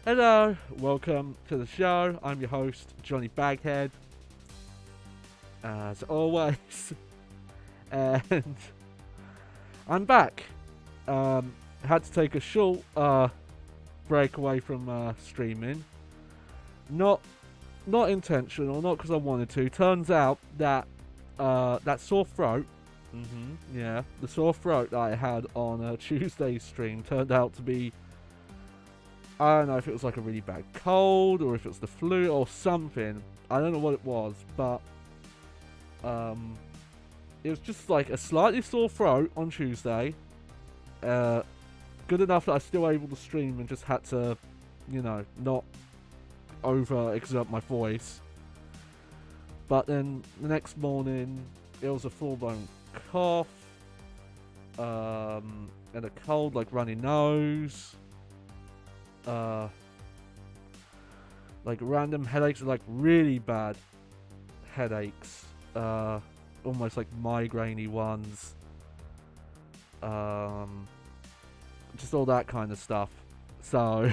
Hello, welcome to the show. I'm your host, Johnny Baghead, as always, and I'm back. Had to take a short break away from streaming. Not not intentional, not because I wanted to. Turns out that that sore throat, yeah, the sore throat that I had on Tuesday's stream turned out to be, I don't know if it was like a really bad cold or if it was the flu or something. I don't know what it was, but um, it was just like a slightly sore throat on Tuesday. Uh, Good enough that I was still able to stream and just had to, not over exert my voice. But then the next morning, it was a full blown cough, and a cold, like runny nose, uh, like random headaches, like really bad headaches, almost like migrainey ones, um, just all that kind of stuff. So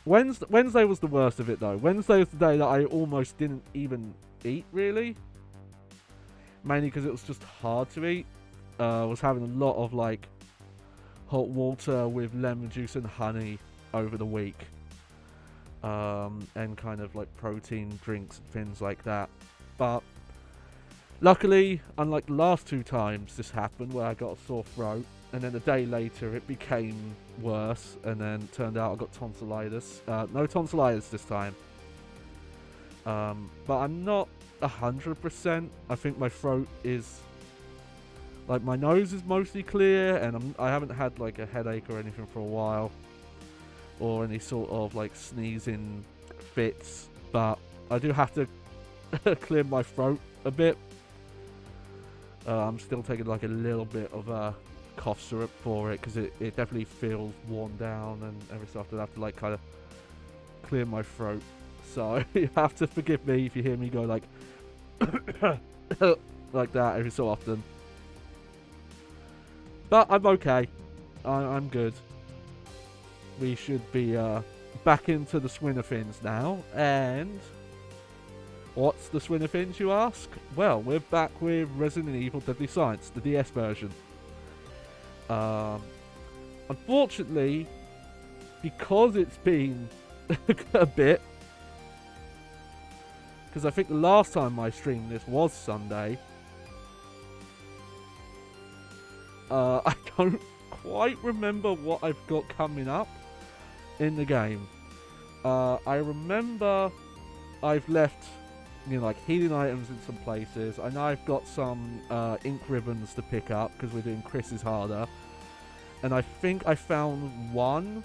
Wednesday was the worst of it though. Wednesday was the day that I almost didn't even eat really, mainly because it was just hard to eat. I was having a lot of like hot water with lemon juice and honey over the week, and kind of like protein drinks and things like that. But luckily, unlike the last two times this happened where I got a sore throat, and then a day later it became worse, and then turned out I got tonsillitis. No tonsillitis this time. But I'm not 100%. I think my throat is, like, my nose is mostly clear, and I haven't had like a headache or anything for a while, or any sort of like sneezing fits. But I do have to clear my throat a bit. I'm still taking like a little bit of cough syrup for it because it definitely feels worn down, and every so often I have to like kind of clear my throat. So you have to forgive me if you hear me go like like that every so often. But I'm okay. I'm good. We should be back into the swing of things now. And what's the swing of things, you ask? Well, we're back with Resident Evil Deadly Science, the DS version. Unfortunately, because it's been a bit, because I think the last time I streamed this was Sunday, I don't quite remember what I've got coming up in the game. I remember I've left, like healing items in some places. I know I've got some ink ribbons to pick up because we're doing Chris's harder. And I think I found one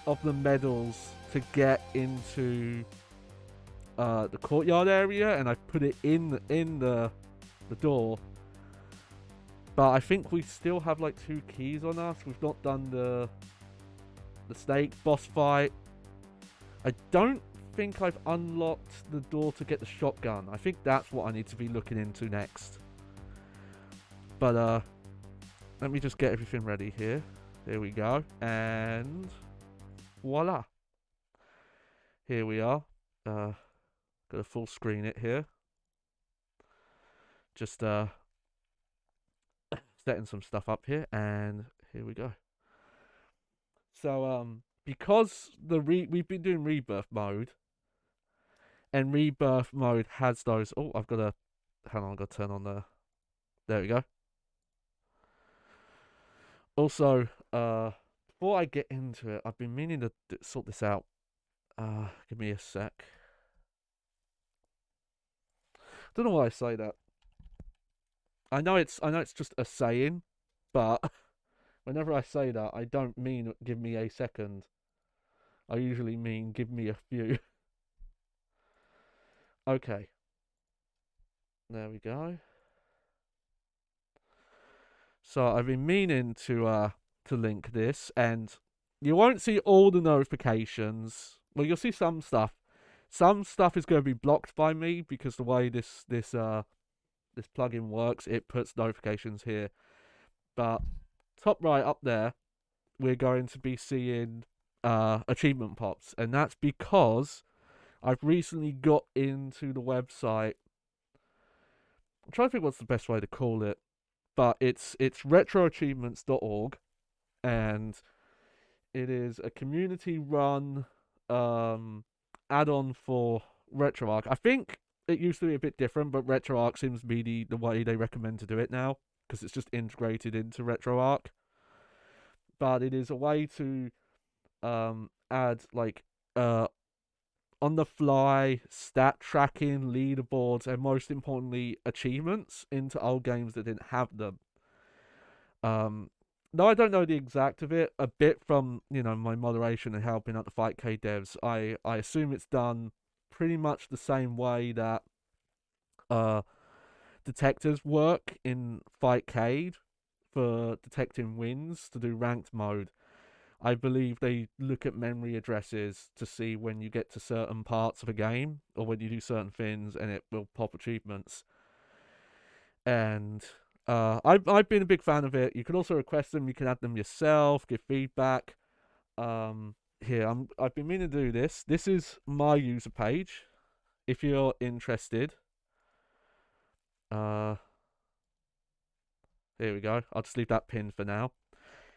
of the medals to get into the courtyard area, and I put it in the door. But I think we still have like 2 keys on us. We've not done the snake boss fight. I don't think I've unlocked the door to get the shotgun. I think that's what I need to be looking into next. But let me just get everything ready here. There we go. And voila. Here we are. Gotta full screen it here. Just setting some stuff up here, and here we go. So because we've been doing Rebirth mode, and Rebirth mode has those. Oh, I've got to. Hang on, I've got to turn on the. There we go. Also, before I get into it, I've been meaning to sort this out. Give me a sec. Don't know why I say that. I know it's just a saying, but whenever I say that, I don't mean give me a second. I usually mean give me a few. Okay. There we go. So I've been meaning to link this, and you won't see all the notifications. Well, you'll see some stuff. Some stuff is going to be blocked by me because the way this plugin works, it puts notifications here. But top right up there, we're going to be seeing achievement pops, and that's because I've recently got into the website. I'm trying to think what's the best way to call it, but it's retroachievements.org, and it is a community run add-on for RetroArch. I think it used to be a bit different, but RetroArch seems to be the way they recommend to do it now because it's just integrated into RetroArch. But it is a way to add like on the fly stat tracking, leaderboards, and most importantly achievements into old games that didn't have them. Um, no, I don't know the exact of it. A bit from my moderation and helping out the Fight K devs, I assume it's done pretty much the same way that uh detectors work in Fight Cade for detecting wins to do ranked mode. I believe they look at memory addresses to see when you get to certain parts of a game or when you do certain things, and it will pop achievements. And I've been a big fan of it. You can also request them. You can add them yourself, give feedback. Here I've been meaning to do this. This is my user page. If you're interested, uh, here we go. I'll just leave that pinned for now.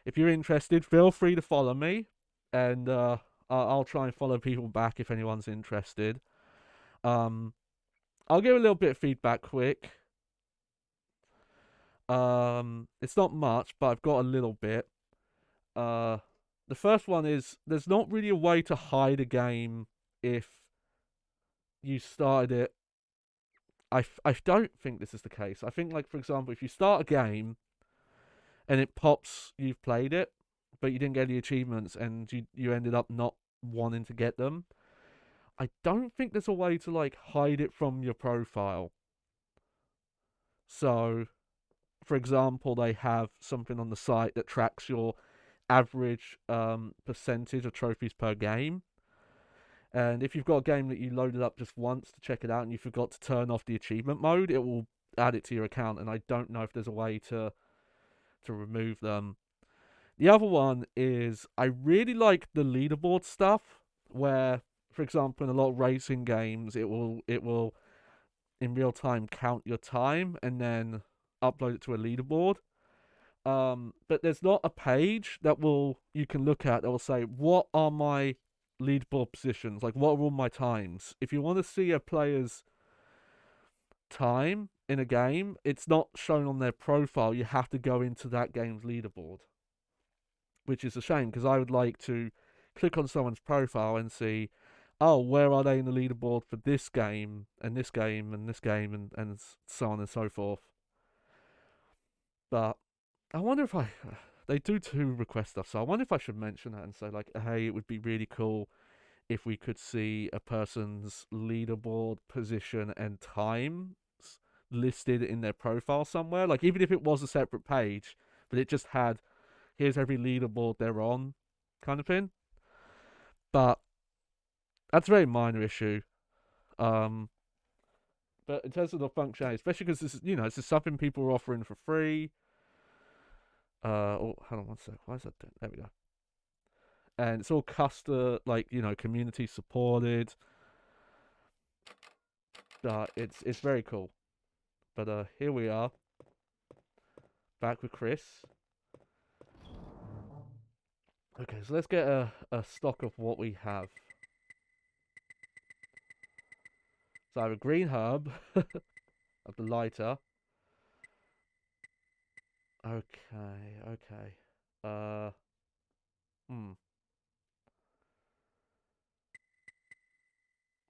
If you're interested, feel free to follow me, and I'll try and follow people back if anyone's interested. Um, I'll give a little bit of feedback quick. It's not much, but I've got a little bit. Uh, the first one is there's not really a way to hide a game if you started it. I don't think this is the case. I think, like, for example, if you start a game and it pops you've played it, but you didn't get any achievements and you ended up not wanting to get them, I don't think there's a way to, like, hide it from your profile. So, for example, they have something on the site that tracks your average percentage of trophies per game. And if you've got a game that you loaded up just once to check it out and you forgot to turn off the achievement mode, it will add it to your account. And I don't know if there's a way to remove them. The other one is I really like the leaderboard stuff, where, for example, in a lot of racing games, it will in real time count your time and then upload it to a leaderboard. But there's not a page that will you can look at that will say what are my leaderboard positions, like what are all my times. If you want to see a player's time in a game, it's not shown on their profile. You have to go into that game's leaderboard, which is a shame because I would like to click on someone's profile and see, oh, where are they in the leaderboard for this game and this game and this game and so on and so forth. But I wonder if they do request stuff, so I wonder if I should mention that and say, like, hey, it would be really cool if we could see a person's leaderboard position and times listed in their profile somewhere. Like, even if it was a separate page, but it just had, here's every leaderboard they're on, kind of thing. But that's a very minor issue. Um, but in terms of the functionality, especially because this is, this is something people are offering for free. Oh, hold on one sec. Why is that doing? There we go. And it's all custom, like, community supported. It's very cool. But here we are, back with Chris. Okay, so let's get a stock of what we have. So I have a green herb of the lighter. Okay, okay. Uh, hmm.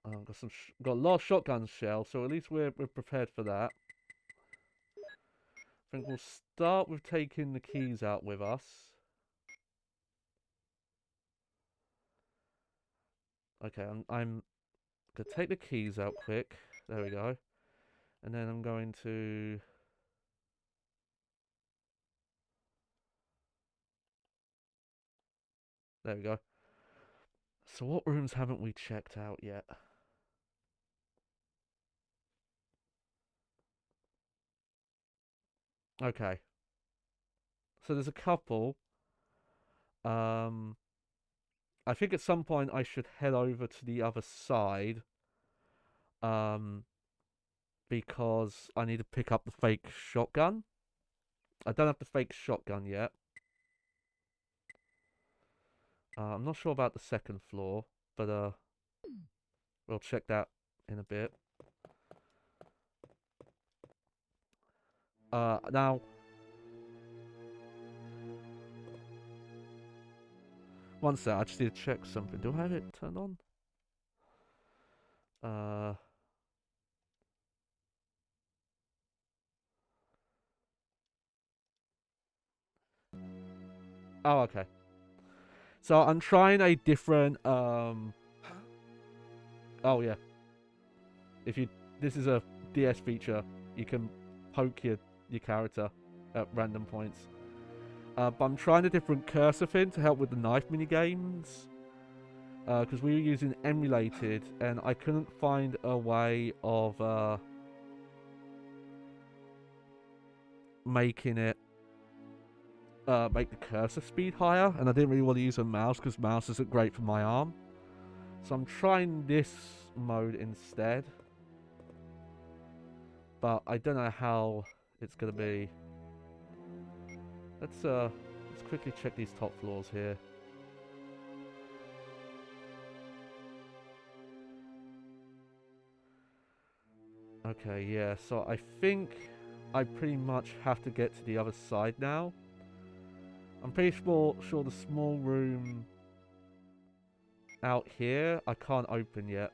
Got got a lot of shotgun shells, so at least we're prepared for that. I think we'll start with taking the keys out with us. Okay, I'm gonna take the keys out quick. There we go. And then I'm going to. There we go. So what rooms haven't we checked out yet? Okay. So there's a couple. Um, I think at some point I should head over to the other side. Because I need to pick up the fake shotgun. I don't have the fake shotgun yet. I'm not sure about the second floor, but we'll check that in a bit. Now, one sec, I just need to check something. Do I have it turned on? Oh, okay. So I'm trying a different, oh yeah. This is a DS feature. You can poke your character at random points. But I'm trying a different cursor thing to help with the knife mini games. Because we were using emulated, and I couldn't find a way of making it make the cursor speed higher, and I didn't really want to use a mouse because mouse isn't great for my arm. So I'm trying this mode instead, but I don't know how it's gonna be. Let's quickly check these top floors here. Okay, yeah, so I think I pretty much have to get to the other side now. I'm pretty sure the small room out here I can't open yet.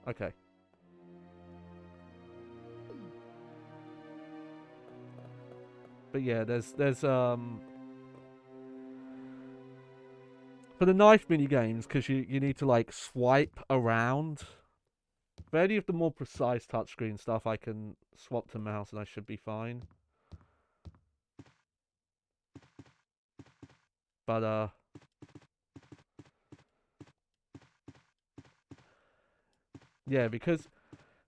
Okay. But yeah, there's for the knife mini games, because you need to like swipe around. For any of the more precise touchscreen stuff, I can swap to mouse and I should be fine. But yeah, because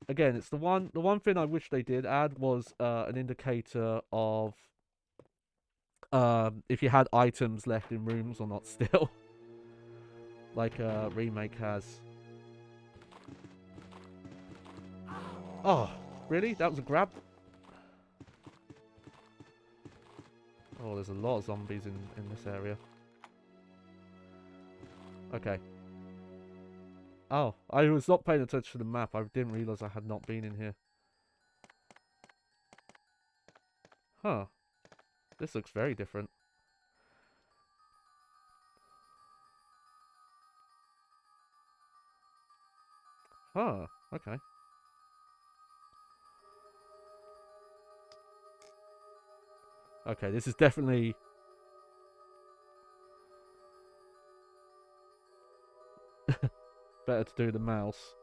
again, it's the one thing I wish they did add was an indicator of if you had items left in rooms or not still. Like Remake has. Oh, really? That was a grab? Oh, there's a lot of zombies in this area. Okay. Oh, I was not paying attention to the map. I didn't realise I had not been in here. Huh. This looks very different. Huh. Okay. Okay, this is definitely... better to do the mouse.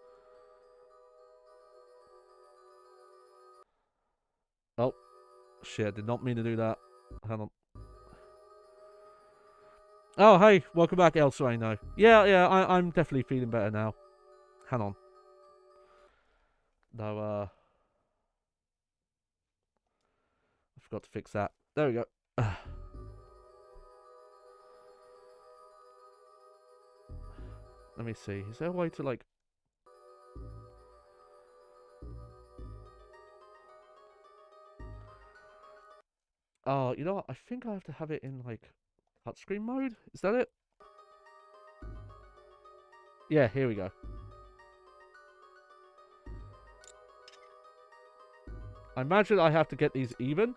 Oh. Shit, I did not mean to do that. Hang on. Oh, hey. Welcome back, El Sereno. Yeah, I'm definitely feeling better now. Hang on. No, I forgot to fix that. There we go. Let me see. Is there a way to, like... Oh, you know what? I think I have to have it in, like, touchscreen mode? Is that it? Yeah, here we go. I imagine I have to get these even.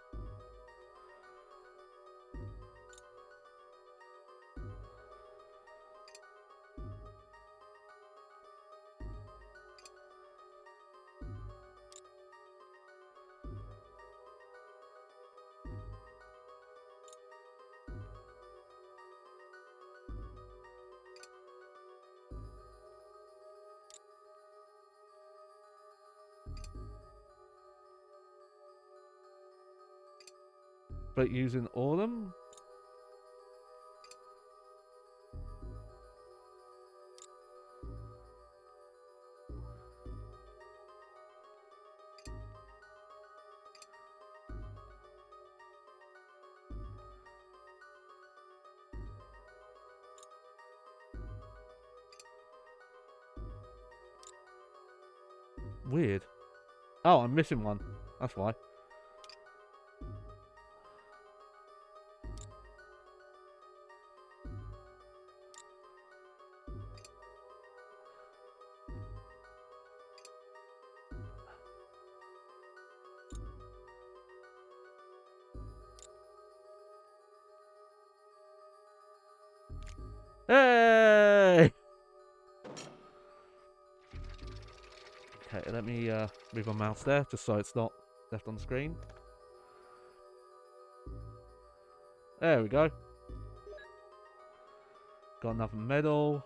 But using all of them? Weird. Oh, I'm missing one. That's why. Hey! Okay, let me move my mouse there, just so it's not left on the screen. There we go. Got another medal.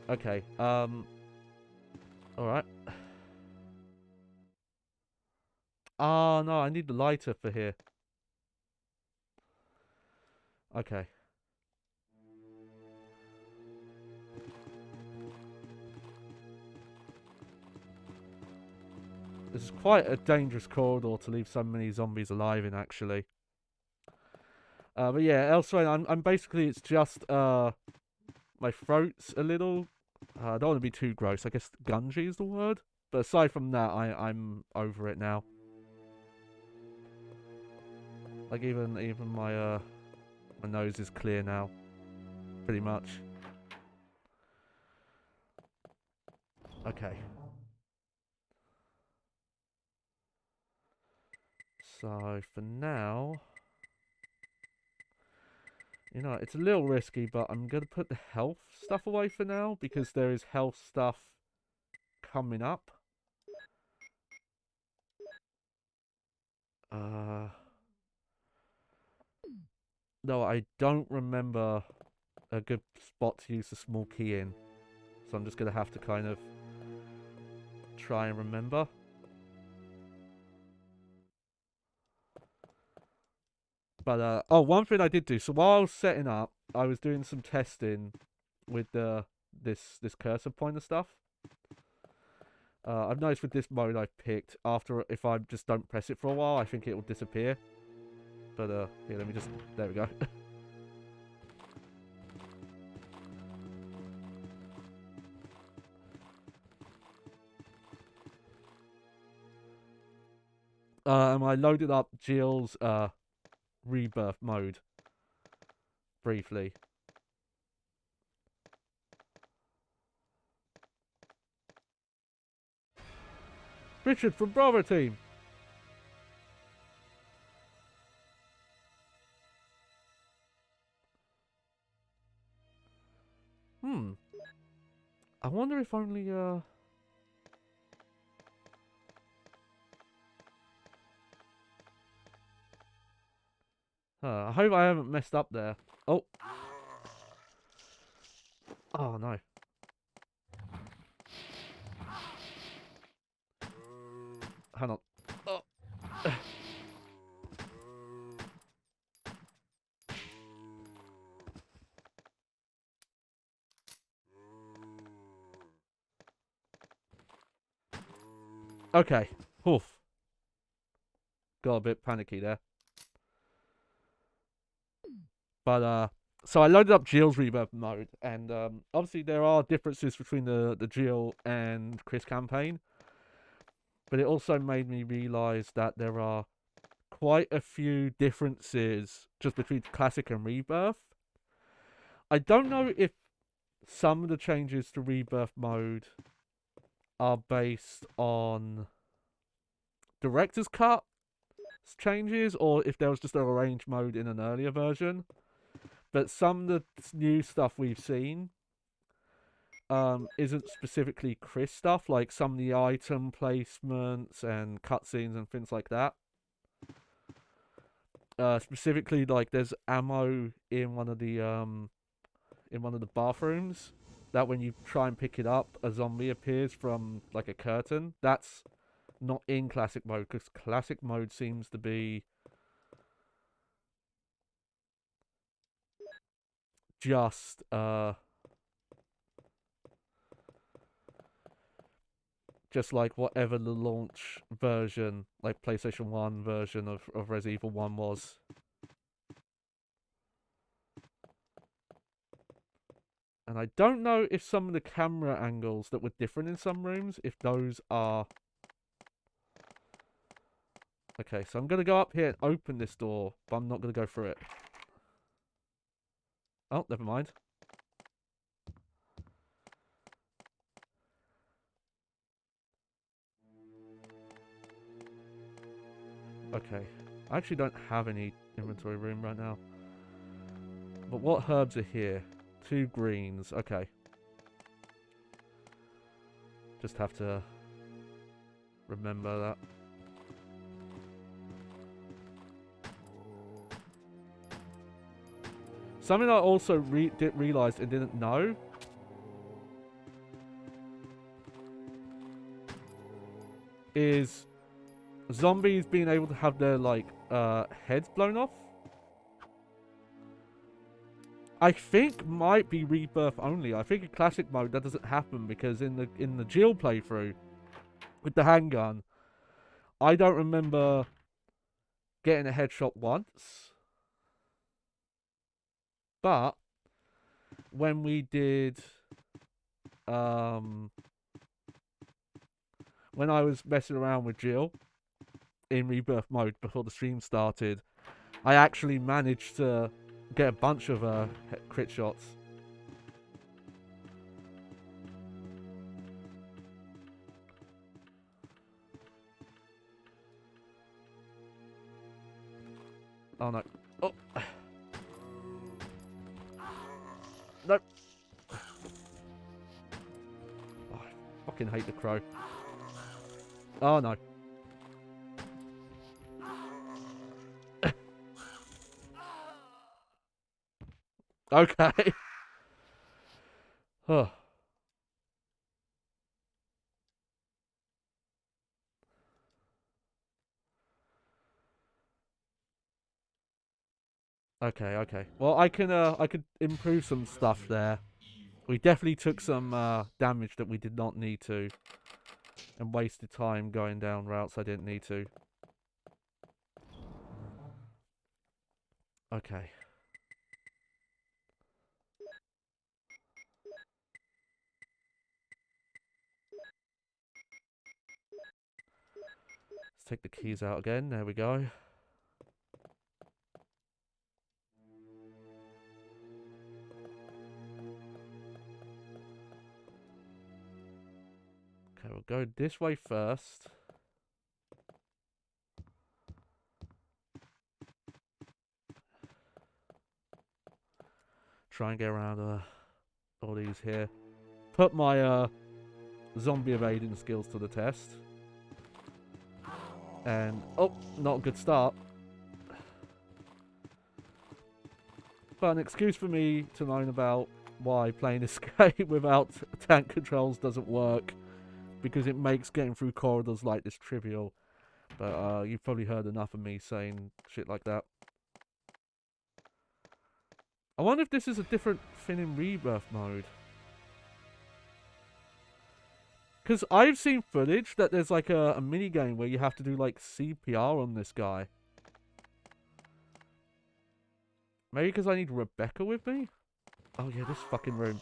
Okay, alright. Oh, no, I need the lighter for here. Okay. This is quite a dangerous corridor to leave so many zombies alive in, actually. But yeah, elsewhere, I'm basically, it's just, my throat's a little, I don't want to be too gross. I guess gungy is the word. But aside from that, I'm over it now. Like, even my, my nose is clear now. Pretty much. Okay. So, for now... You know, it's a little risky, but I'm going to put the health stuff away for now, because there is health stuff coming up. No, I don't remember a good spot to use the small key in. So I'm just going to have to kind of try and remember. But, oh, one thing I did do. So while I was setting up, I was doing some testing with this cursor pointer stuff. I've noticed with this mode I've picked, if I just don't press it for a while, I think it will disappear. But, here, let me just... There we go. And I loaded up Jill's, Rebirth mode. Briefly. Richard from Bravo Team! I wonder if only, I hope I haven't messed up there. Oh. Oh, no. Hang on. Oh. Okay. Oof. Got a bit panicky there. But, so I loaded up Jill's Rebirth mode, and obviously there are differences between the Jill and Chris campaign. But it also made me realise that there are quite a few differences just between Classic and Rebirth. I don't know if some of the changes to Rebirth mode are based on Director's Cut changes, or if there was just an arranged mode in an earlier version. But some of the new stuff we've seen isn't specifically Chris stuff, like some of the item placements and cutscenes and things like that. Specifically, like there's ammo in one of the bathrooms that when you try and pick it up, a zombie appears from like a curtain. That's not in classic mode, because classic mode seems to be just just like whatever the launch version, like PlayStation 1 version of Resident Evil 1 was. And I don't know if some of the camera angles that were different in some rooms, if those are... Okay, so I'm going to go up here and open this door, but I'm not going to go through it. Oh, never mind. Okay. I actually don't have any inventory room right now. But what herbs are here? 2 greens. Okay. Just have to remember that. Something I also realised and didn't know is zombies being able to have their like heads blown off. I think might be Rebirth only. I think in classic mode that doesn't happen because in the Jill playthrough with the handgun, I don't remember getting a headshot once. But when we did when I was messing around with Jill in Rebirth mode before the stream started, I actually managed to get a bunch of crit shots. Oh no. Oh. Nope. Oh, I fucking hate the crow. Oh no. Okay. Huh. Okay, okay. Well, I could improve some stuff there. We definitely took some damage that we did not need to, and wasted time going down routes I didn't need to. Okay. Let's take the keys out again. There we go. Okay, we'll go this way first. Try and get around all these here. Put my zombie evading skills to the test. And, oh, not a good start. But an excuse for me to moan about why playing this game without tank controls doesn't work. Because it makes getting through corridors like this trivial. But you've probably heard enough of me saying shit like that. I wonder if this is a different thing in Rebirth mode. Because I've seen footage that there's like a mini game where you have to do like CPR on this guy. Maybe because I need Rebecca with me? Oh yeah, this fucking room.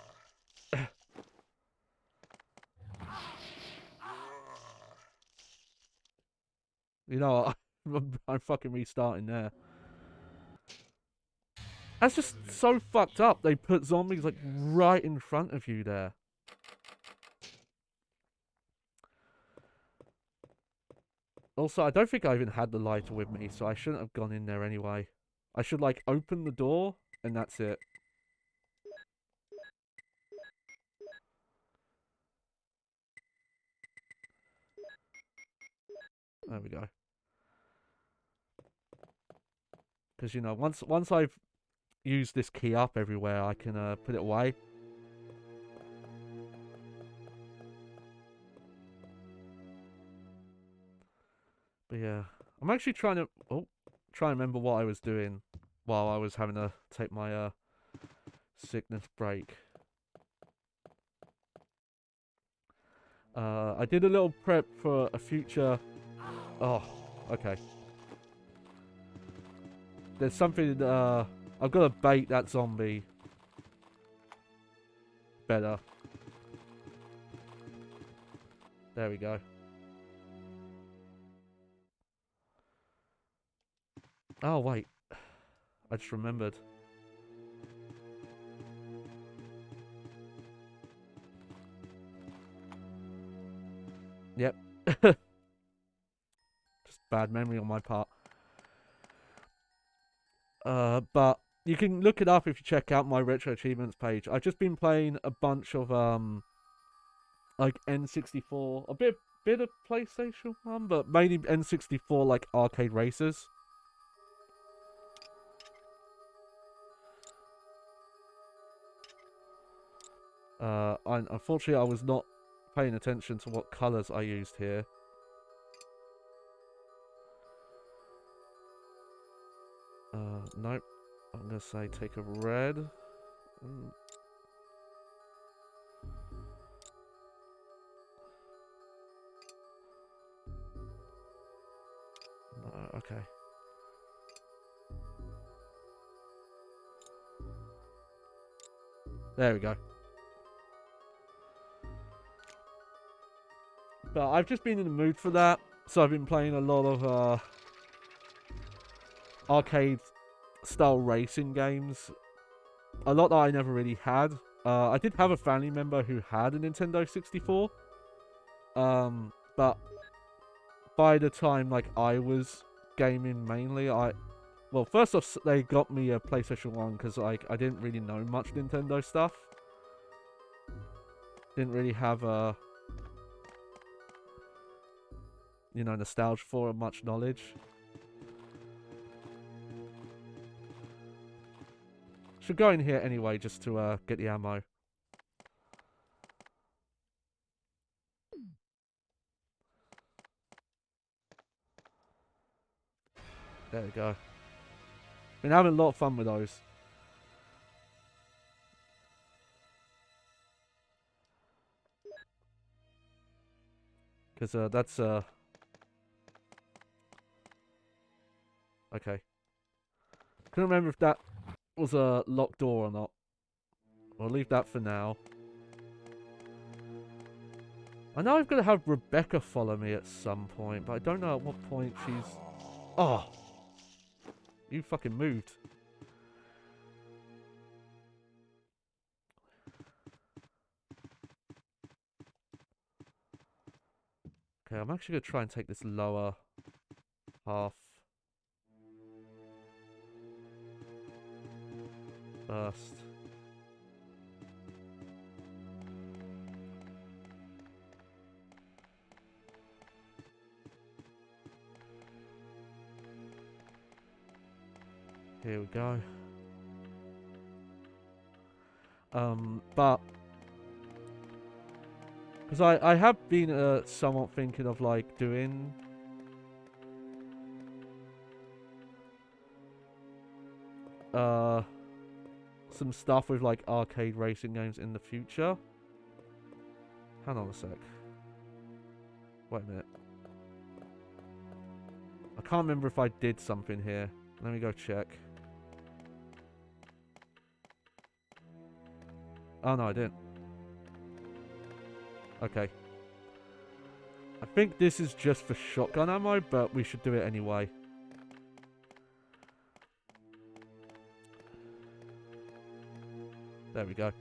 You know what? I'm fucking restarting there. That's just so fucked up. They put zombies like right in front of you there. Also, I don't think I even had the lighter with me, so I shouldn't have gone in there anyway. I should like open the door and that's it. There we go. Because you know, once I've used this key up everywhere, I can put it away. But yeah, I'm actually trying to try and remember what I was doing while I was having to take my sickness break. I did a little prep for a future... Oh, okay. There's something... I've got to bait that zombie better. There we go. Oh, wait. I just remembered. Yep. Just bad memory on my part. But you can look it up if you check out my retro achievements page. I've just been playing a bunch of like N64, a bit of PlayStation 1, but mainly N64 like arcade races. Unfortunately I was not paying attention to what colours I used here. Nope. I'm gonna say take a red. No, okay. There we go. But I've just been in the mood for that, so I've been playing a lot of arcade style racing games. A lot that I never really had. I did have a family member who had a Nintendo 64. But by the time like I was gaming mainly, well, first off, they got me a PlayStation 1 because like I didn't really know much Nintendo stuff. Didn't really have you know, nostalgia for much knowledge. Should go in here anyway just to get the ammo. There we go. Been having a lot of fun with those. Because that's okay. Couldn't remember if that was a locked door or not. I'll leave that for now. I know I've got to have Rebecca follow me at some point, but I don't know at what point she's... Oh! You fucking moved. Okay, I'm actually going to try and take this lower half. First. Here we go. But because I have been somewhat thinking of like doing some stuff with like arcade racing games in the future. Hang on a sec. Wait a minute. I can't remember if I did something here. Let me go check. Oh no, I didn't. Okay. I think this is just for shotgun ammo, but we should do it anyway. There we go.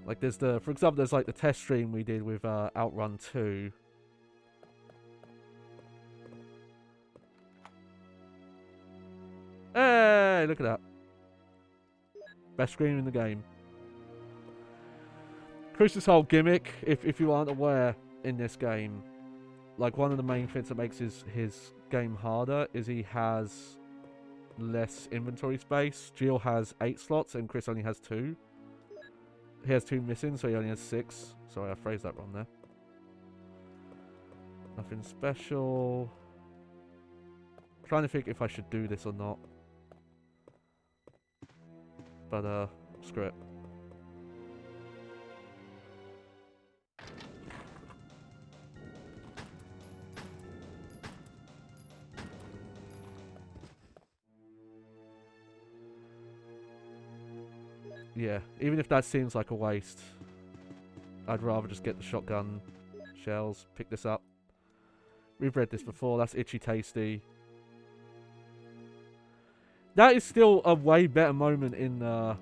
Like there's the, for example, there's like the test stream we did with Outrun 2. Hey, look at that. Best screen in the game. Chris's whole gimmick, if you aren't aware, in this game, like one of the main things that makes his game harder is he has less inventory space. Jill has 8 slots and Chris only has 2. He has 2 missing, so he only has 6. Sorry, I phrased that wrong there. Nothing special. Trying to think if I should do this or not. But screw it. Yeah, even if that seems like a waste, I'd rather just get the shotgun shells, pick this up. We've read this before, that's itchy tasty. That is still a way better moment in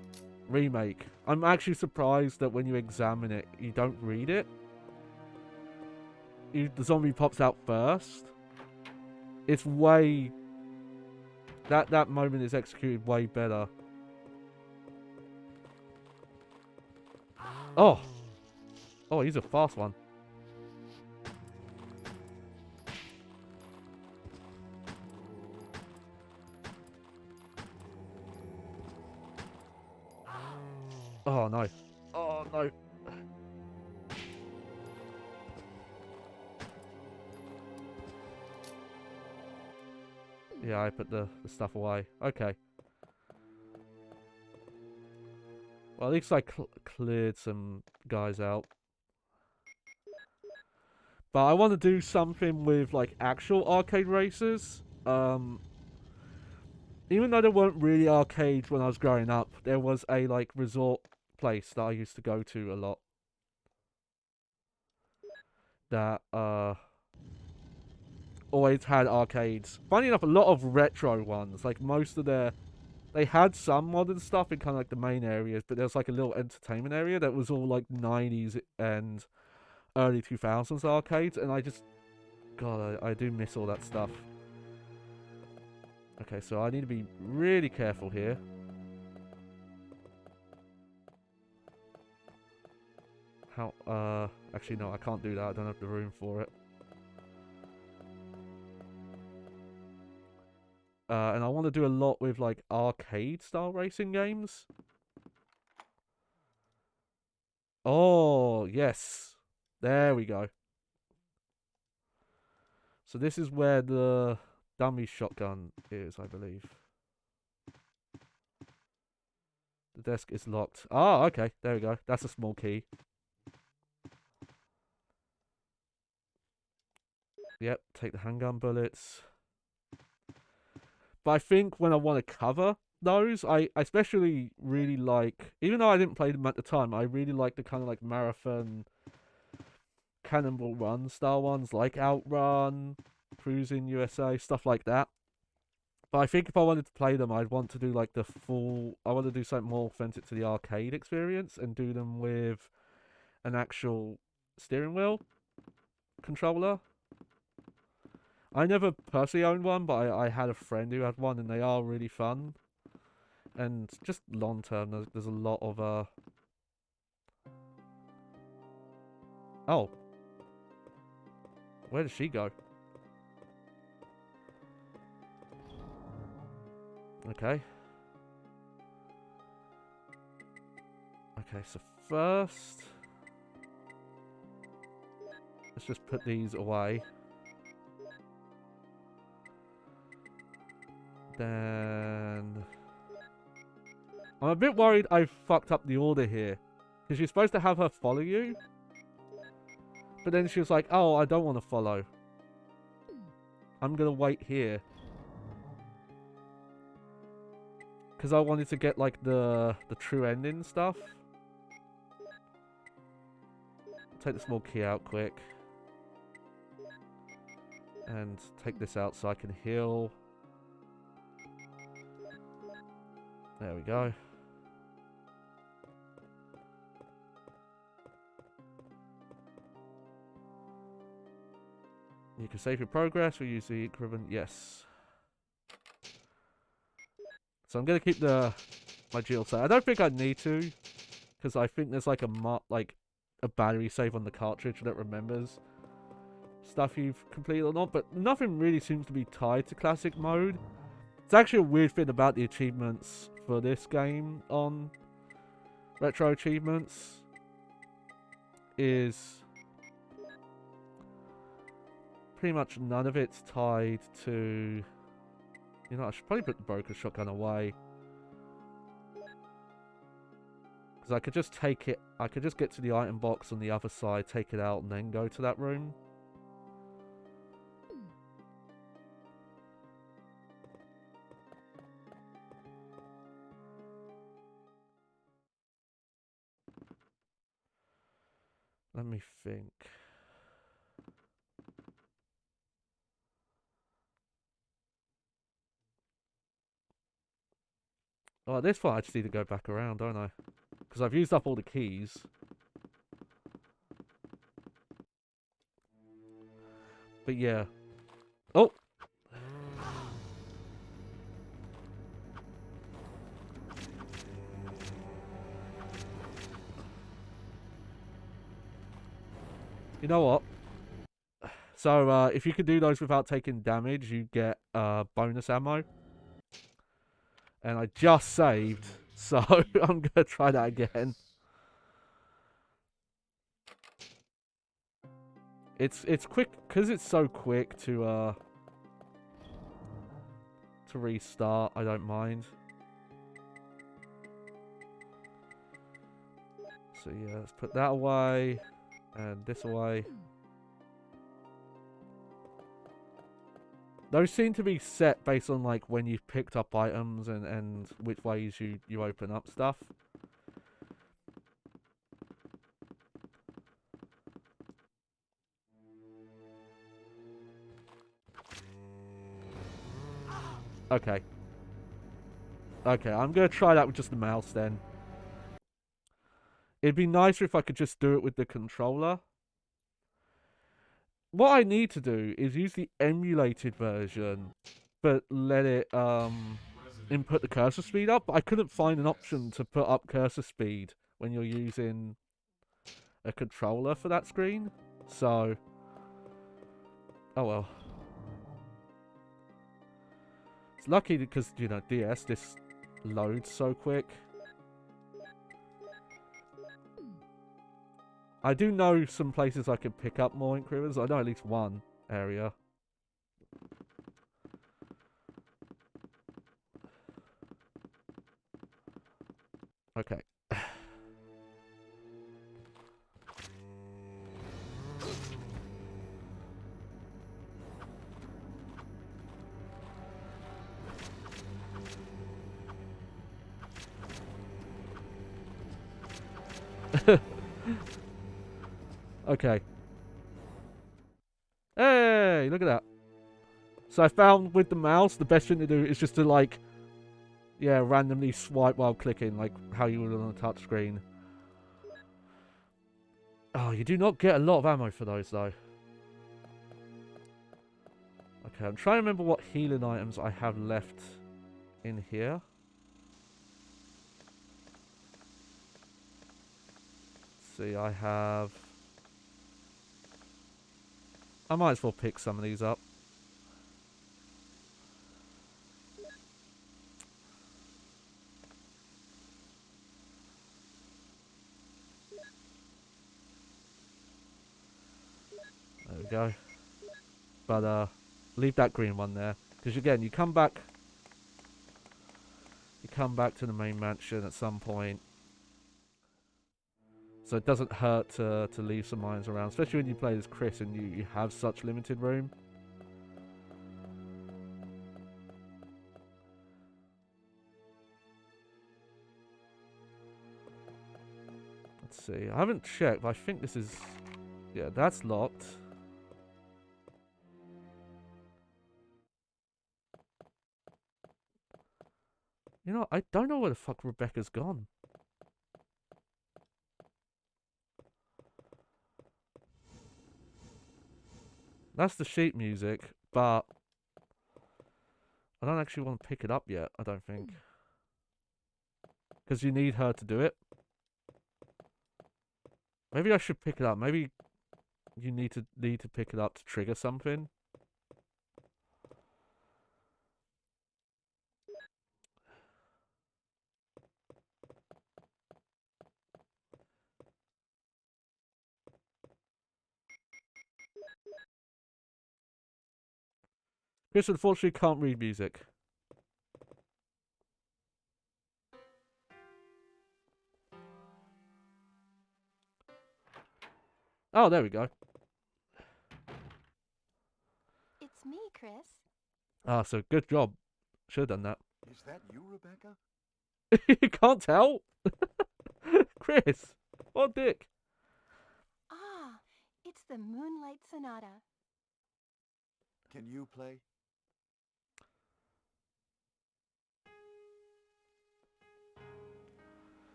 Remake. I'm actually surprised that when you examine it, you don't read it. The zombie pops out first. It's way... That moment is executed way better. Oh! Oh, he's a fast one. Oh, no. Oh, no. Yeah, I put the stuff away. Okay. Well, at least I cleared some guys out. But I want to do something with, like, actual arcade races. Even though there weren't really arcades when I was growing up, there was a, like, resort place that I used to go to a lot. That, always had arcades. Funny enough, a lot of retro ones. Like, most of their... They had some modern stuff in kind of, like, the main areas, but there's, like, a little entertainment area that was all, like, 90s and early 2000s arcades, and I just... God, I do miss all that stuff. Okay, so I need to be really careful here. How, actually, no, I can't do that. I don't have the room for it. And I want to do a lot with, like, arcade-style racing games. Oh, yes. There we go. So this is where the dummy shotgun is, I believe. The desk is locked. Oh, okay. There we go. That's a small key. Yep, take the handgun bullets. But I think when I want to cover those, I especially really like... Even though I didn't play them at the time, I really like the kind of like marathon Cannonball Run style ones, like Outrun, Cruising USA, stuff like that. But I think if I wanted to play them, I'd want to do like the full... I want to do something more authentic to the arcade experience and do them with an actual steering wheel controller. I never personally owned one, but I had a friend who had one, and they are really fun. And just long term, there's a lot of... Oh. Where did she go? Okay. Okay, so first... Let's just put these away. Then... I'm a bit worried I fucked up the order here. Because you're supposed to have her follow you. But then she was like, oh, I don't want to follow. I'm going to wait here. Because I wanted to get, like, the true ending stuff. Take the small key out quick. And take this out so I can heal. There we go. You can save your progress or use the increment. Yes. So I'm going to keep my dual set. I don't think I need to. Because I think there's like a battery save on the cartridge that remembers stuff you've completed or not. But nothing really seems to be tied to classic mode. It's actually a weird thing about the achievements for this game on Retro Achievements. Is pretty much none of it's tied to... You know, I should probably put the broken shotgun away. Because I could just take it... I could just get to the item box on the other side, take it out, and then go to that room. Let me think. Oh, at this point I just need to go back around, don't I? Because I've used up all the keys. But yeah. Oh! You know what? So, if you can do those without taking damage, you get bonus ammo. And I just saved, so I'm gonna try that again. It's quick because it's so quick to restart. I don't mind. So yeah, let's put that away and this away. Those seem to be set based on like when you've picked up items and which ways you open up stuff. Okay. Okay, I'm gonna try that with just the mouse then. It'd be nicer if I could just do it with the controller. What I need to do is use the emulated version, but let it input the cursor speed up. But I couldn't find an option to put up cursor speed when you're using a controller for that screen. So, oh well. It's lucky because, you know, DS, this loads so quick. I do know some places I can pick up more ink ribbons. I know at least one area. Okay. Okay. Hey, look at that. So I found with the mouse, the best thing to do is just to like, yeah, randomly swipe while clicking, like how you would on a touch screen. Oh, you do not get a lot of ammo for those though. Okay, I'm trying to remember what healing items I have left in here. Let's see, I have... I might as well pick some of these up. There we go. But, leave that green one there. Because again, you come back to the main mansion at some point. So it doesn't hurt to leave some mines around. Especially when you play as Chris and you have such limited room. Let's see. I haven't checked, but I think this is... Yeah, that's locked. You know, I don't know where the fuck Rebecca's gone. That's the sheet music, but I don't actually want to pick it up yet, I don't think. Because you need her to do it. Maybe I should pick it up. Maybe you need to pick it up to trigger something. Chris unfortunately can't read music. Oh, there we go. It's me, Chris. Ah, so good job. Should have done that. Is that you, Rebecca? You can't tell? Chris, what dick? the Moonlight Sonata. Can you play?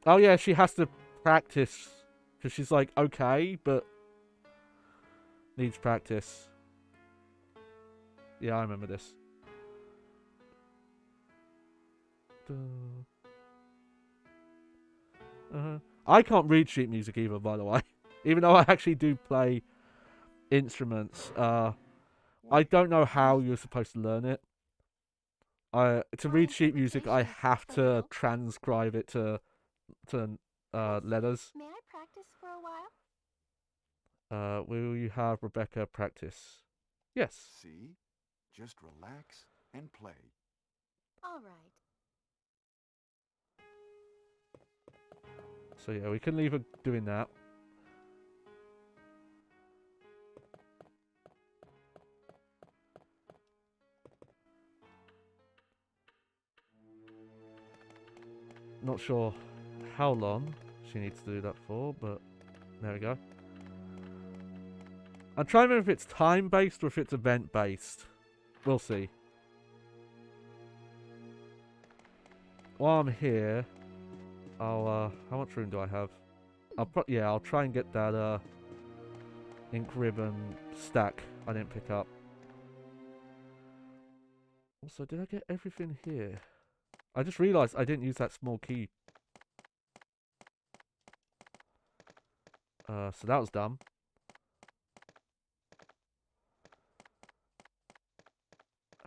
Oh yeah, she has to practice because she's like okay, but needs practice. Yeah, I remember this. I can't read sheet music either, by the way. Even though I actually do play instruments, I don't know how you're supposed to learn it. To read sheet music, I have to transcribe it to letters. May I practice for a while? Will you have Rebecca practice? Yes. See? Just relax and play. All right. So yeah, we can leave her doing that. Not sure how long she needs to do that for, but there we go. I'm trying to remember if it's time-based or if it's event-based. We'll see. While I'm here, I'll, how much room do I have? I'll try and get that, ink ribbon stack I didn't pick up. Also, did I get everything here? I just realised I didn't use that small key. So that was dumb.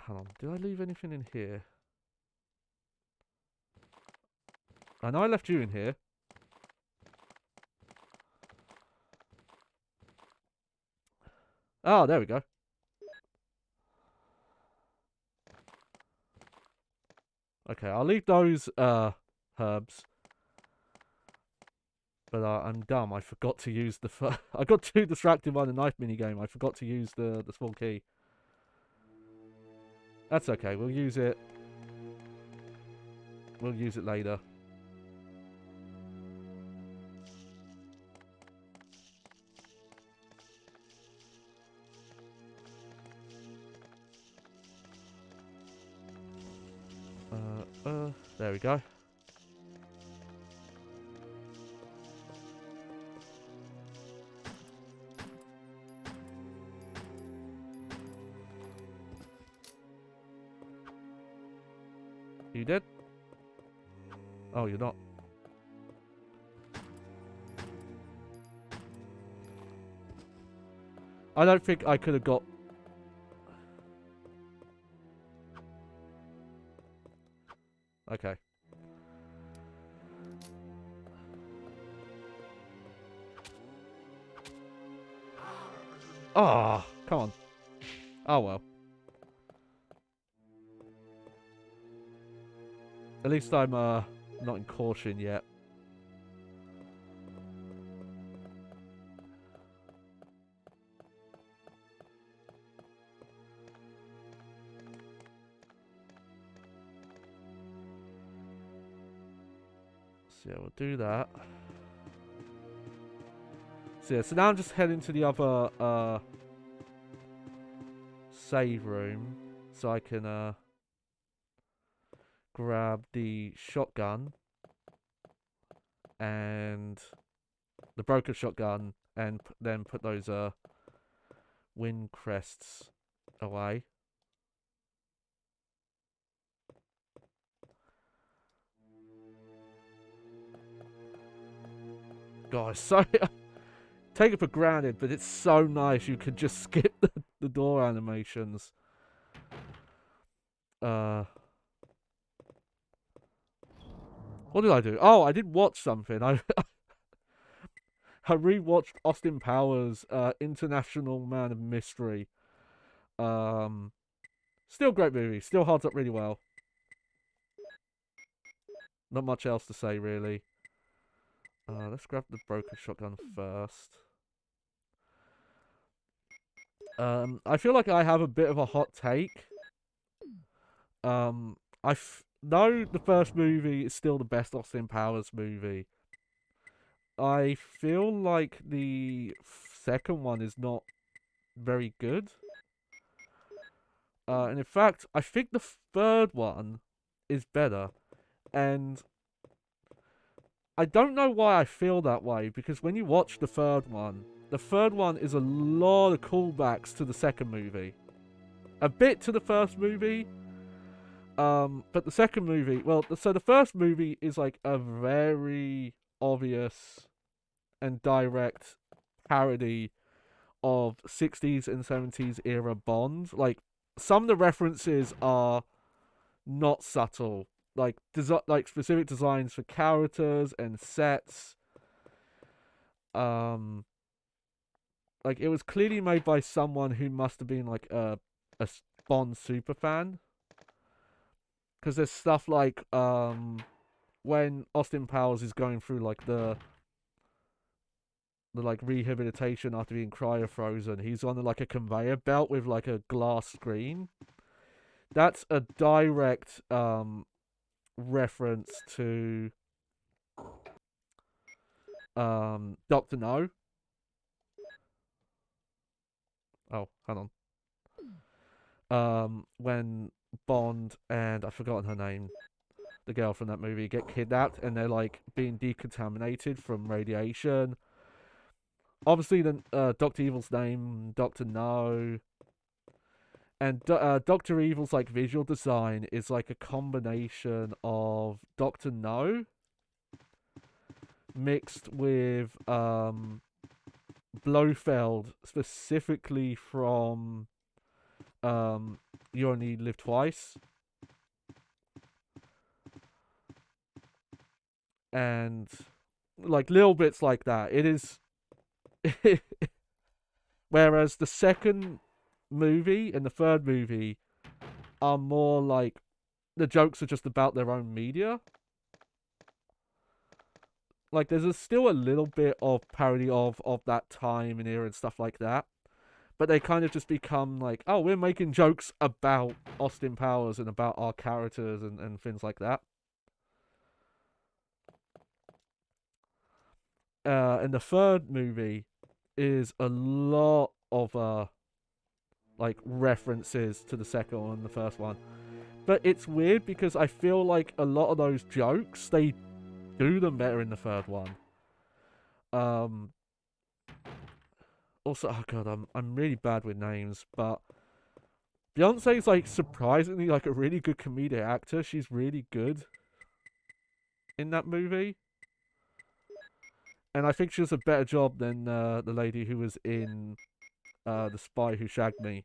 Hold on, did I leave anything in here? I know I left you in here. Oh, there we go. Okay, I'll leave those herbs. But I'm dumb. I forgot to use the. I got too distracted by the knife minigame. I forgot to use the small key. That's okay. We'll use it. We'll use it later. There we go. You did? Oh, you're not. I don't think I could have got... Okay. Ah, oh, come on. Oh well. At least I'm not in caution yet. So yeah, we'll do that. So yeah, so now I'm just heading to the other save room so I can grab the shotgun and the broken shotgun and then put those wind crests away. Guys, sorry. Take it for granted, but it's so nice you could just skip the door animations. What did I do? Oh, I did watch something. I rewatched Austin Powers' International Man of Mystery. Still great movie. Still holds up really well. Not much else to say, really. Let's grab the broken shotgun first. I feel like I have a bit of a hot take. though the first movie is still the best Austin Powers movie, I feel like the second one is not very good. And in fact, I think the third one is better. And I don't know why I feel that way, because when you watch the third one is a lot of callbacks to the second movie. A bit to the first movie, but the second movie, well, so the first movie is like a very obvious and direct parody of 60s and 70s era Bond. Like, some of the references are not subtle. Like, like specific designs for characters and sets. Like, it was clearly made by someone who must have been like a Bond super fan. Because there's stuff like when Austin Powers is going through like the like rehabilitation after being cryo frozen, he's on like a conveyor belt with like a glass screen. That's a direct reference to Doctor No. Oh, hang on. When Bond and I've forgotten her name, the girl from that movie, get kidnapped and they're like being decontaminated from radiation. Obviously, the Doctor Evil's name, Doctor No, and Doctor Evil's like visual design is like a combination of Doctor No mixed with Blofeld, specifically from You Only Live Twice, and like little bits like that. It is. Whereas the second movie and the third movie are more like the jokes are just about their own media. Like, still a little bit of parody of that time and era and stuff like that, but they kind of just become like, oh, we're making jokes about Austin Powers and about our characters and things like that. And the third movie is a lot of like references to the second one and the first one. But it's weird because I feel like a lot of those jokes, they do them better in the third one. Also, oh god, I'm really bad with names, but Beyonce's like surprisingly like a really good comedic actor. She's really good in that movie, and I think she does a better job than the lady who was in The Spy Who Shagged Me.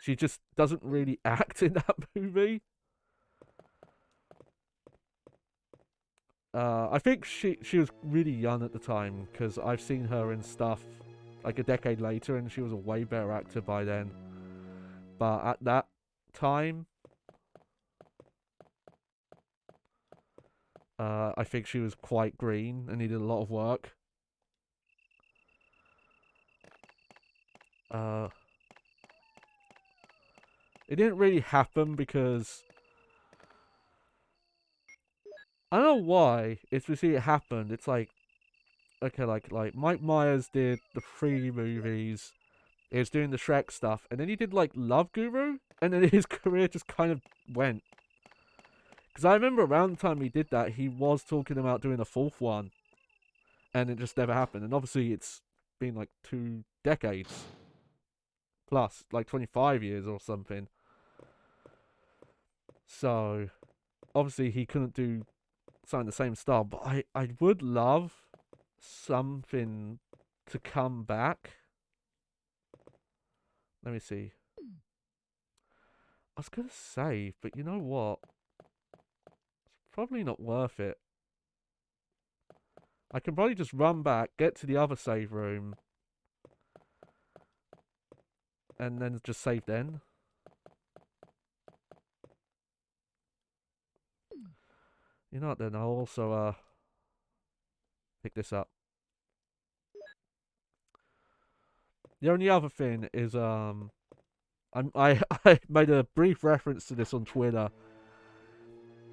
She just doesn't really act in that movie. I think she was really young at the time, because I've seen her in stuff like a decade later, and she was a way better actor by then. But at that time, I think she was quite green and needed a lot of work. It didn't really happen because I don't know why. It's we see it happened. It's like, okay, like Mike Myers did the 3 movies. He was doing the Shrek stuff, and then he did like Love Guru, and then his career just kind of went. Because I remember around the time he did that, he was talking about doing a 4th one, and it just never happened. And obviously, it's been like 2 decades plus, like 25 years or something. So obviously, he couldn't do something the same style. But I would love something to come back. Let me see. I was gonna say, but you know what? It's probably not worth it. I can probably just run back, get to the other save room, and then just save then. You know what then, I'll also pick this up. The only other thing is I I made a brief reference to this on Twitter.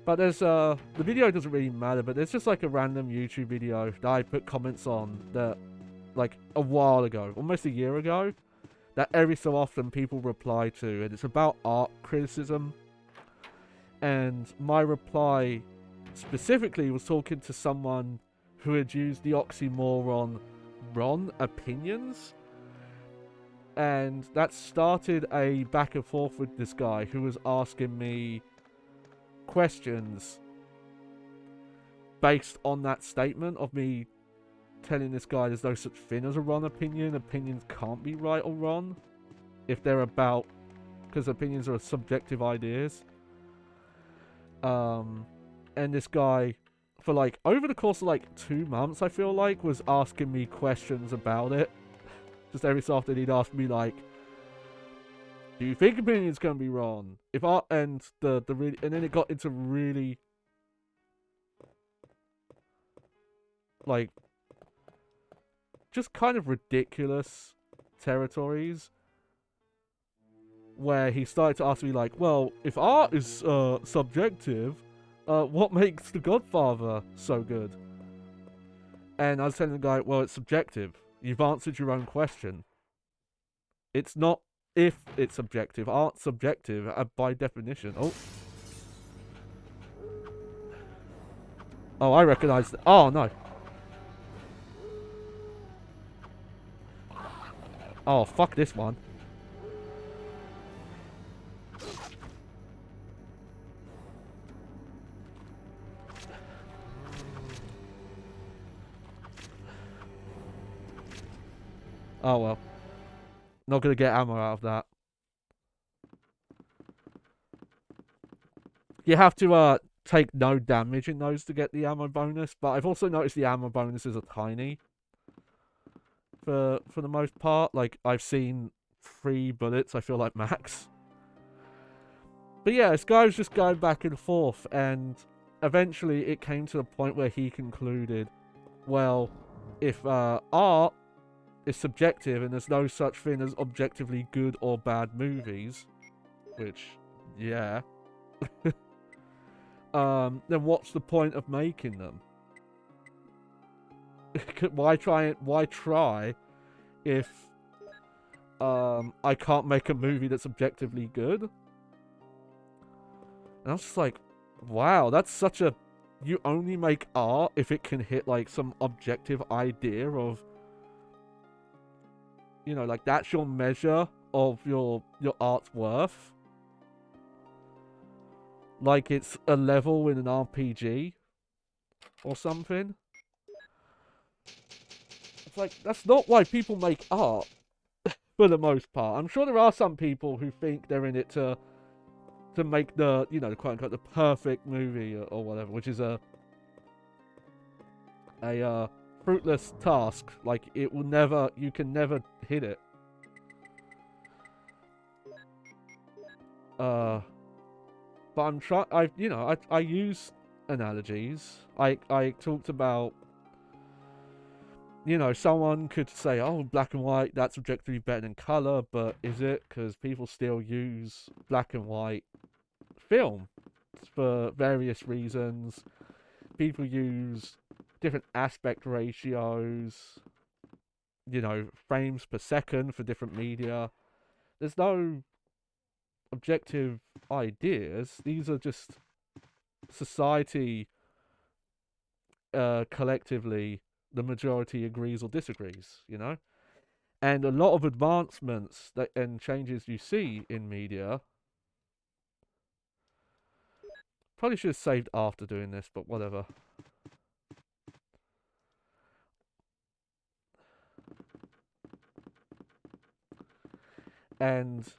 But there's the video doesn't really matter, but there's just like a random YouTube video that I put comments on that like a while ago, almost a year ago, that every so often people reply to, and it's about art criticism. And my reply specifically was talking to someone who had used the oxymoron Ron opinions. And that started a back and forth with this guy who was asking me questions based on that statement of me telling this guy there's no such thing as a Ron opinion. Opinions can't be right or wrong if they're about, because opinions are subjective ideas. And this guy, for like over the course of like 2 months, I feel like, was asking me questions about it. Just every so often he'd ask me like, do you think opinions can be wrong? If I and the really, and then it got into really like just kind of ridiculous territories where he started to ask me like, well, if art is subjective, what makes The Godfather so good? And I was telling the guy, well, it's subjective. You've answered your own question. It's not if it's subjective. Art's subjective by definition. Oh, I recognise. Oh, no. Oh, fuck this one. Oh, well. Not gonna get ammo out of that. You have to take no damage in those to get the ammo bonus, but I've also noticed the ammo bonuses are tiny. For the most part. Like, I've seen 3 bullets, I feel like, max. But yeah, this guy was just going back and forth, and eventually it came to the point where he concluded, well, if art is subjective and there's no such thing as objectively good or bad movies, which, yeah, then what's the point of making them? Why try if I can't make a movie that's objectively good? And I was just like, wow, that's such a... You only make art if it can hit like some objective idea of, you know, like that's your measure of your art's worth. Like it's a level in an RPG or something. It's like, that's not why people make art, for the most part. I'm sure there are some people who think they're in it to make the, you know, quote unquote, the perfect movie or whatever, which is a fruitless task. Like, it will never, you can never hit it. But I'm trying, I use analogies. I talked about, you know, someone could say, oh, black and white, that's objectively better than colour, but is it? Because people still use black and white film for various reasons. People use different aspect ratios, you know, frames per second for different media. There's no objective ideas. These are just society collectively, the majority agrees or disagrees, you know? And a lot of advancements and changes you see in media... Probably should have saved after doing this, but whatever. And...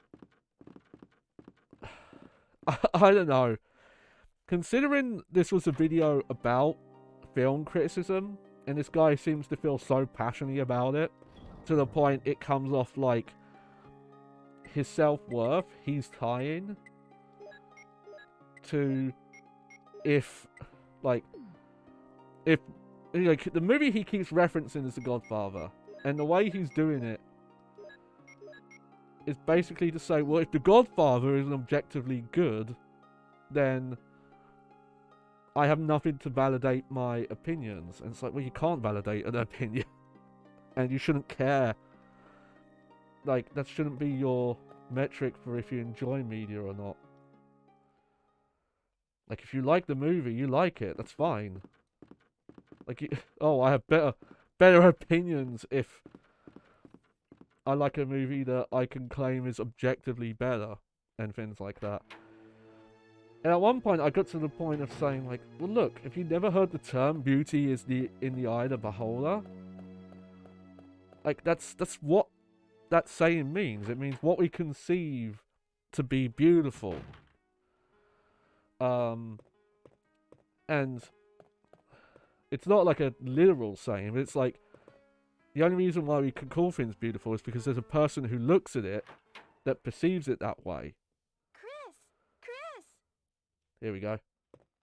I don't know. Considering this was a video about film criticism, and this guy seems to feel so passionately about it, to the point it comes off like his self-worth he's tying to if the movie he keeps referencing is The Godfather, and the way he's doing it is basically to say, well, if The Godfather is objectively good, then I have nothing to validate my opinions. And it's like, well, you can't validate an opinion. And you shouldn't care. Like, that shouldn't be your metric for if you enjoy media or not. Like, if you like the movie, you like it. That's fine. Like, oh, I have better opinions if I like a movie that I can claim is objectively better and things like that. And at one point, I got to the point of saying, like, well, look, if you never heard the term "beauty is in the eye of the beholder," like that's what that saying means. It means what we conceive to be beautiful. And it's not like a literal saying, but it's like the only reason why we can call things beautiful is because there's a person who looks at it that perceives it that way. Chris! Chris! Here we go.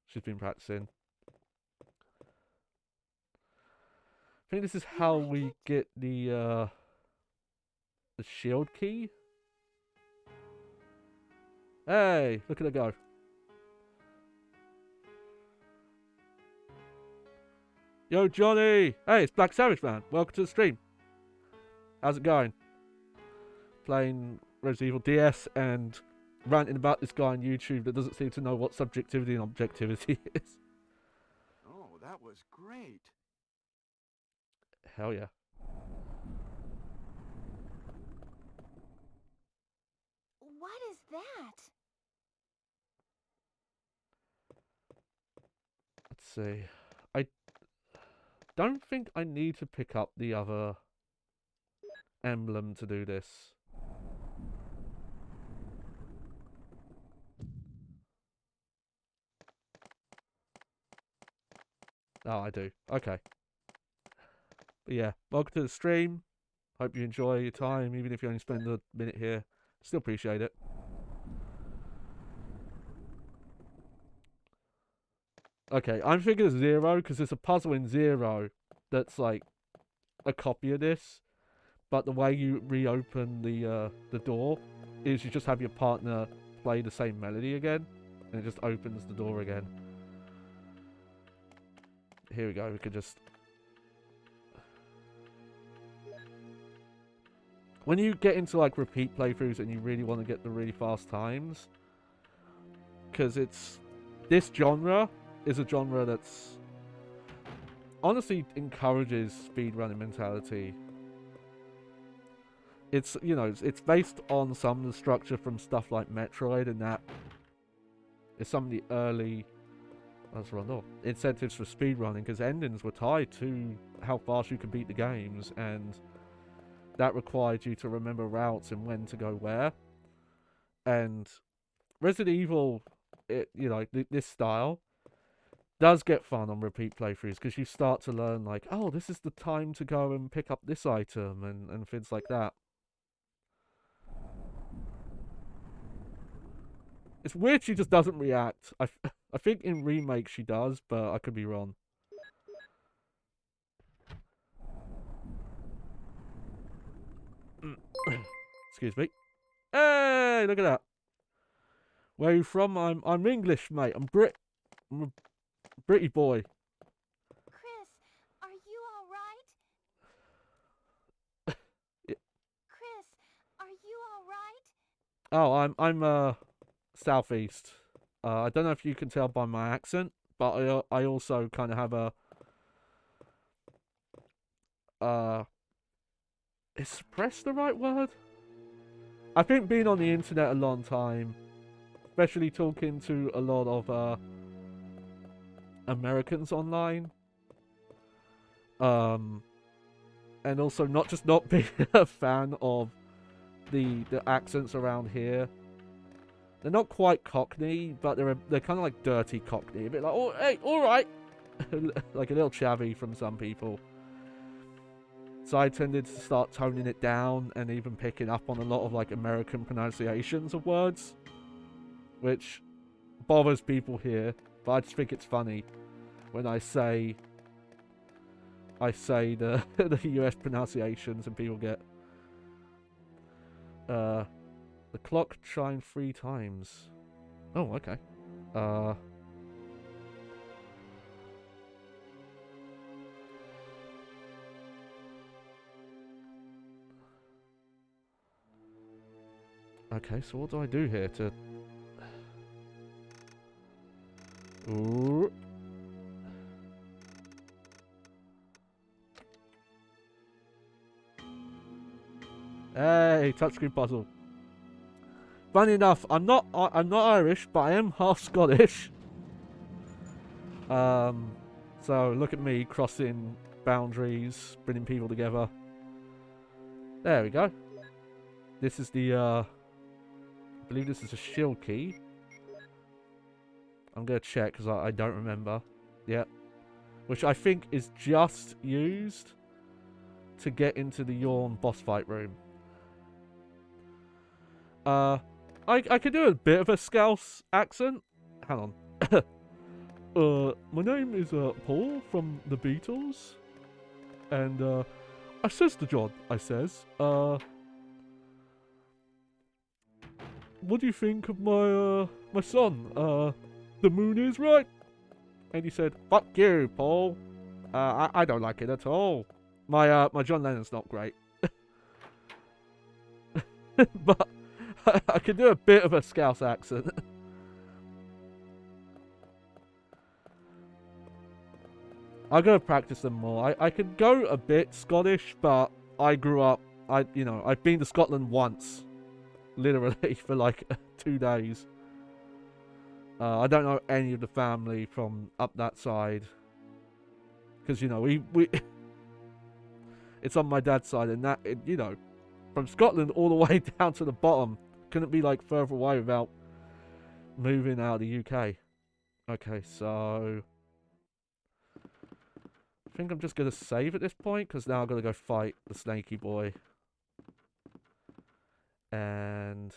She's been practicing. I think this is how like we it? get the shield key. Hey, look at her go. Yo, Johnny! Hey, it's Black Savage Man. Welcome to the stream. How's it going? Playing Resident Evil DS and ranting about this guy on YouTube that doesn't seem to know what subjectivity and objectivity is. Oh, that was great. Hell yeah. What is that? Let's see. I don't think I need to pick up the other emblem to do this. Oh, I do. Okay. But yeah, welcome to the stream. Hope you enjoy your time, even if you only spend a minute here. Still appreciate it. Okay, I'm thinking of Zero because there's a puzzle in Zero that's like a copy of this, but the way you reopen the door is you just have your partner play the same melody again, and it just opens the door again. Here we go. We can just. When you get into like repeat playthroughs and you really want to get the really fast times, because this genre is a genre that's honestly encourages speedrunning mentality. It's, you know, it's based on some of the structure from stuff like Metroid, and that is some of the early incentives for speedrunning, because endings were tied to how fast you could beat the games, and that required you to remember routes and when to go where. And Resident Evil, this style does get fun on repeat playthroughs, because you start to learn, like, oh, this is the time to go and pick up this item, and things like that. It's weird she just doesn't react. I think in remake she does, but I could be wrong. Excuse me. Hey, look at that. Where are you from? I'm English, mate. I'm a Britty boy. Chris, are you alright? Yeah. Chris, are you alright? Oh, I'm southeast. I don't know if you can tell by my accent, but I also kind of have is suppressed the right word? I think being on the internet a long time, especially talking to a lot of Americans online, and also not being a fan of the accents around here. They're not quite Cockney, but they're kind of like dirty Cockney, a bit like, oh hey, all right, like a little chavvy from some people. So I tended to start toning it down and even picking up on a lot of like American pronunciations of words, which bothers people here. But I just think it's funny when I say the the US pronunciations and people get the clock chimed 3 times. Oh, okay. Okay, so what do I do here to... Ooh. Hey, touchscreen puzzle. Funny enough, I'm not Irish, but I am half Scottish. So look at me crossing boundaries, bringing people together. There we go. This is the I believe this is a shield key. I'm gonna check because I don't remember. Yep. Which I think is just used to get into the Yawn boss fight room. I could do a bit of a Scouse accent. Hang on. My name is Paul from the Beatles, and I says to John, I says, what do you think of my son? The moon is right. And he said, fuck you, Paul. I don't like it at all. My John Lennon's not great. But I can do a bit of a Scouse accent. I'm gonna practice them more. I can go a bit Scottish, but I grew up. I've been to Scotland once, literally for like 2 days. I don't know any of the family from up that side, because we it's on my dad's side, and that from Scotland all the way down to the bottom. Couldn't be like further away without moving out of the UK. Okay, so I think I'm just gonna save at this point because now I'm gonna go fight the snaky boy. And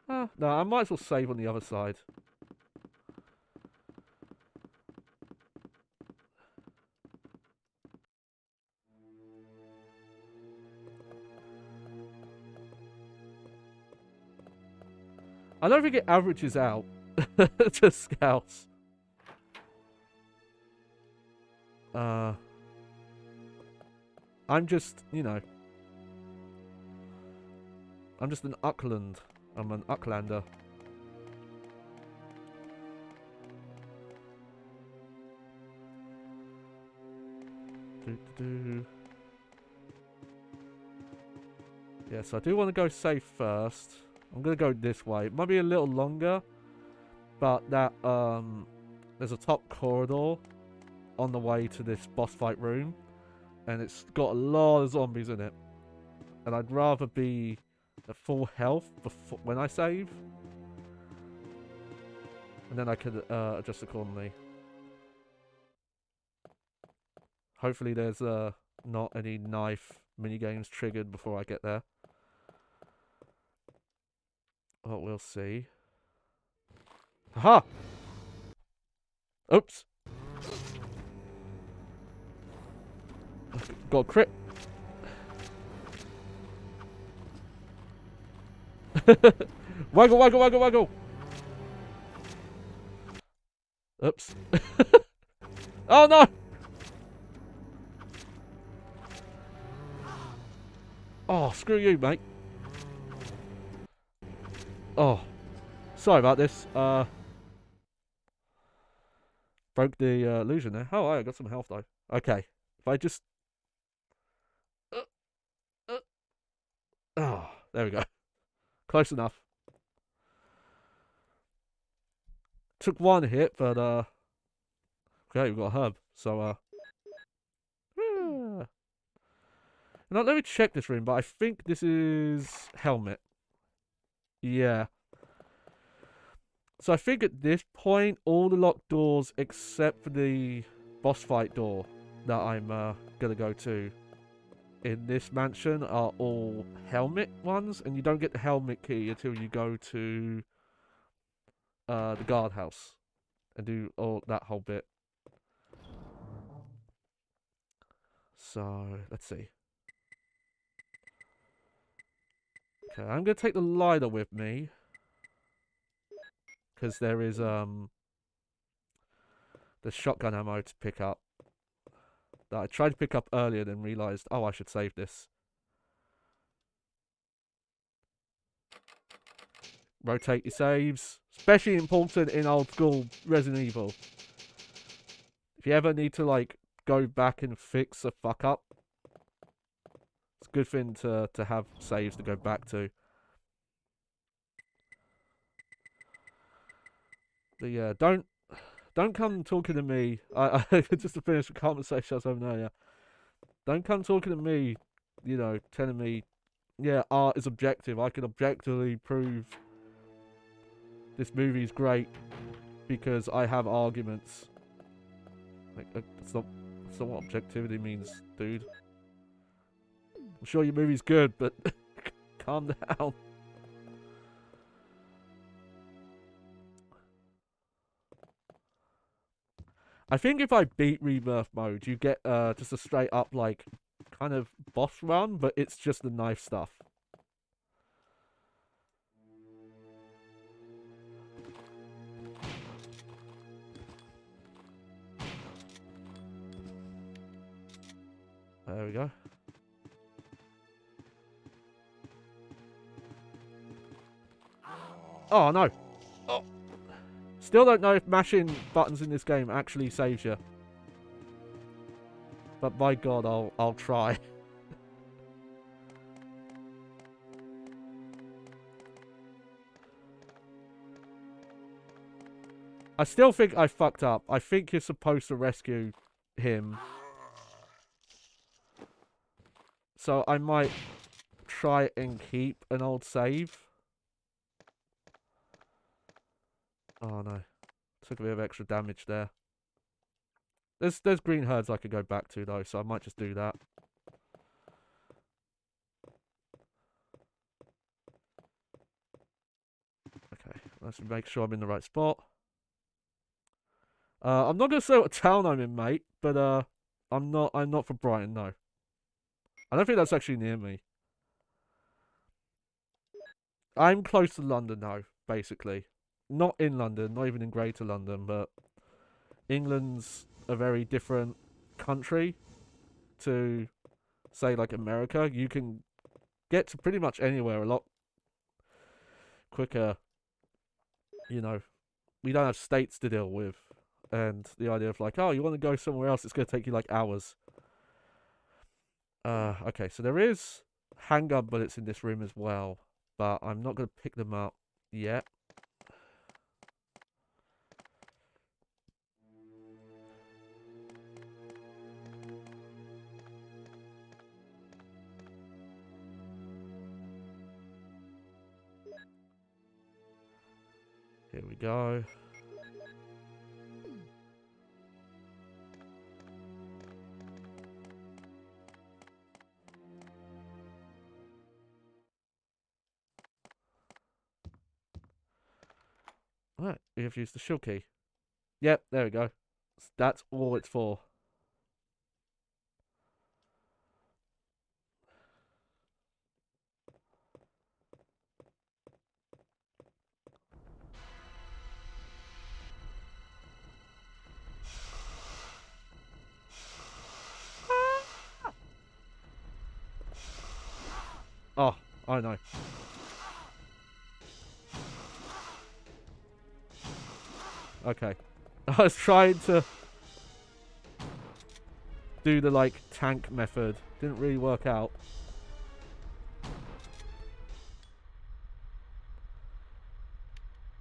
no, I might as well save on the other side. I don't think it averages out to Scouts. I'm just, I'm just an Uckland. I'm an Ucklander. Yeah, so I do want to go safe first. I'm going to go this way. It might be a little longer, but that, there's a top corridor on the way to this boss fight room, and it's got a lot of zombies in it. And I'd rather be at full health before, when I save. And then I could adjust accordingly. Hopefully there's not any knife minigames triggered before I get there. Well, we'll see. Aha! Oops. Got a crit. Waggle, waggle, waggle, waggle. Oops. Oh no! Oh, screw you, mate. Oh. Sorry about this. Broke the illusion there. Oh, I got some health though. Okay. If I just... Oh, there we go. Close enough. Took one hit, but okay, we've got a herb. So now let me check this room, but I think this is helmet. Yeah. So I think at this point, all the locked doors except for the boss fight door that I'm gonna go to in this mansion are all helmet ones, and you don't get the helmet key until you go to the guardhouse and do all that whole bit. So let's see. Okay, I'm gonna take the lighter with me because there is the shotgun ammo to pick up that I tried to pick up earlier, then realized, oh, I should save this. rotate your saves. Especially important in old school Resident Evil. If you ever need to, like, go back and fix a fuck up, it's a good thing to have saves to go back to. But yeah, don't come talking to me. Just to finish the conversation I was having earlier. Don't come talking to me, you know, telling me, yeah, art is objective. I can objectively prove this movie's great because I have arguments. Like, that's not what objectivity means, dude. I'm sure your movie's good, but calm down. I think if I beat Rebirth mode, you get just a straight up, like, kind of boss run, but it's just the knife stuff. There we go. Oh, no. Oh. Still don't know if mashing buttons in this game actually saves you. But by God, I'll try. I still think I fucked up. I think you're supposed to rescue him. So I might try and keep an old save. Oh no. Took a bit of extra damage there. There's green herds I could go back to though, so I might just do that. Okay, let's make sure I'm in the right spot. I'm not gonna say what town I'm in, mate, but I'm not from Brighton, no. I don't think that's actually near me. I'm close to London though, basically. Not in London, not even in Greater London, but England's a very different country to, say, like America. You can get to pretty much anywhere a lot quicker. You know, we don't have states to deal with. And the idea of like, oh, you want to go somewhere else, it's going to take you like hours. Okay, so there is handgun bullets in this room as well, but I'm not going to pick them up yet. Here we go. Alright, we have used the shield key. Yep, there we go. That's all it's for. Oh, I know. Okay. I was trying to do the, like, tank method. Didn't really work out.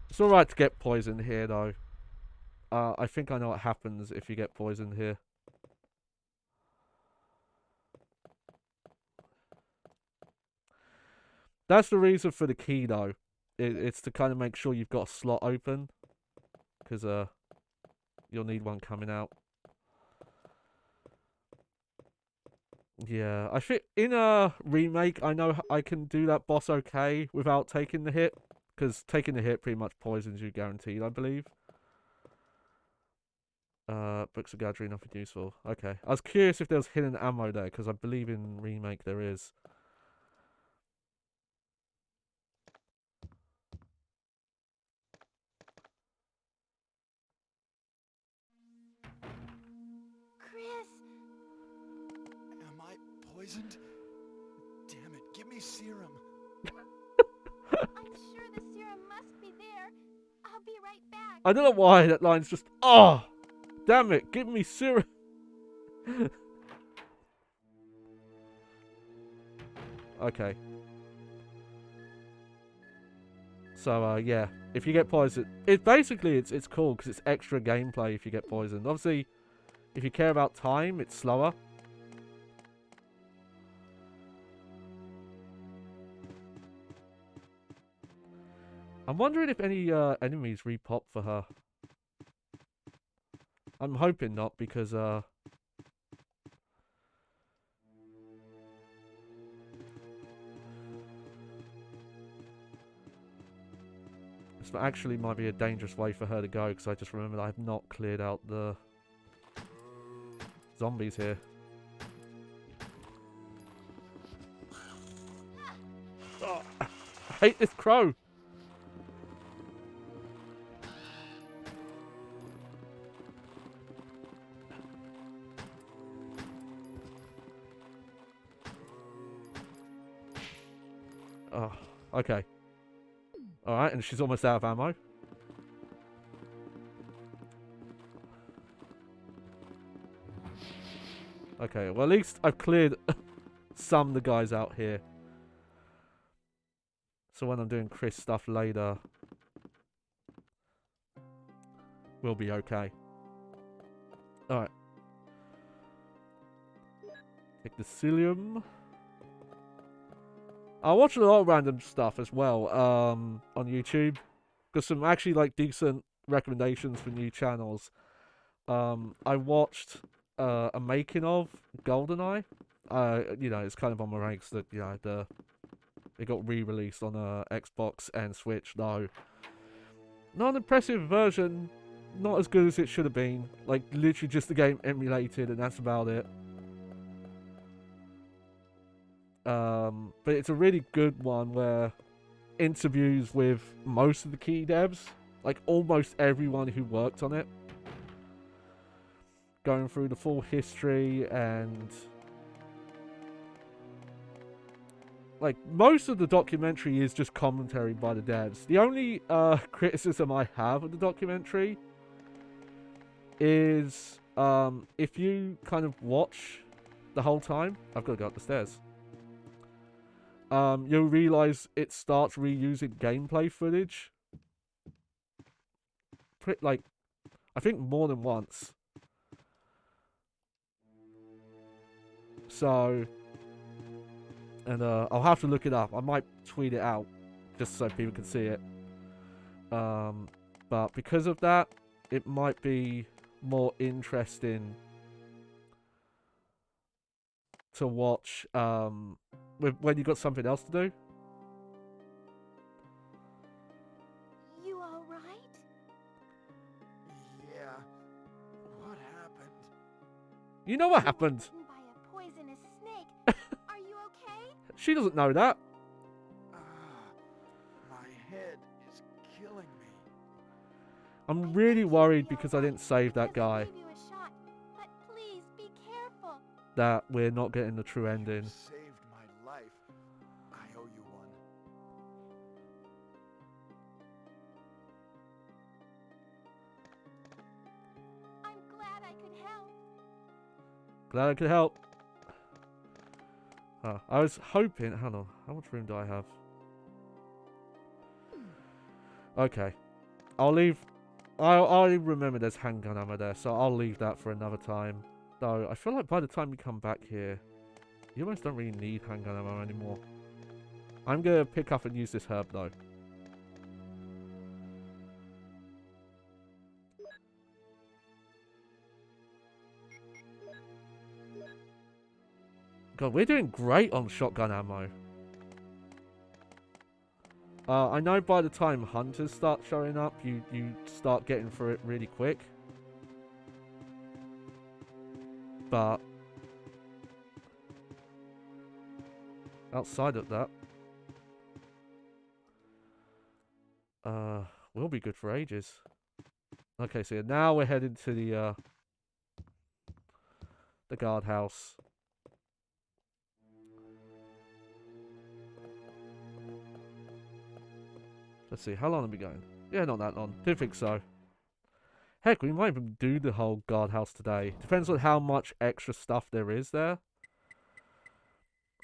It's alright to get poisoned here, though. I think I know what happens if you get poisoned here. That's the reason for the key, though. It's to kind of make sure you've got a slot open. Because, you'll need one coming out. Yeah, I think in a remake, I know I can do that boss okay without taking the hit. Because taking the hit pretty much poisons you guaranteed, I believe. Books of Gadry, nothing useful. Okay. I was curious if there was hidden ammo there, because I believe in remake there is. Chris! Am I poisoned? Damn it, give me serum. I'm sure the serum must I don't know why that line's just... Oh! Damn it, give me syrup. Okay. So, yeah. If you get poisoned... It's cool because it's extra gameplay if you get poisoned. Obviously, if you care about time, it's slower. I'm wondering if any enemies repop for her. I'm hoping not because this actually might be a dangerous way for her to go because I just remembered I have not cleared out the zombies here. Oh, I hate this crow. Oh, okay. Alright, and she's almost out of ammo. Okay, well at least I've cleared some of the guys out here. So when I'm doing Chris stuff later, we'll be okay. Alright. Take the psyllium. I watch a lot of random stuff as well on YouTube. Got some actually like decent recommendations for new channels. I watched a making of GoldenEye. You know, it's kind of on my ranks that, you know, it got re-released on Xbox and Switch though. Not an impressive version, not as good as it should have been. Like literally just the game emulated and that's about it. But it's a really good one where interviews with most of the key devs, like almost everyone who worked on it, going through the full history and like most of the documentary is just commentary by the devs. The only criticism I have of the documentary is if you kind of watch the whole time, I've got to go up the stairs. You'll realize it starts reusing gameplay footage. Like, I think more than once. So, and I'll have to look it up. I might tweet it out just so people can see it. But because of that, it might be more interesting to watch when you got something else to do. You all right? Yeah. What happened? You know what happened? Bitten by a poisonous snake. Are you okay? She doesn't know that. My head is killing me. I'm really worried because I didn't save that guy. Give you a shot, but please be careful. That we're not getting the true You ending. saved my life. I owe you one. I'm glad I could help. Glad I could help. I was hoping... Hang on. How much room do I have? Okay. I'll leave... I remember there's handgun ammo there, so I'll leave that for another time. Though, I feel like by the time we come back here, you almost don't really need handgun ammo anymore. I'm going to pick up and use this herb, though. God, we're doing great on shotgun ammo. I know by the time hunters start showing up, you start getting through it really quick. But outside of that, we'll be good for ages. Okay, so now we're heading to the guardhouse. Let's see, how long are we going? Yeah, not that long. Didn't think so. Heck, we might even do the whole guardhouse today. Depends on how much extra stuff there is there.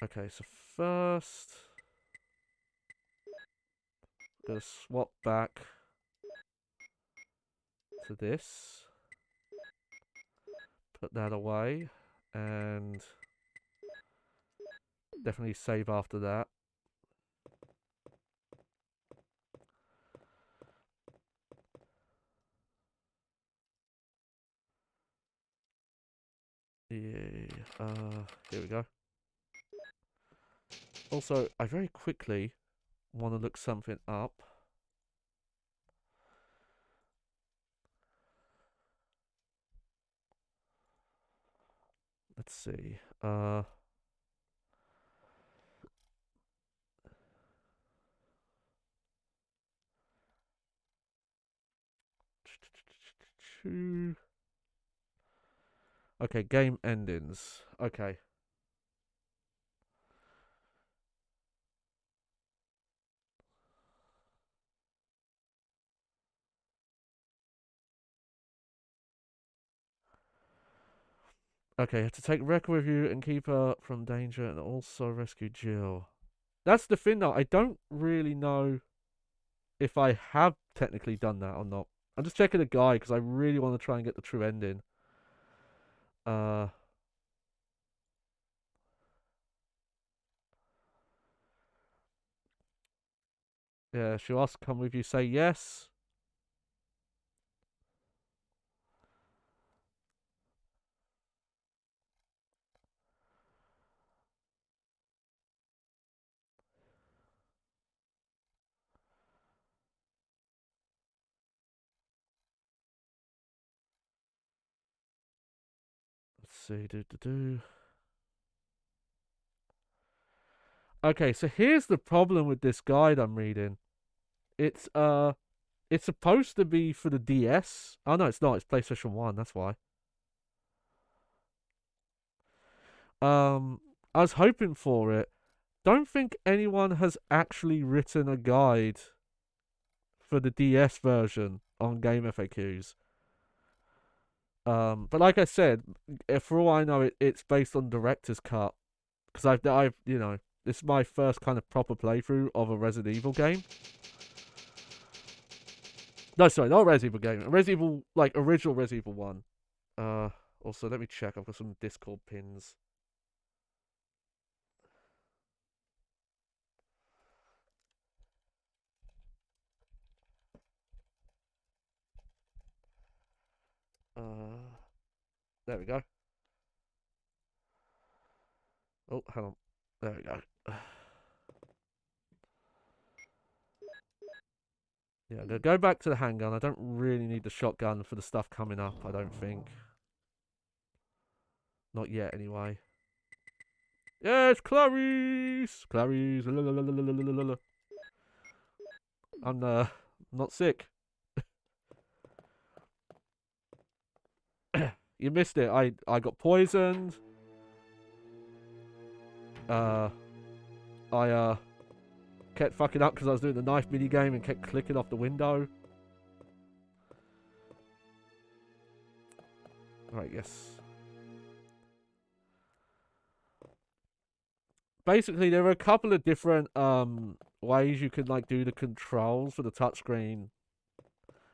Okay, so first, I'm gonna swap back to this. Put that away, and definitely save after that. Yeah, here we go. Also, I very quickly want to look something up. Let's see. Okay, game endings. Okay. Okay, you have to take Rekka with you and keep her from danger and also rescue Jill. That's the thing though, I don't really know if I have technically done that or not. I'm just checking the guide because I really want to try and get the true ending. Yeah, she'll ask come with you, say yes. Let's see, do. Okay, so here's the problem with this guide I'm reading. It's supposed to be for the DS. Oh no, it's not. It's PlayStation 1. That's why. I was hoping for it. Don't think anyone has actually written a guide for the DS version on Game FAQs. But like I said, for all I know, it's based on director's cut because I've this is my first kind of proper playthrough of a Resident Evil game. No, sorry, not a Resident Evil game. A Resident Evil, like original Resident Evil 1. Also let me check. I've got some Discord pins. There we go. Oh, hang on. There we go. Yeah, I'm gonna go back to the handgun. I don't really need the shotgun for the stuff coming up, I don't think. Not yet, anyway. Yes, Clarice! Clarice! La. I'm not sick. You missed it. I got poisoned. I kept fucking up because I was doing the knife mini game and kept clicking off the window. Right, yes. Basically, there are a couple of different ways you can like do the controls for the touchscreen,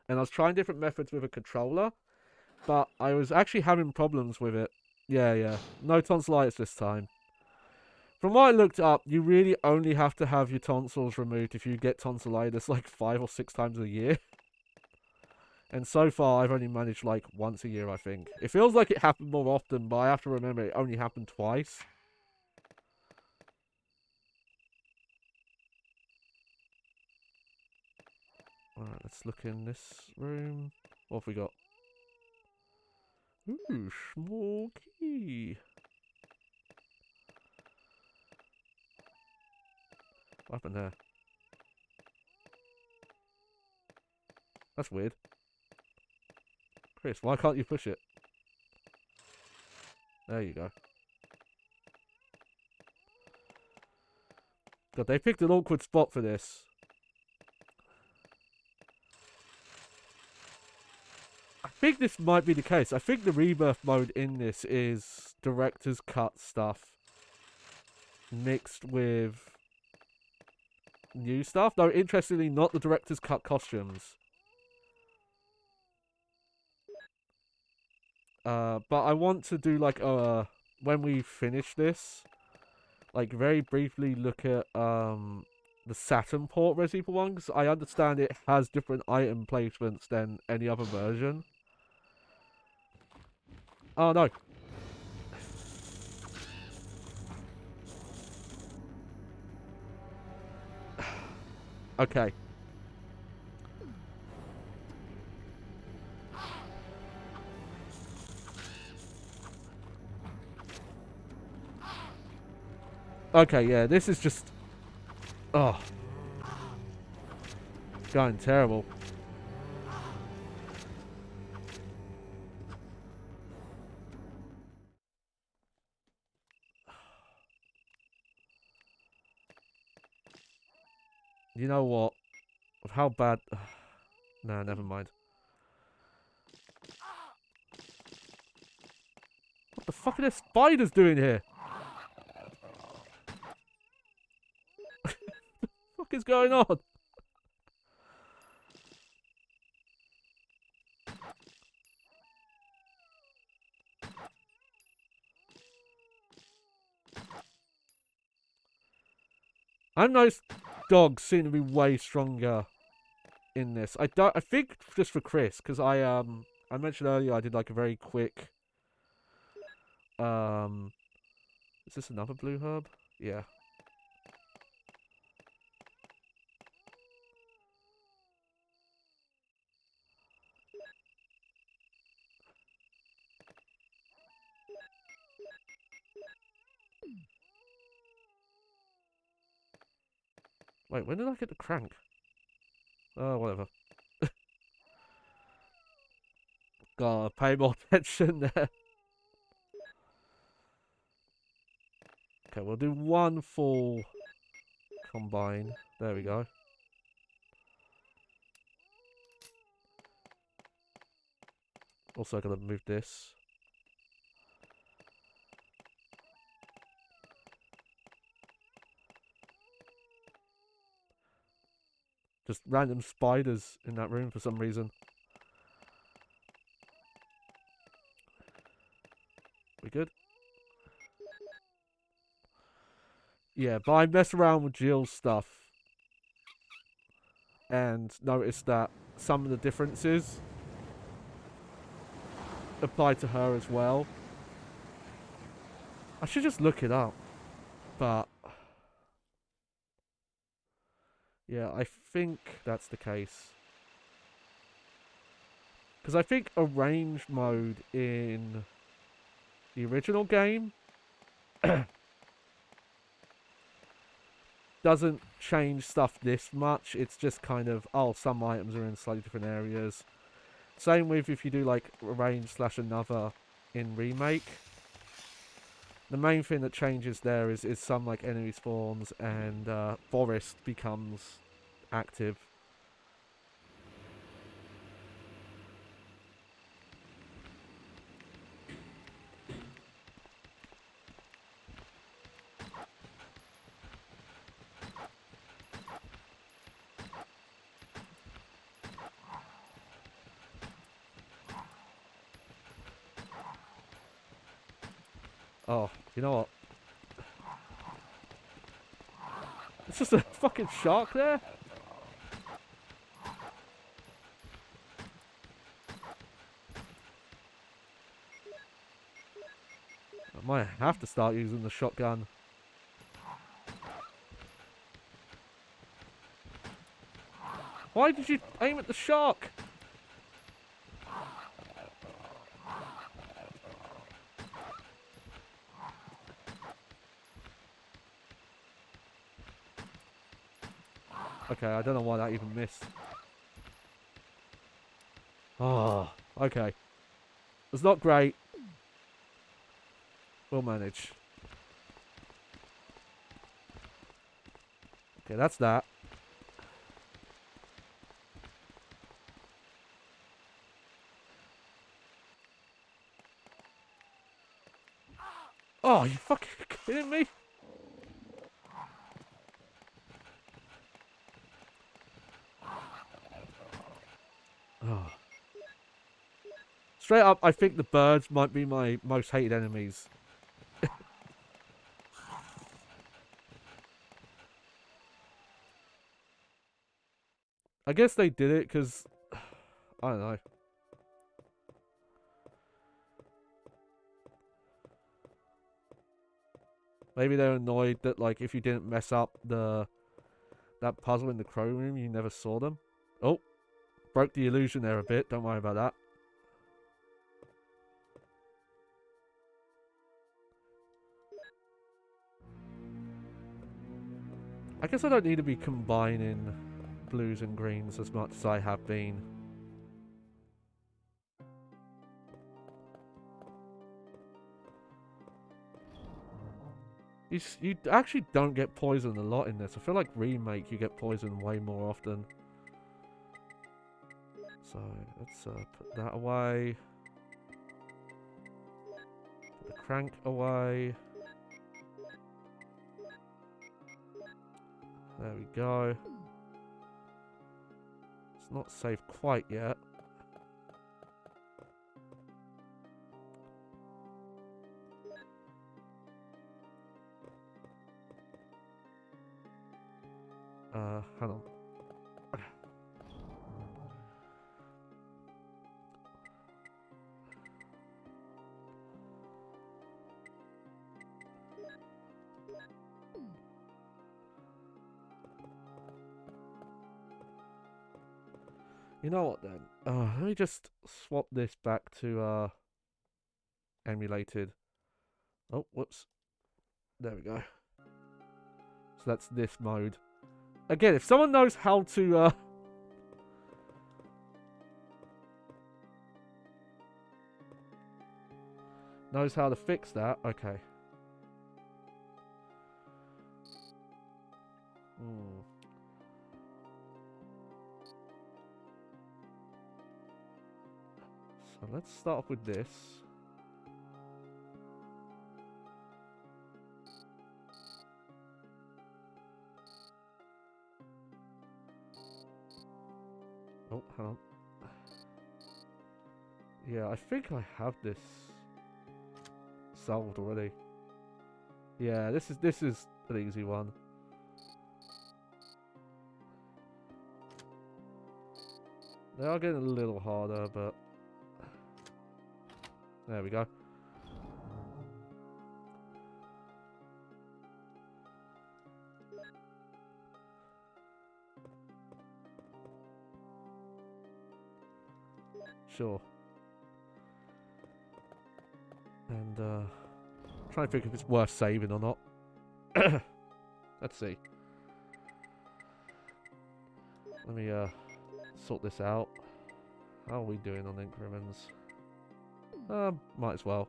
and I was trying different methods with a controller, but I was actually having problems with it. Yeah, no tonsillitis this time. From what I looked up, you really only have to have your tonsils removed if you get tonsillitis like 5 or 6 times a year. And so far, I've only managed like once a year, I think. It feels like it happened more often, but I have to remember it only happened twice. Alright, let's look in this room. What have we got? Ooh, small key. What happened there? That's weird. Chris, why can't you push it? There you go. God, they picked an awkward spot for this. I think this might be the case. I think the Rebirth mode in this is director's cut stuff mixed with new stuff. Though, interestingly, not the director's cut costumes. But I want to do like when we finish this, like very briefly look at the Saturn port Resident Evil 1, because I understand it has different item placements than any other version. Oh no. Okay. Okay, yeah, this is just... Oh. Going terrible. You know what? Of how bad... Nah, never mind. What the fuck are the spiders doing here? What the fuck is going on? I know dogs seem to be way stronger in this. I think just for Chris, because I mentioned earlier I did like a very quick is this another blue herb? Yeah. Wait, when did I get the crank? Oh, whatever. Gotta pay more attention there. Okay, we'll do one full combine. There we go. Also gotta move this. Just random spiders in that room for some reason. We good? Yeah, but I mess around with Jill's stuff and noticed that some of the differences apply to her as well. I should just look it up, but yeah, I think that's the case. Because I think arrange mode in the original game doesn't change stuff this much. It's just kind of, oh, some items are in slightly different areas. Same with if you do like arrange / another in remake. The main thing that changes there is some like enemy spawns and forest becomes active. Oh, you know what? It's just a fucking shark there. I might have to start using the shotgun. Why did you aim at the shark? Okay, I don't know why that even missed. Oh, okay. It's not great. We'll manage. Okay, that's that. Oh, you fucking kidding me? Oh. Straight up, I think the birds might be my most hated enemies. I guess they did it because, I don't know. Maybe they're annoyed that, like, if you didn't mess up that puzzle in the crow room, you never saw them. Oh, broke the illusion there a bit. Don't worry about that. I guess I don't need to be combining blues and greens as much as I have been. You actually don't get poisoned a lot in this. I feel like Remake you get poisoned way more often. So let's put that away. Put the crank away. There we go. It's not safe quite yet. Hang on. You know what then? Let me just swap this back to emulated. Oh, whoops. There we go. So that's this mode. Again, if someone knows how to fix that, okay. So let's start off with this. Oh, hang on. Yeah, I think I have this solved already. Yeah, this is an easy one. They are getting a little harder, but there we go. Sure. And trying to think if it's worth saving or not. Let's see. Let me sort this out. How are we doing on increments? Might as well.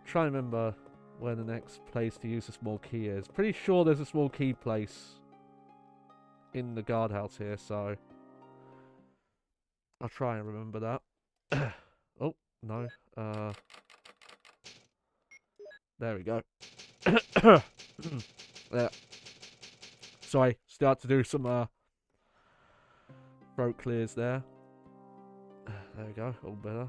Try and remember where the next place to use a small key is. Pretty sure there's a small key place in the guardhouse here, so I'll try and remember that. Oh, no. There we go. There. Sorry, start to do some throat clears there. There we go, all better.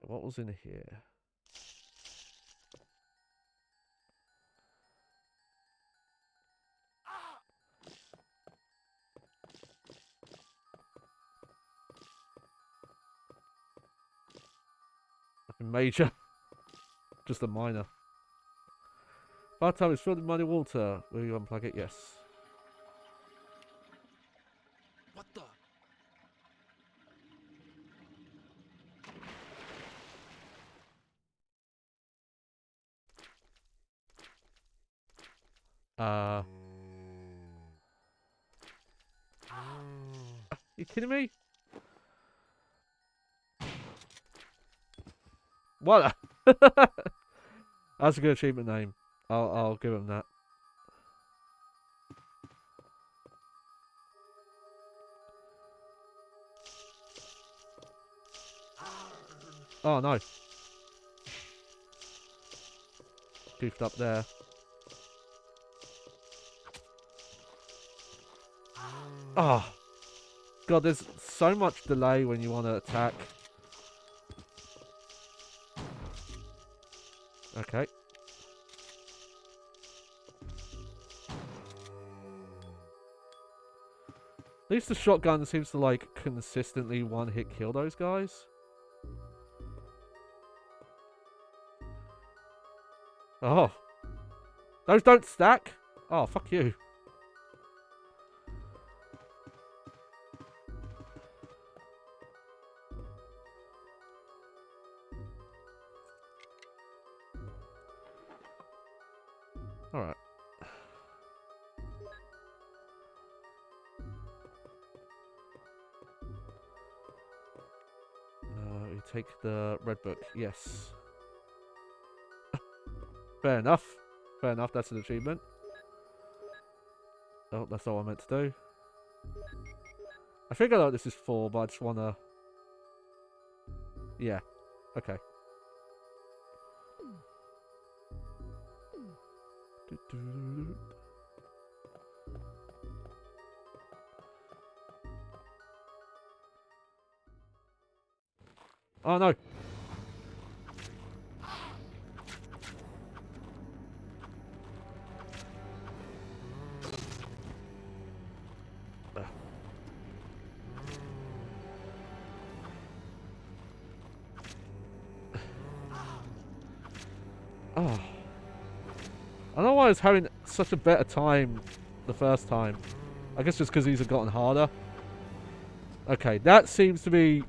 What was in here? Nothing major. Just a minor. Bathtub is filled with muddy water. Will you unplug it? Yes. Are you kidding me? What? That's a good achievement name. I'll give him that. Oh no. Goofed up there. Oh. God, there's so much delay when you want to attack. Okay. At least the shotgun seems to, like, consistently one-hit kill those guys. Oh. Those don't stack? Oh, fuck you. Alright. We take the red book. Yes. Fair enough. Fair enough, that's an achievement. Oh, that's not what I meant to do. I think I know what this is for, but I just wanna... Yeah. Okay. Oh no! Oh. I don't know why I was having such a better time the first time. I guess just because these have gotten harder. Okay, that seems to be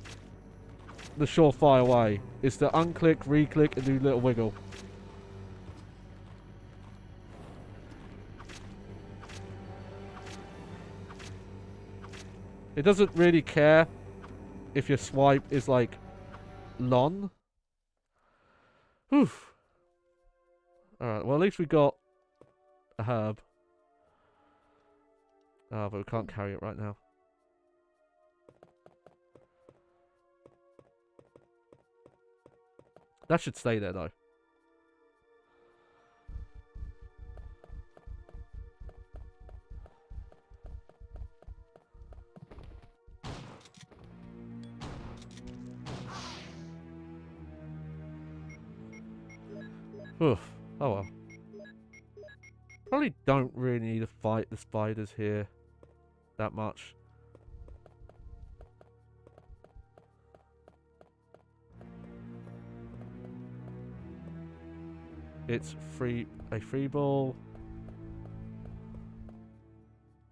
the surefire way. It's to unclick, re-click, and do a little wiggle. It doesn't really care if your swipe is like long. Whew. Alright, well at least we got a herb. Oh, but we can't carry it right now. That should stay there though. Oof. Oh well. Probably don't really need to fight the spiders here that much. It's a 3-ball,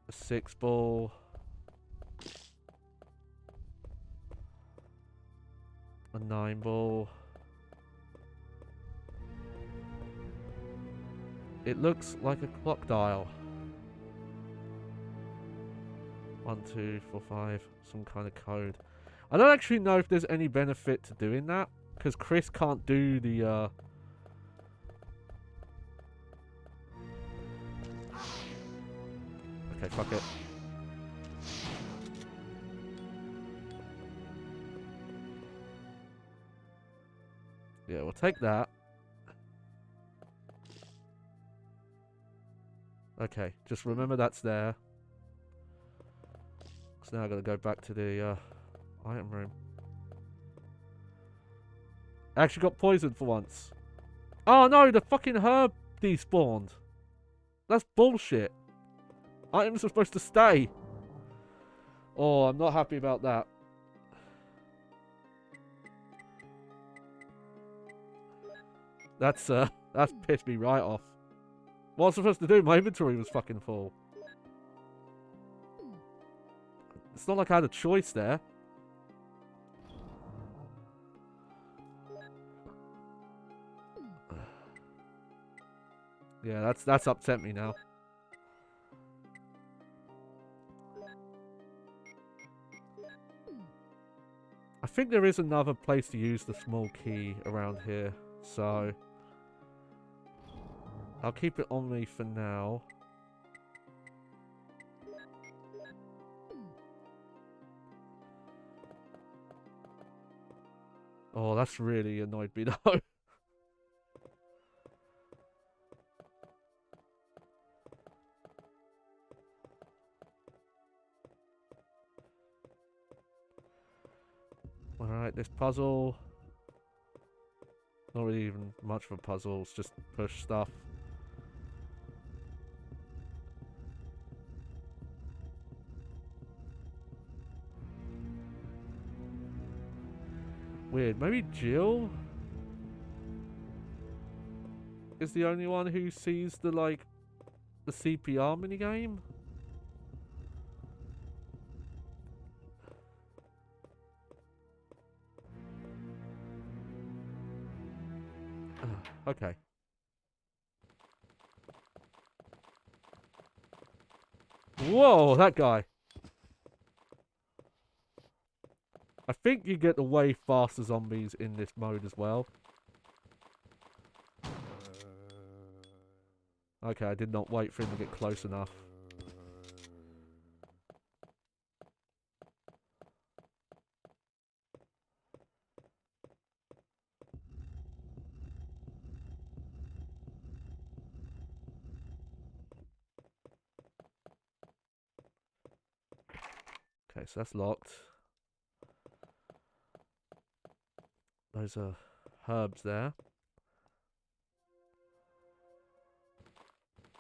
a 6-ball, a 9-ball. It looks like a clock dial. 1, 2, 4, 5. Some kind of code. I don't actually know if there's any benefit to doing that, because Chris can't do the Okay, fuck it. Yeah, we'll take that. Okay, just remember that's there. So now I gotta go back to the item room. I actually got poisoned for once. Oh no, the fucking herb despawned. That's bullshit. Items are supposed to stay. Oh, I'm not happy about that. That's pissed me right off. What was I supposed to do? My inventory was fucking full. It's not like I had a choice there. Yeah, that's upset me now. think there is another place to use the small key around here, so I'll keep it on me for now. Oh, that's really annoyed me though. Alright, this puzzle. Not really even much of a puzzle, it's just push stuff. Weird, maybe Jill is the only one who sees the, like, the CPR minigame? Okay. Whoa, that guy. I think you get way faster zombies in this mode as well. Okay, I did not wait for him to get close enough. Okay, so that's locked. Those are herbs there.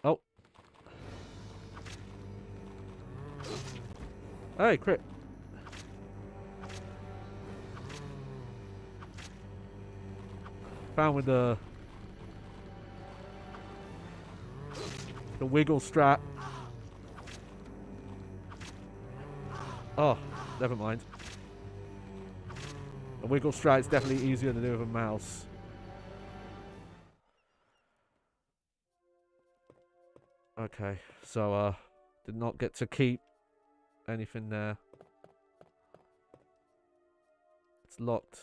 Oh. Hey, crit. Found with the wiggle strap. Oh, never mind. A wiggle strap is definitely easier to do with a mouse. Okay, so did not get to keep anything there. It's locked.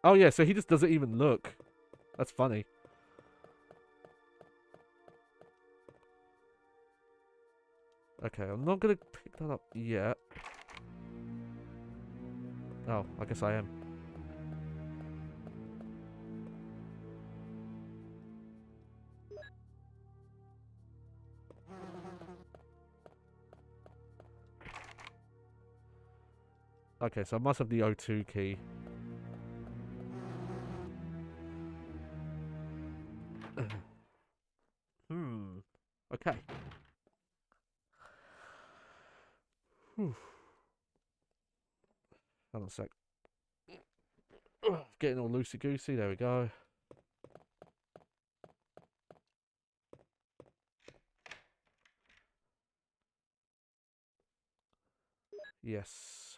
Oh yeah, so he just doesn't even look. That's funny. Okay, I'm not gonna pick that up yet. Oh, I guess I am. Okay, so I must have the O2 key. Okay. Whew. Hold on a sec. Getting all loosey-goosey. There we go. Yes.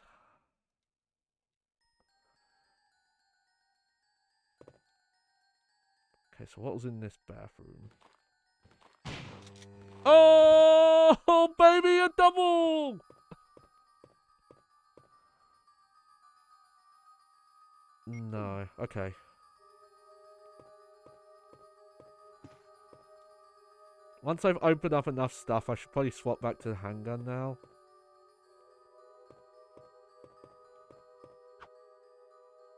Okay, so what was in this bathroom? Oh, baby, a double! No, okay. Once I've opened up enough stuff, I should probably swap back to the handgun now.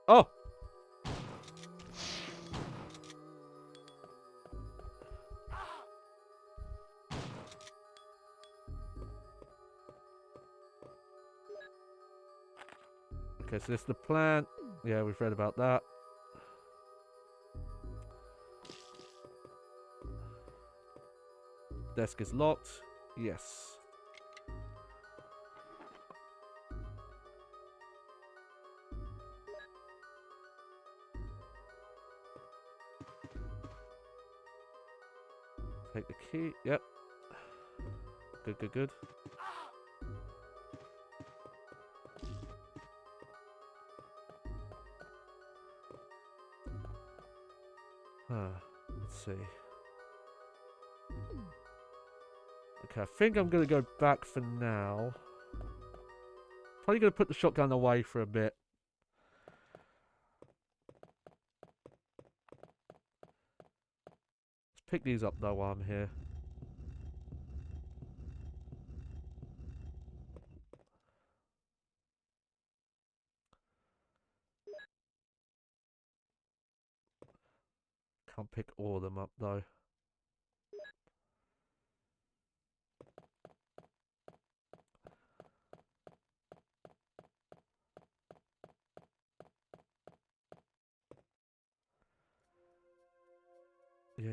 Oh! Okay, so this is the plant. Yeah, we've read about that. Desk is locked. Yes. Take the key. Yep. Good, good, good. Let's see. Okay, I think I'm going to go back for now. Probably gonna put the shotgun away for a bit. Let's pick these up though while I'm here. Can't pick all of them up though. Yeah.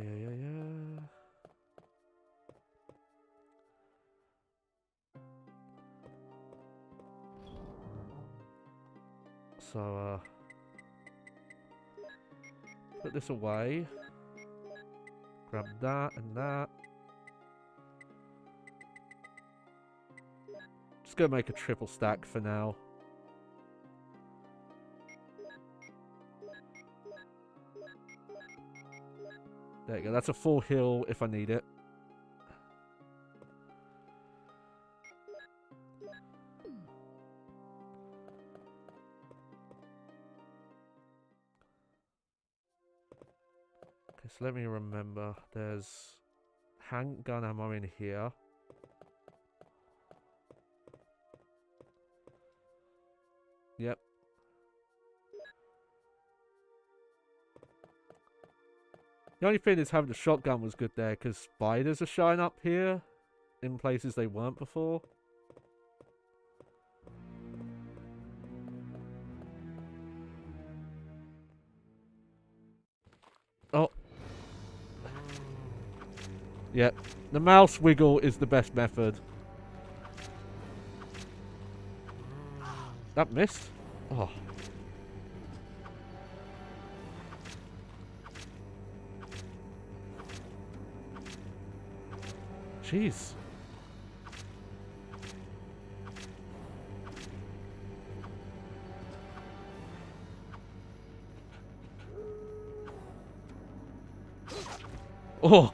So, put this away. Grab that and that. Just gonna make a triple stack for now. There you go. That's a full heal if I need it. Okay, so let me remember. There's handgun ammo in here. Yep. The only thing is having the shotgun was good there because spiders are showing up here in places they weren't before. Oh. Yep. The mouse wiggle is the best method. That missed? Oh. Jeez. Oh.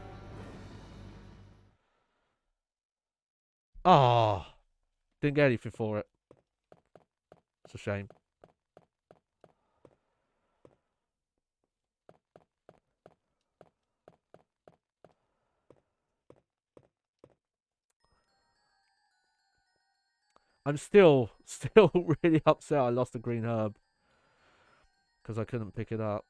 Ah. Oh. Didn't get anything for it. It's a shame. I'm still really upset I lost the green herb. Because I couldn't pick it up.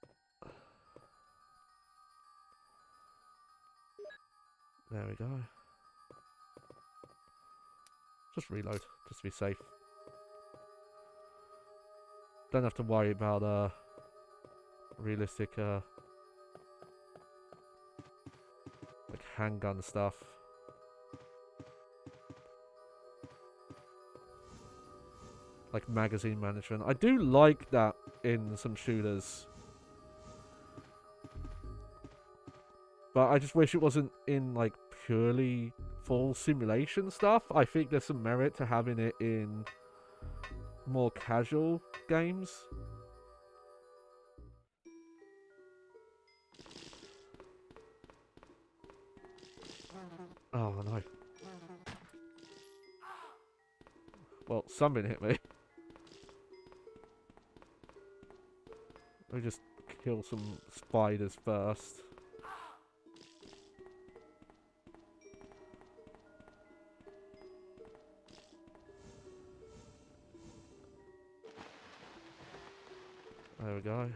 There we go. Just reload, just to be safe. Don't have to worry about realistic like handgun stuff. Like magazine management. I do like that in some shooters. But I just wish it wasn't in like purely full simulation stuff. I think there's some merit to having it in more casual games. Oh no. Well, something hit me. Let me just kill some spiders first. There we go.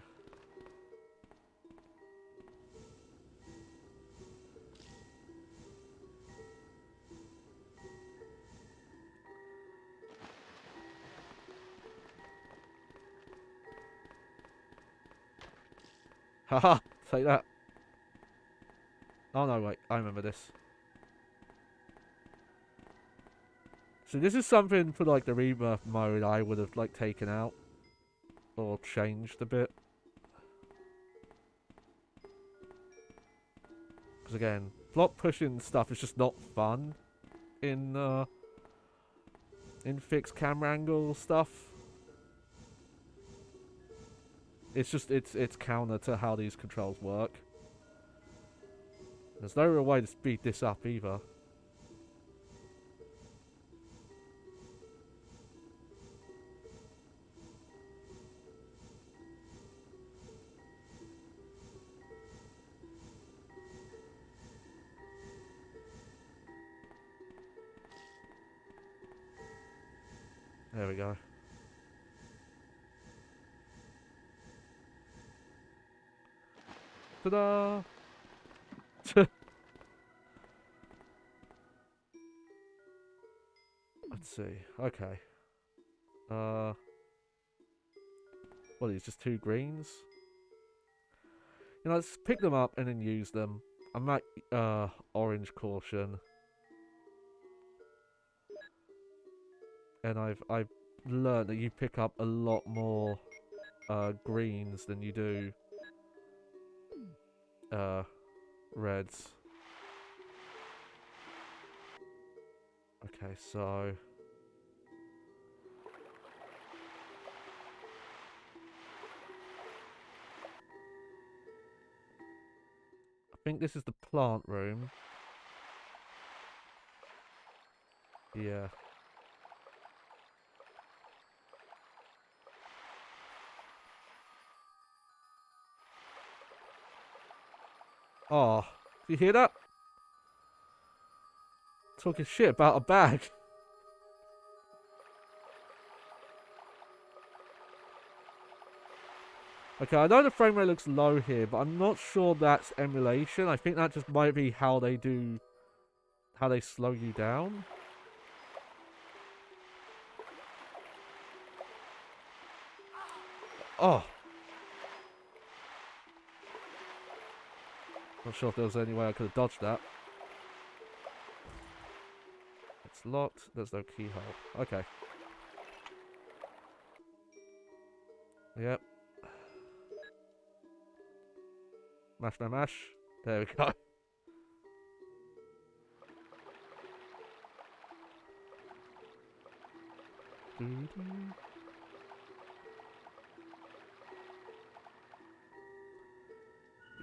Haha! Take that. Oh no, wait. I remember this. So this is something for like the Rebirth mode I would have like taken out. Or changed a bit. Because again, block pushing stuff is just not fun in fixed camera angle stuff. It's just it's counter to how these controls work. There's no real way to speed this up either. There we go. Ta-da! Let's see. Okay. What are these? Just 2 greens? You know, let's pick them up and then use them. I might, orange caution. And I've learned that you pick up a lot more, greens than you do, reds. Okay, so... I think this is the plant room. Yeah. Oh, do you hear that? Talking shit about a bag. Okay, I know the frame rate looks low here, but I'm not sure that's emulation. I think that just might be how they slow you down. Oh. Not sure if there was any way I could have dodged that. It's locked. There's no keyhole. Okay. Yep. Mash, mash, mash. There we go.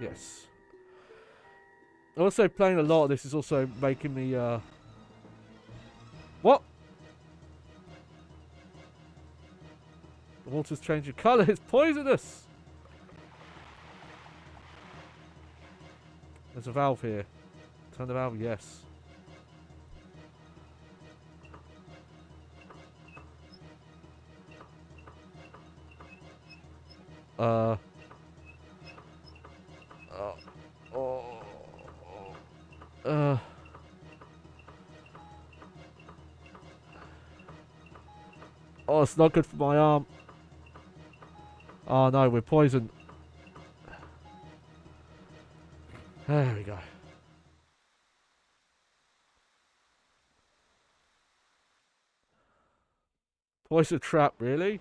Yes. Also, playing a lot of this is also making me, What? The water's changing colour. It's poisonous! There's a valve here. Turn the valve, yes. Oh. Oh, it's not good for my arm. Oh no, we're poisoned. There we go. Poison trap, really?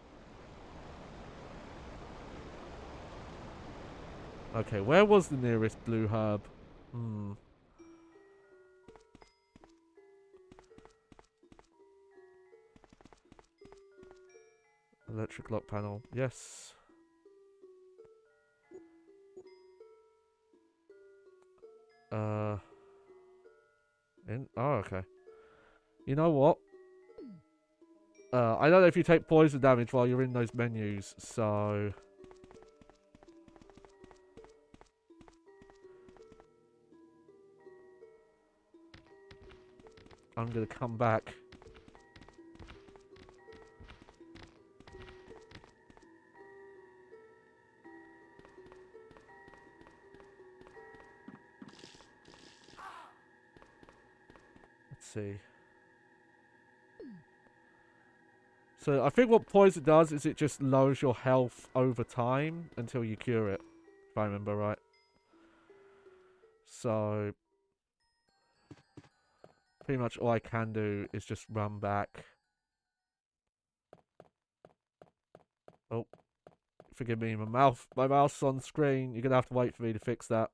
Okay, where was the nearest blue herb? Electric lock panel. Yes. Oh, okay. You know what? I don't know if you take poison damage while you're in those menus, so... I'm gonna come back. Let's see. So I think what poison does is it just lowers your health over time until you cure it, if I remember right. So pretty much all I can do is just run back. Oh, forgive me, my mouth's on screen. You're gonna have to wait for me to fix that.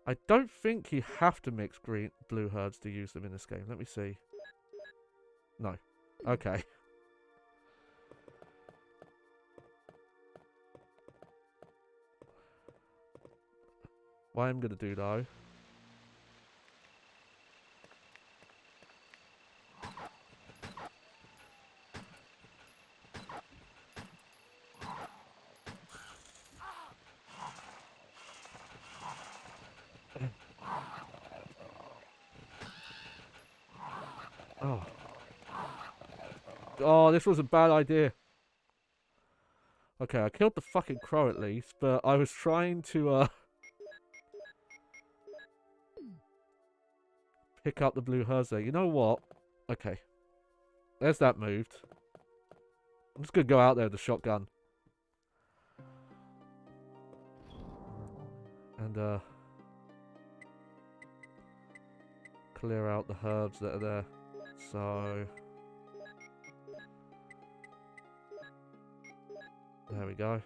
I don't think you have to mix blue herbs to use them in this game. Let me see. No. Okay. What I'm gonna do though... Oh. Oh, this was a bad idea. Okay, I killed the fucking crow at least, but I was trying to, pick up the blue herbs there. You know what? Okay. There's that moved. I'm just gonna go out there with the shotgun. And, clear out the herbs that are there. So... there we go.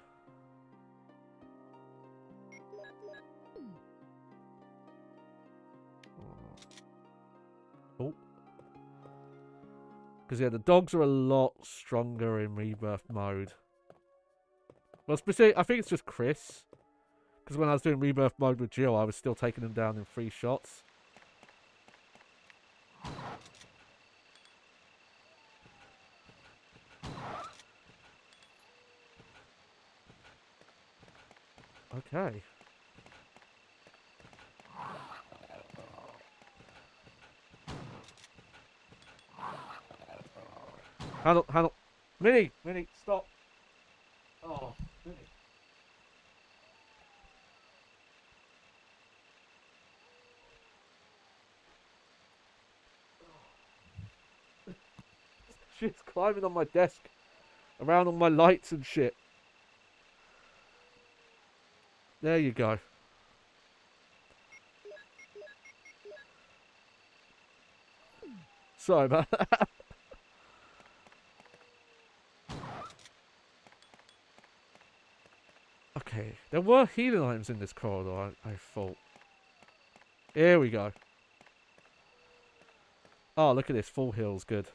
Oh. Because, yeah, the dogs are a lot stronger in Rebirth mode. Well, specific, I think it's just Chris. Because when I was doing Rebirth mode with Jill, I was still taking them down in 3 shots. Okay. Handle, handle. Minnie, stop. Oh, Minnie. She's climbing on my desk. Around all my lights and shit. There you go. Sorry about that. Okay, there were healing items in this corridor, I thought. Here we go. Oh, look at this. Full heal's good.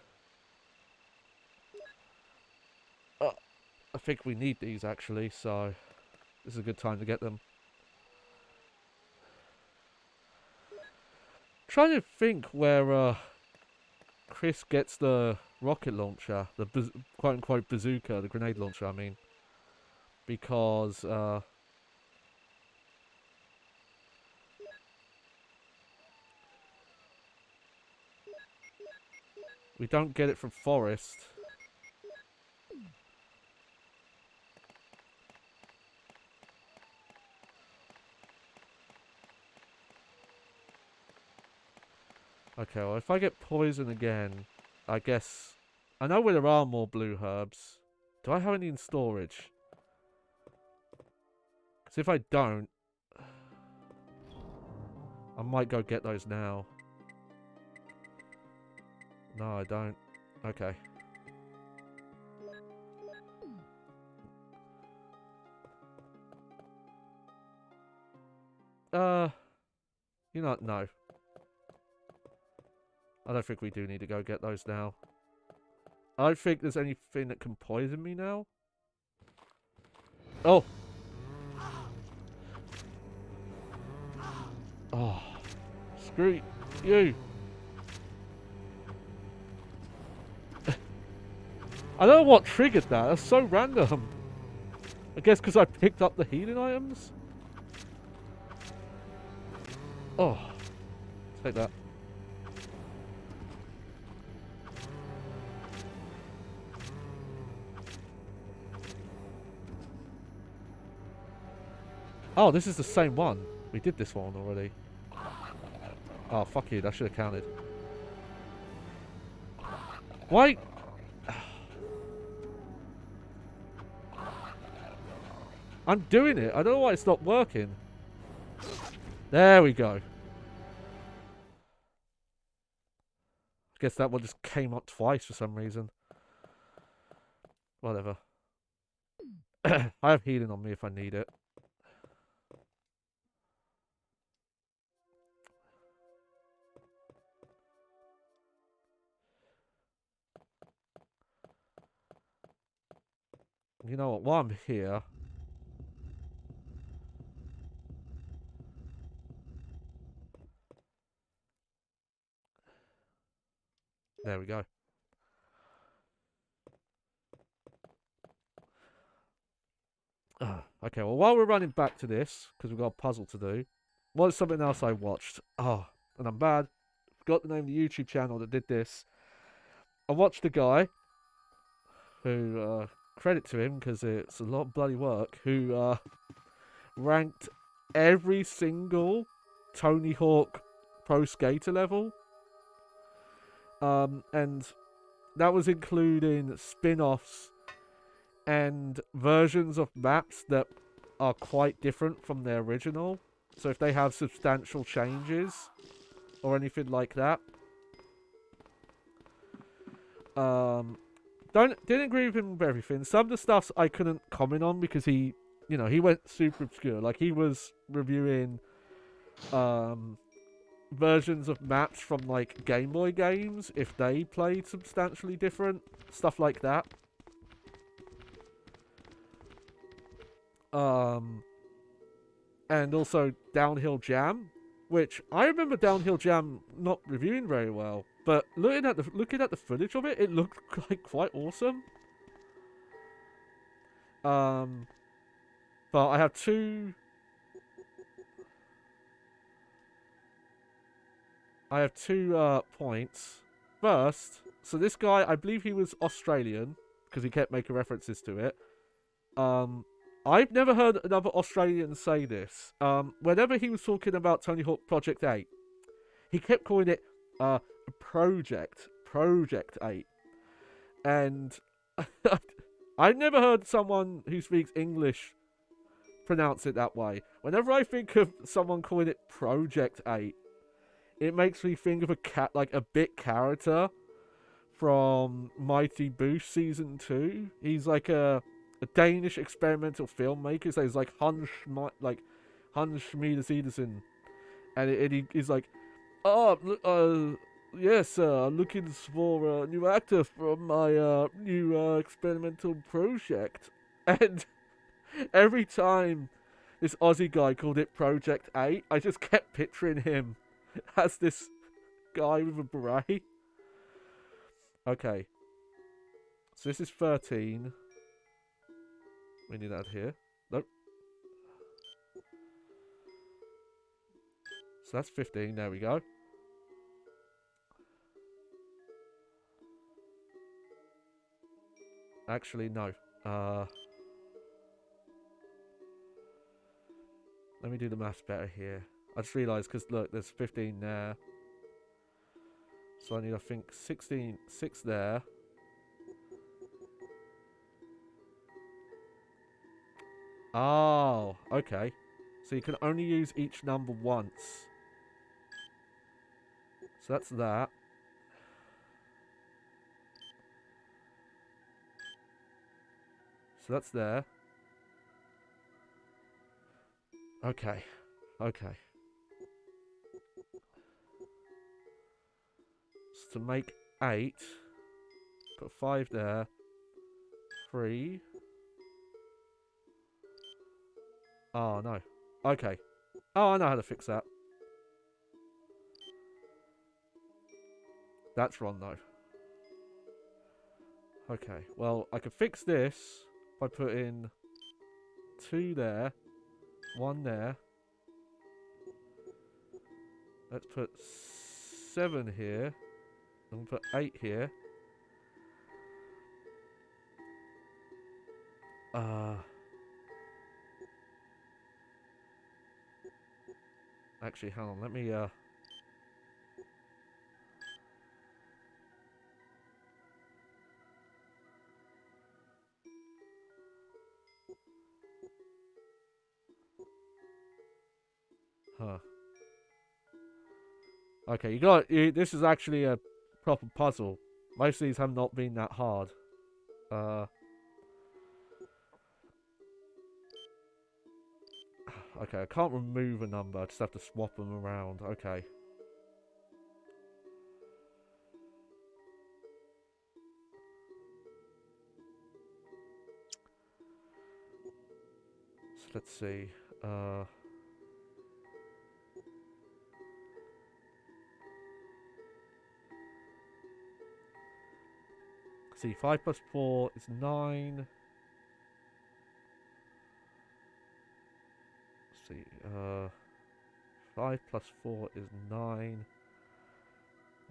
I think we need these, actually, so this is a good time to get them. Trying to think where Chris gets the rocket launcher, the quote-unquote bazooka, the grenade launcher, I mean. Because, we don't get it from Forest. Okay, well, if I get poison again, I guess... I know where there are more blue herbs. Do I have any in storage? Because if I don't... I might go get those now. No, I don't. Okay. You know, no. I don't think we do need to go get those now. I don't think there's anything that can poison me now. Oh! Oh. Screw you! I don't know what triggered that. That's so random. I guess because I picked up the healing items? Oh. Take that. Oh, this is the same one. We did this one already. Oh, fuck you. That should have counted. Why? I'm doing it. I don't know why it's not working. There we go. I guess that one just came up twice for some reason. Whatever. I have healing on me if I need it. You know what? While I'm here... There we go. Okay, well, while we're running back to this, because we've got a puzzle to do, what's something else I watched? Oh, and I'm bad. Forgot the name of the YouTube channel that did this. I watched a guy who, credit to him because it's a lot of bloody work, who ranked every single Tony Hawk Pro Skater level. And that was including spin-offs and versions of maps that are quite different from their original. So if they have substantial changes or anything like that. Didn't agree with him with everything. Some of the stuff I couldn't comment on because he went super obscure. Like he was reviewing versions of maps from like Game Boy games if they played substantially different, stuff like that. And also Downhill Jam, which I remember Downhill Jam not reviewing very well, but looking at the footage of it, it looked like quite awesome. But I have two points. First, so this guy, I believe he was Australian because he kept making references to it. I've never heard another Australian say this. Whenever he was talking about Tony Hawk Project 8, he kept calling it Project 8. And I've never heard someone who speaks English pronounce it that way. Whenever I think of someone calling it Project 8, it makes me think of a bit character from Mighty Boosh Season 2. He's like a Danish experimental filmmaker. So he's like Hans Schmieder Ederson. And he's like, yes, looking for a new actor from my new experimental project. And every time this Aussie guy called it Project 8, I just kept picturing him as this guy with a beret. Okay. So this is 13. We need that here. Nope. So that's 15. There we go. Actually, no. Let me do the maths better here. I just realised, because look, there's 15 there. So I need, I think, 6 there. Oh, okay. So you can only use each number once. So that's that. So that's there. Okay. Okay. So to make 8, put 5 there. 3. Oh, no. Okay. Oh, I know how to fix that. That's wrong, though. Okay. Well, I can fix this by putting 2 there. 1 there. Let's put 7 here. And put 8 here. Actually, hang on. Let me, Huh. Okay, this is actually a proper puzzle. Most of these have not been that hard. Okay, I can't remove a number. I just have to swap them around. Okay. So let's see. See, 5 plus 4 is 9. Let's see, 5 plus 4 is 9.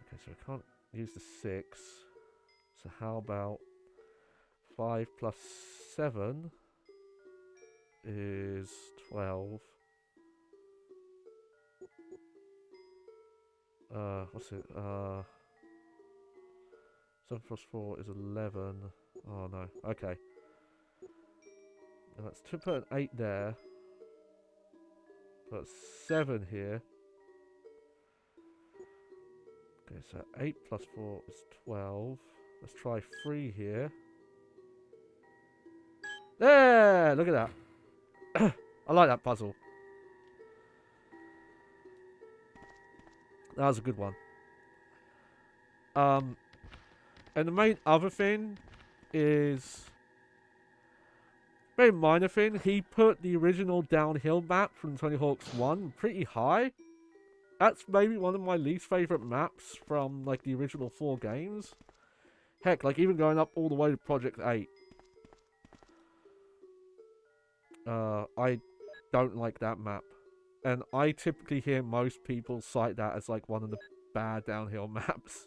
Okay, so I can't use the 6. So how about 5 plus 7 is 12. What's it? 7 plus 4 is 11. Oh no. Okay. Now let's put an 8 there. Put 7 here. Okay, so 8 plus 4 is 12. Let's try 3 here. There! Look at that. I like that puzzle. That was a good one. And the main other thing is... very minor thing. He put the original downhill map from Tony Hawk's 1 pretty high. That's maybe one of my least favourite maps from, like, the original 4 games. Heck, like, even going up all the way to Project 8. I don't like that map. And I typically hear most people cite that as, like, one of the bad downhill maps.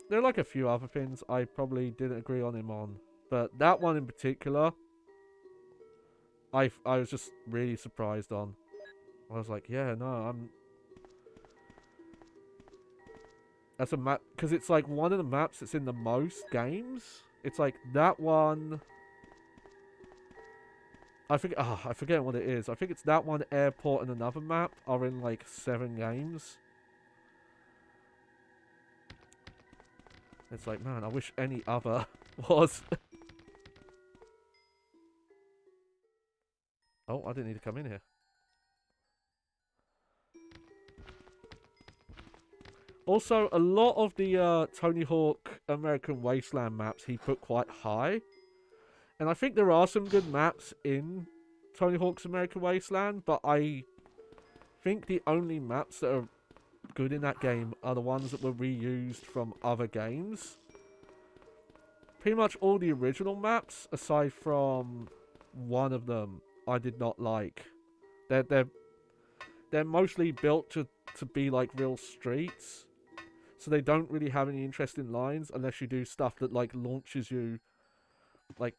There are, like, a few other things I probably didn't agree on him on. But that one in particular... I was just really surprised on. I was like, yeah, no, that's a map, because it's like one of the maps that's in the most games. It's like that one. I forget what it is. I think it's that one, airport, and another map are in like 7 games. It's like, man, I wish any other was. Oh, I didn't need to come in here. Also, a lot of the Tony Hawk American Wasteland maps he put quite high. And I think there are some good maps in Tony Hawk's American Wasteland, but I think the only maps that are good in that game are the ones that were reused from other games. Pretty much all the original maps, aside from one of them, I did not like. They're mostly built to be like real streets, so they don't really have any interesting lines unless you do stuff that like launches you like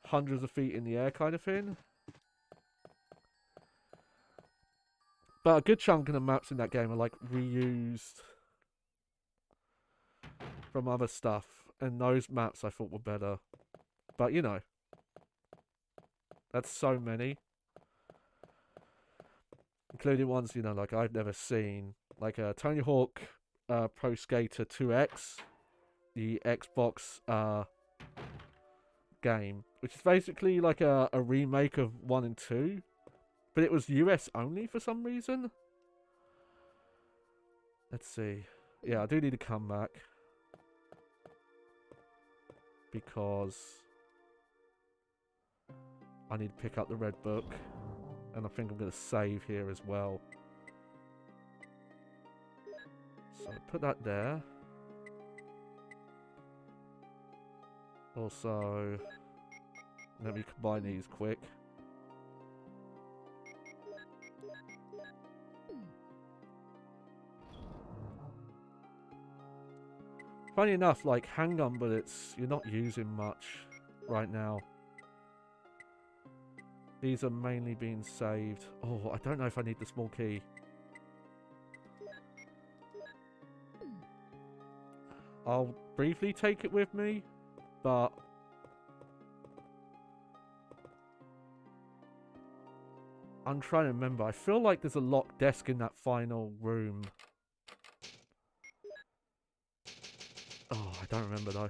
hundreds of feet in the air kind of thing. But a good chunk of the maps in that game are like reused from other stuff, and those maps I thought were better. But you know, that's so many. Including ones, you know, like I've never seen. Like Tony Hawk Pro Skater 2X. The Xbox game. Which is basically like a remake of 1 and 2. But it was US only for some reason. Let's see. Yeah, I do need to come back. Because I need to pick up the red book. And I think I'm going to save here as well. So put that there. Also, let me combine these quick. Funny enough, like handgun bullets, you're not using much right now. These are mainly being saved. Oh, I don't know if I need the small key. I'll briefly take it with me, but I'm trying to remember. I feel like there's a locked desk in that final room. Oh, I don't remember though.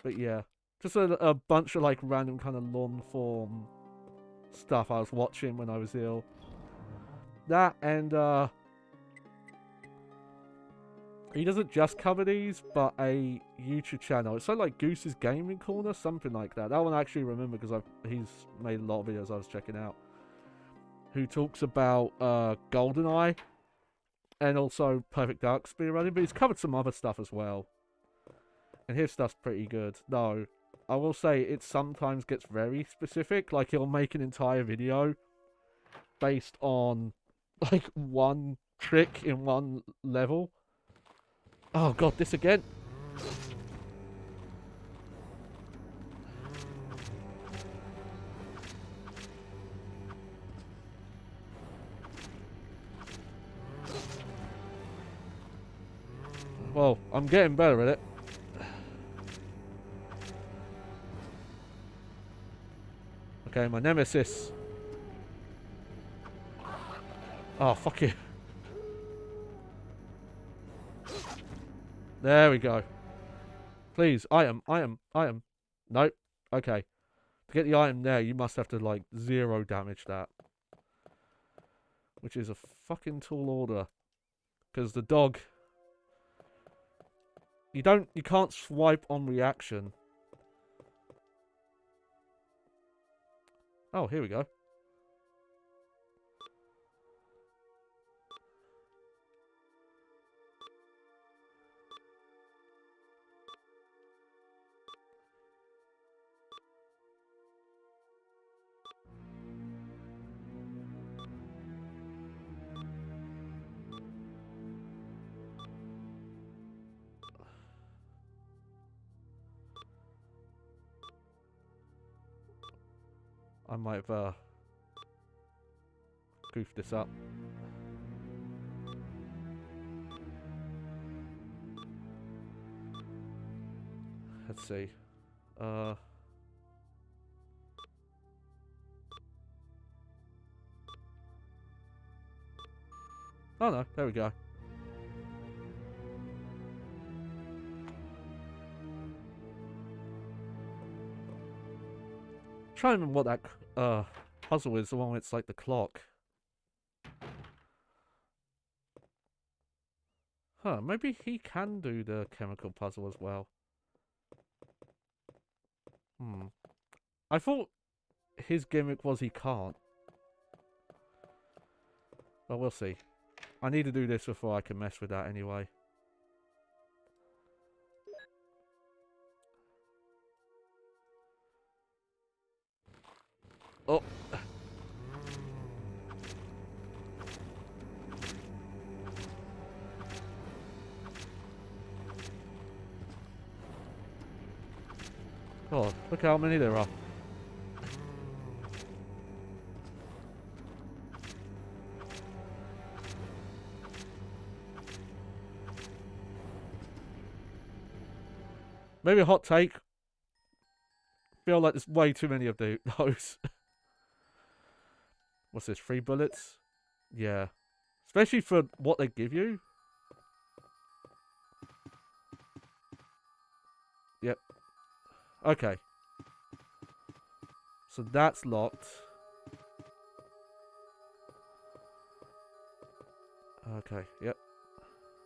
But yeah. Just a bunch of like random kind of long form stuff I was watching when I was ill. That and he doesn't just cover these, but a YouTube channel. It's like Goose's Gaming Corner, something like that. That one I actually remember because he's made a lot of videos I was checking out. Who talks about GoldenEye and also Perfect Dark speedrunning, but he's covered some other stuff as well. And his stuff's pretty good. Though, I will say it sometimes gets very specific. Like he'll make an entire video based on like one trick in one level. Oh god, this again. Well, I'm getting better at it. Okay, my nemesis. Oh, fuck you. There we go. Please, item. Nope. Okay. To get the item there, you must have to, like, 0 damage that. Which is a fucking tall order. Because the dog... You can't swipe on reaction. Oh, here we go. I might have goofed this up. Let's see. Oh no, there we go. Try and remember what that puzzle is, the one where it's like the clock. Huh, maybe he can do the chemical puzzle as well. I thought his gimmick was he can't. Well, we'll see. I need to do this before I can mess with that anyway. Oh. Oh, look how many there are. Maybe a hot take. Feel like there's way too many of those. What's this? 3 bullets? Yeah. Especially for what they give you. Yep. Okay. So that's locked. Okay, yep.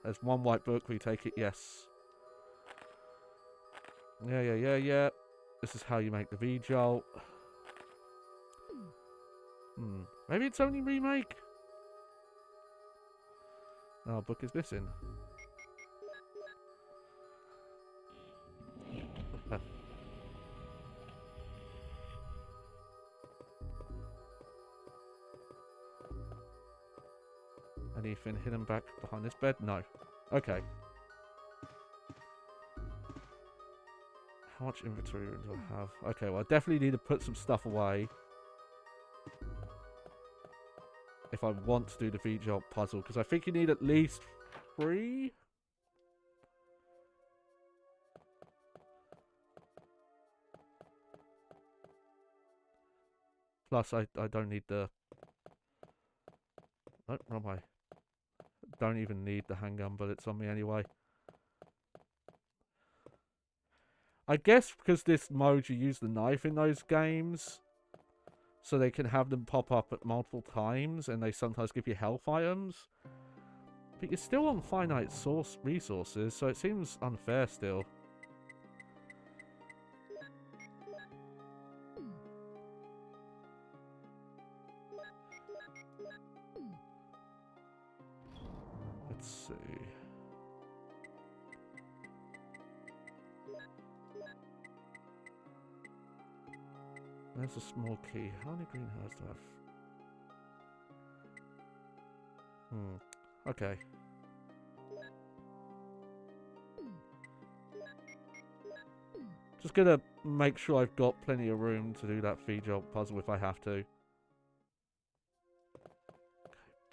There's one white book. We take it, yes. Yeah. This is how you make the V-Jolt. Maybe it's only remake? Oh, book is missing. Anything hidden back behind this bed? No. Okay. How much inventory room do I have? Okay, well I definitely need to put some stuff away. If I want to do the V-Jolt puzzle. Because I think you need at least 3? Plus I don't need the... Nope, wrong way. Don't even need the handgun bullets on me anyway. I guess because this mode you use the knife in those games, so they can have them pop up at multiple times, and they sometimes give you health items. But you're still on finite resources, so it seems unfair still. Let's see. There's a small key. How many green hearts do I have? Okay. Just gonna make sure I've got plenty of room to do that feed job puzzle if I have to.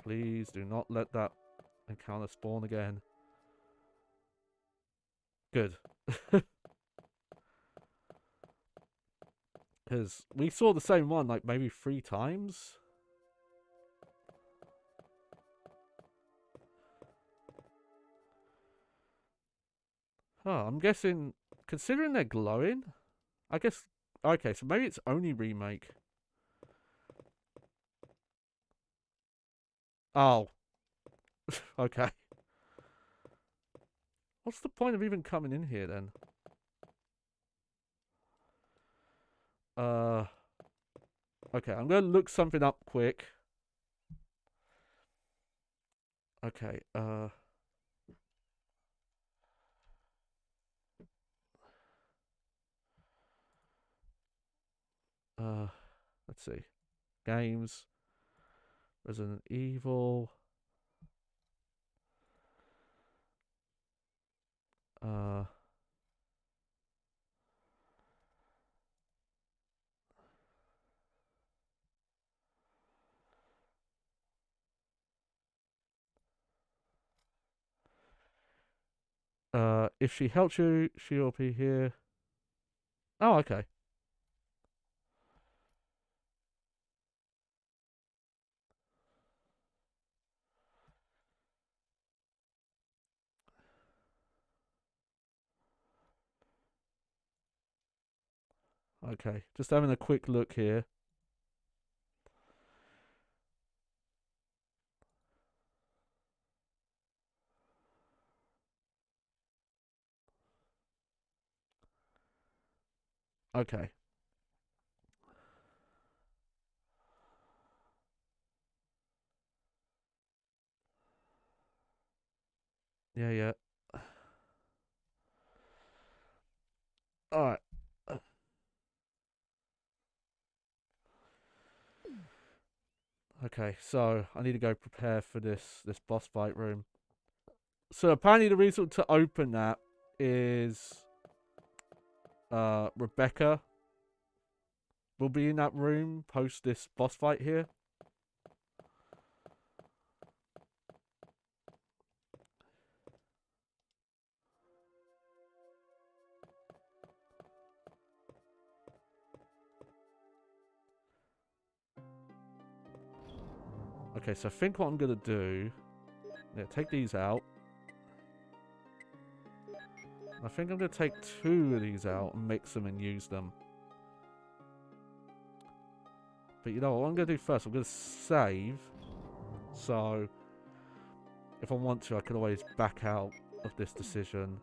Please do not let that encounter spawn again. Good. Because we saw the same one like maybe 3 times. Huh, I'm guessing, considering they're glowing, I guess, okay, so maybe it's only remake. Oh. Okay. What's the point of even coming in here then? Okay, I'm gonna look something up quick. Okay, let's see. Games. Resident Evil. Uh, if she helps you, she'll be here. Oh, okay. Okay, just having a quick look here. Okay. Yeah, yeah. Alright. Okay, so I need to go prepare for this boss fight room. So apparently the reason to open that is Rebecca will be in that room post this boss fight here. Okay, so I think what I'm gonna do, yeah, take these out. I think I'm gonna take 2 of these out and mix them and use them. But you know what I'm gonna do first? I'm gonna save. So if I want to, I can always back out of this decision.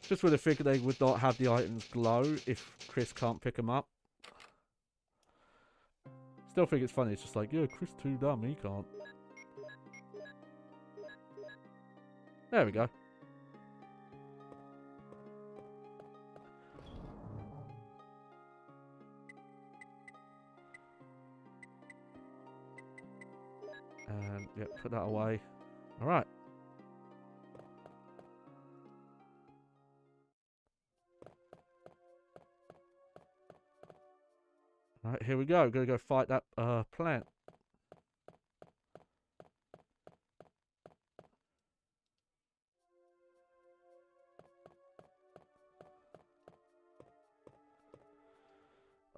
Just would have figured they would not have the items glow if Chris can't pick them up. Still think it's funny. It's just like, yeah, Chris too dumb. He can't. There we go. And yeah, put that away. All right. All right, here we go. Gonna go fight that plant.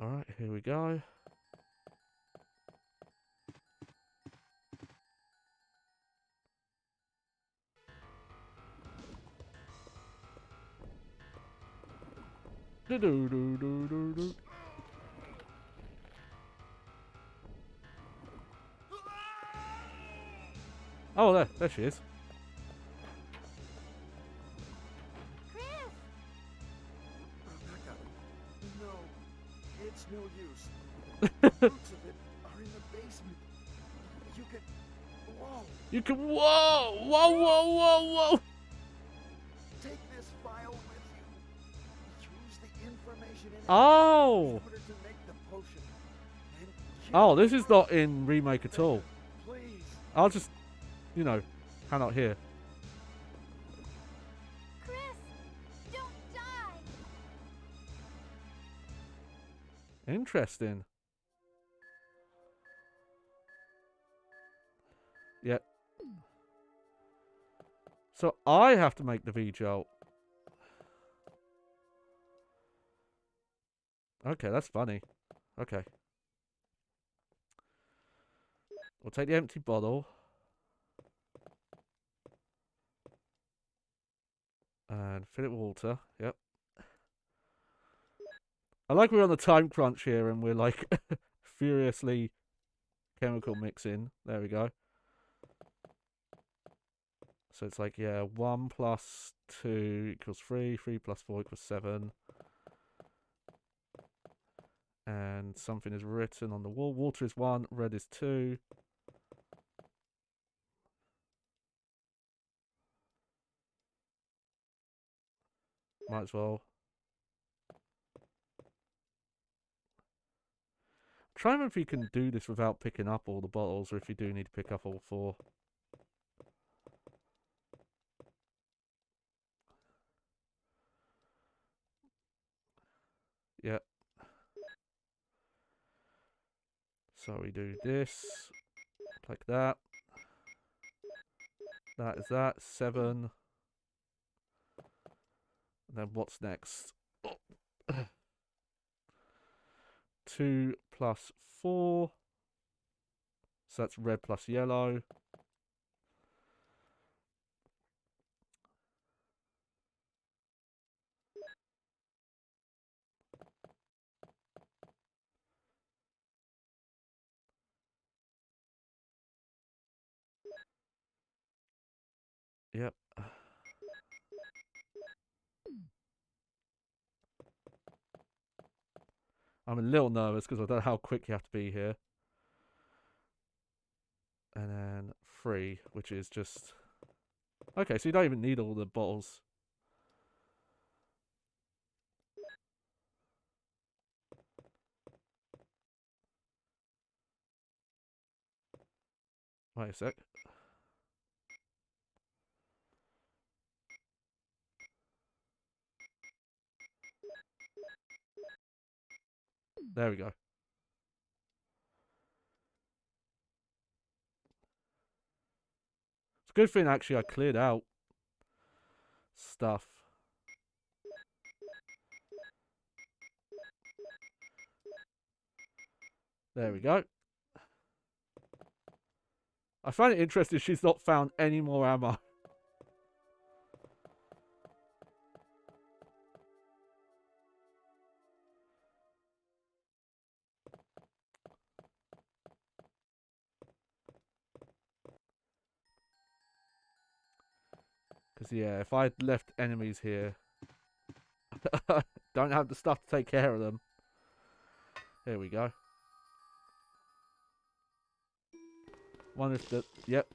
All right, here we go. Do do do do do do. Oh, there she is. Chris! Rebecca, no, it's no use. The roots of it are in the basement. You can... Whoa! You can. Whoa! Whoa! Whoa! Whoa! Whoa! Take potion in it. Oh! In order to make the potion. And Oh, this is not in Remake at all. please. I'll just, you know, hang out here. Chris, don't die. Interesting. Yep. So I have to make the V-Jolt. Okay, that's funny. Okay. We'll take the empty bottle. And fill it with water. Yep. I like we're on the time crunch here and we're like furiously chemical mixing. There we go. So it's like, yeah, 1 plus 2 equals 3. 3 plus 4 equals 7. And something is written on the wall. Water is 1, red is 2. Might as well. Try and remember if you can do this without picking up all the bottles, or if you do need to pick up all 4. Yep. So we do this, like that. That is that, 7. And then what's next? 2 plus 4. So that's red plus yellow. Yep. I'm a little nervous because I don't know how quick you have to be here. And then 3, which is just... Okay, so you don't even need all the bottles. Wait a sec. There we go. It's a good thing actually I cleared out stuff. There we go. I find it interesting she's not found any more ammo. Because, yeah, if I'd left enemies here, don't have the stuff to take care of them. Here we go. One is the... Yep.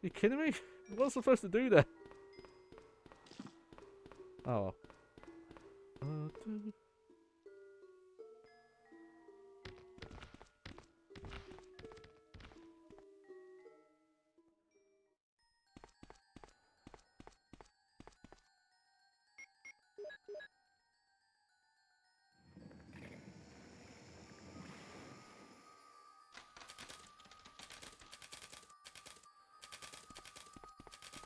You kidding me? What was I supposed to do there? Oh.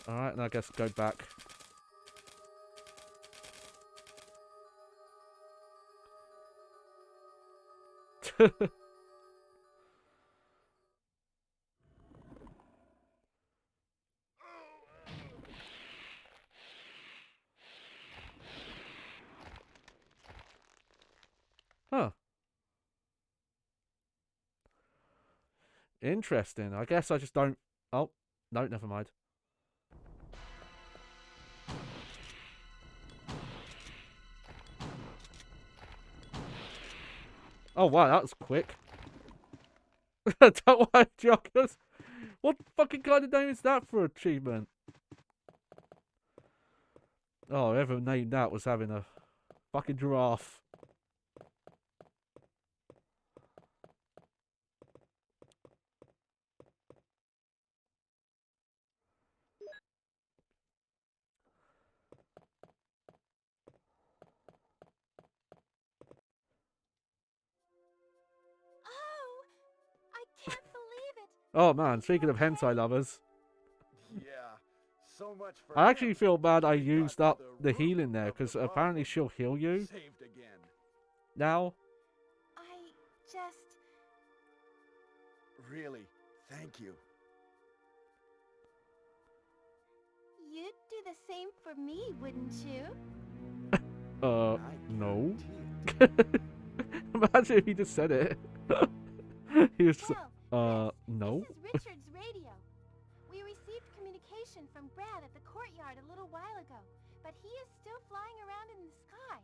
Alright, and I guess go back. Huh. Interesting. I guess I just don't... Oh, no, never mind. Oh, wow, that was quick. Don't worry, Joggers. What fucking kind of name is that for achievement? Oh, whoever named that was having a fucking giraffe. Oh, I can't believe it. Oh man, Are speaking you of okay? hentai lovers, Yeah, so much for I him. actually feel bad I We used got up the the root healing there, of the because apparently problem she'll heal you saved again. now. I just... Really, thank you. You'd do the same for me, wouldn't you? I No. guarantee it. Imagine if he just said it. He was, Well, Chris, no. this is Richard's radio. We received communication from Brad at the courtyard a little while ago, but he is still flying around in the sky.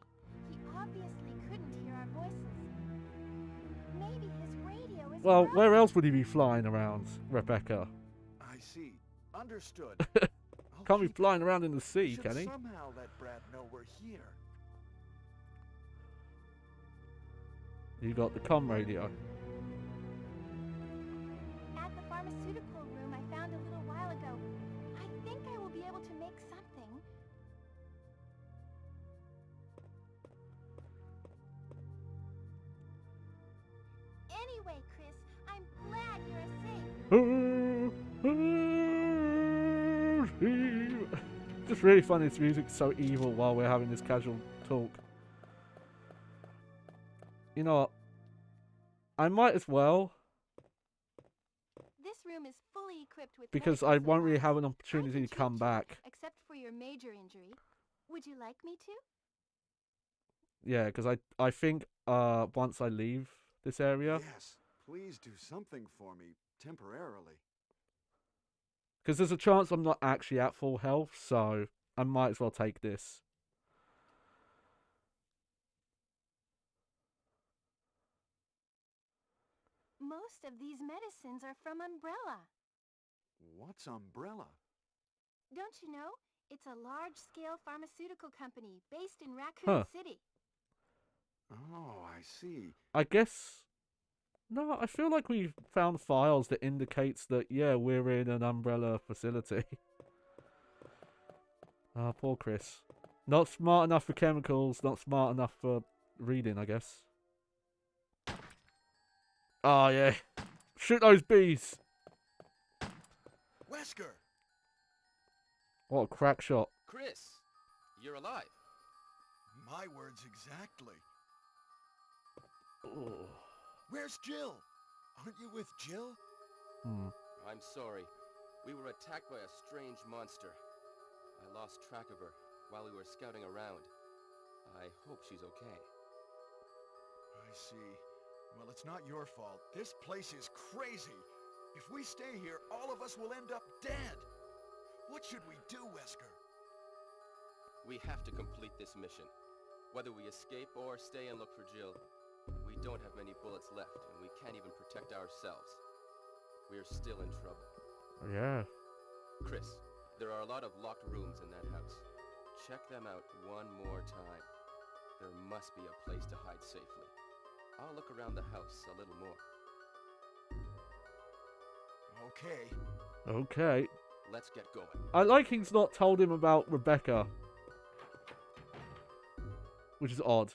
He obviously couldn't hear our voices. Maybe his radio is Well, broken. where else would he be flying around, Rebecca? I see. Understood. I'll Can't be keep it. flying around in the We sea, should can he? somehow let Brad know we're here. You got the comm radio. At the pharmaceutical room I found a little while ago, I think I will be able to make something. Anyway, Chris, I'm glad you're safe. Just really funny. This music's so evil while we're having this casual talk. You know what? I might as well, This room is fully equipped with because medical I won't really supplies. have an I opportunity can to come treat you, back. except for your major injury. Would you like me to? Yeah, because I think once I leave this area, Yes, please do something for me temporarily. because there's a chance I'm not actually at full health, so I might as well take this. Most of these medicines are from Umbrella. What's Umbrella? Don't you know? It's a large-scale pharmaceutical company based in Raccoon Huh. City. Oh, I see. I guess. No, I feel like we found files that indicates that, yeah, we're in an Umbrella facility. Ah, poor Chris. Not smart enough for chemicals, not smart enough for reading, I guess. Oh, yeah. Shoot those bees! Wesker! What a crack shot. Chris, you're alive. My words exactly. Oh. Where's Jill? Aren't you with Jill? I'm sorry. We were attacked by a strange monster. I lost track of her while we were scouting around. I hope she's okay. I see. Well, it's not your fault. This place is crazy. If we stay here, all of us will end up dead. What should we do, Wesker? We have to complete this mission. Whether we escape or stay and look for Jill, we don't have many bullets left, and we can't even protect ourselves. We're still in trouble. Yeah. Chris, there are a lot of locked rooms in that house. Check them out one more time. There must be a place to hide safely. I'll look around the house a little more. Okay. Okay. Let's get going. I like he's not told him about Rebecca. Which is odd.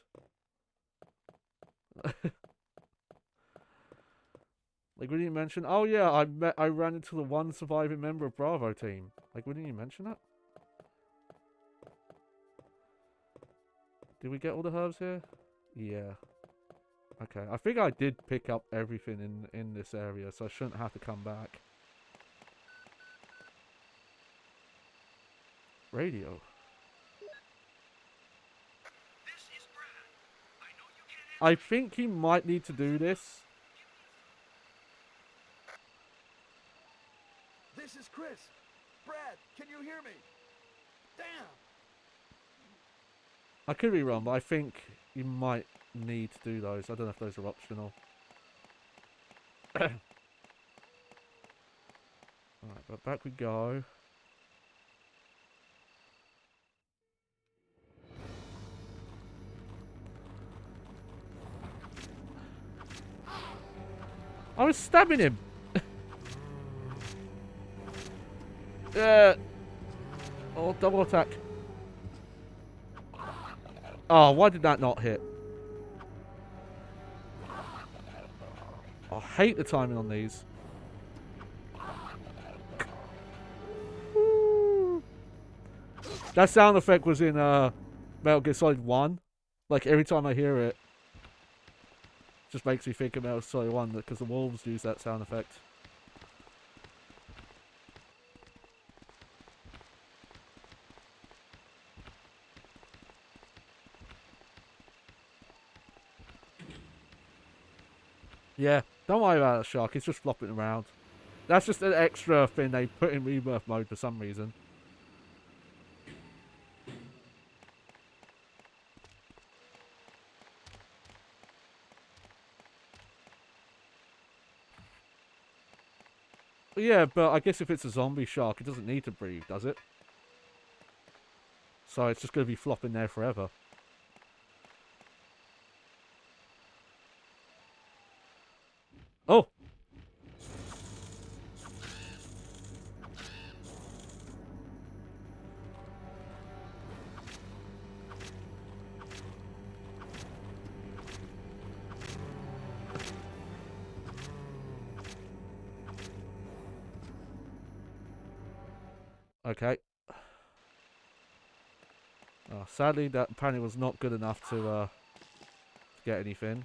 Like, wouldn't you mention? Oh yeah, I ran into the one surviving member of Bravo team. Like, wouldn't you mention that? Did we get all the herbs here? Yeah. Okay, I think I did pick up everything in this area, so I shouldn't have to come back. Radio. I think he might need to do this. This is Chris. Brad, can you hear me? Damn! I could be wrong, but I think you might need to do those. I don't know if those are optional. Alright, but back we go. I was stabbing him. Yeah. Oh, double attack. Oh, why did that not hit? I hate the timing on these. That sound effect was in Metal Gear Solid 1. Like, every time I hear it, just makes me think of Metal Gear Solid 1 because the wolves use that sound effect. Yeah, don't worry about that shark. It's just flopping around. That's just an extra thing they put in Rebirth mode for some reason. Yeah, but I guess if it's a zombie shark, it doesn't need to breathe, does it? So it's just going to be flopping there forever. Oh! Okay. Oh, sadly, that apparently was not good enough to get anything.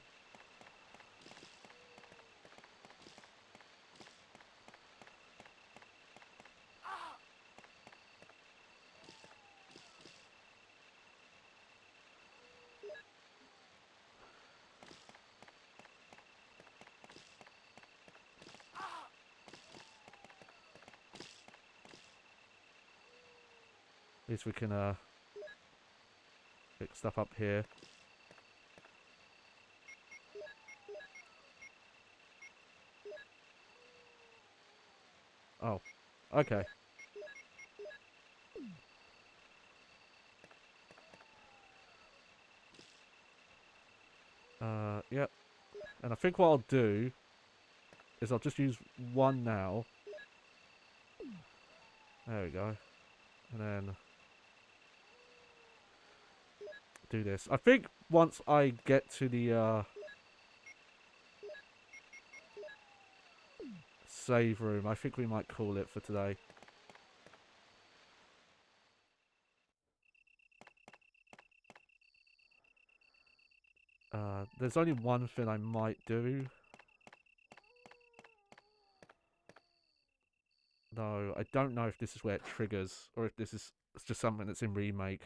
At least we can pick stuff up here. Oh, okay. Yep. And I think what I'll do is I'll just use one now. There we go. And then do this. I think once I get to the save room, I think we might call it for today. There's only one thing I might do. No, I don't know if this is where it triggers or if this is it's just something that's in remake.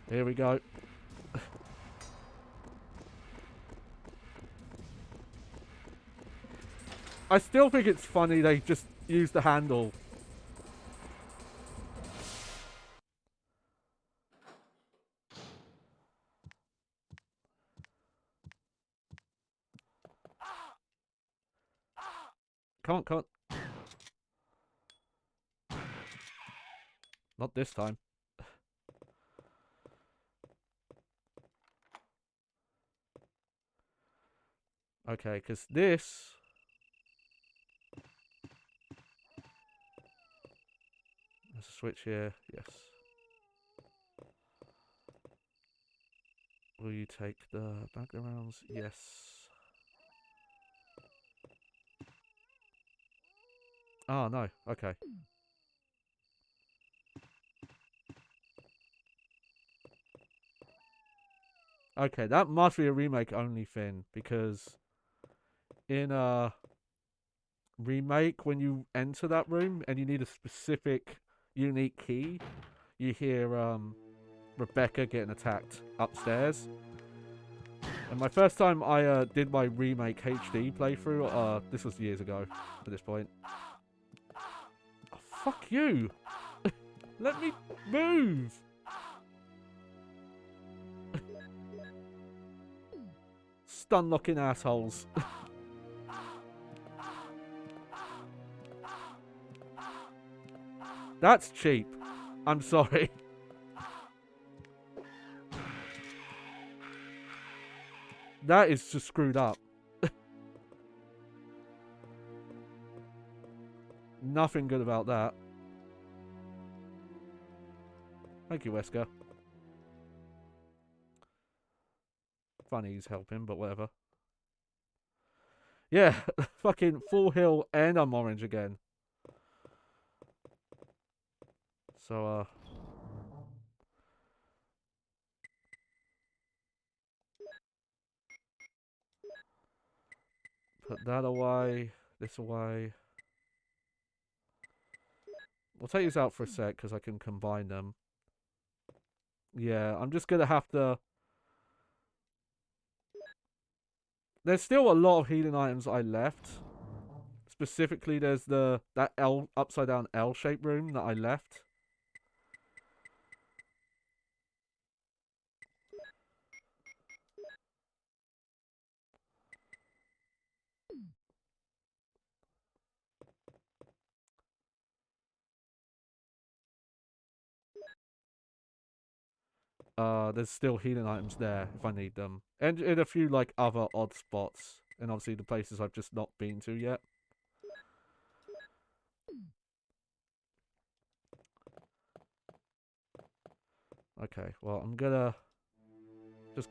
Here we go. I still think it's funny they just use the handle. Come on, come on. Not this time. Okay, because this... There's a switch here. Yes. Will you take the backgrounds? Yes. Oh, no. Okay. Okay, that must be a remake only thing, because in a remake, when you enter that room and you need a specific unique key, you hear Rebecca getting attacked upstairs. And my first time I did my remake HD playthrough, this was years ago at this point. Oh, fuck you! Let me move! Stun locking assholes. That's cheap. I'm sorry. That is just screwed up. Nothing good about that. Thank you, Wesker. Funny he's helping, but whatever. Yeah, fucking full heal and I'm orange again. So, put that away, this away. We'll take these out for a sec because I can combine them. Yeah, I'm just going to have to... There's still a lot of healing items I left. Specifically, there's that L upside down L-shaped room that I left. There's still healing items there if I need them. And in a few like other odd spots. And obviously the places I've just not been to yet. Okay, well I'm gonna just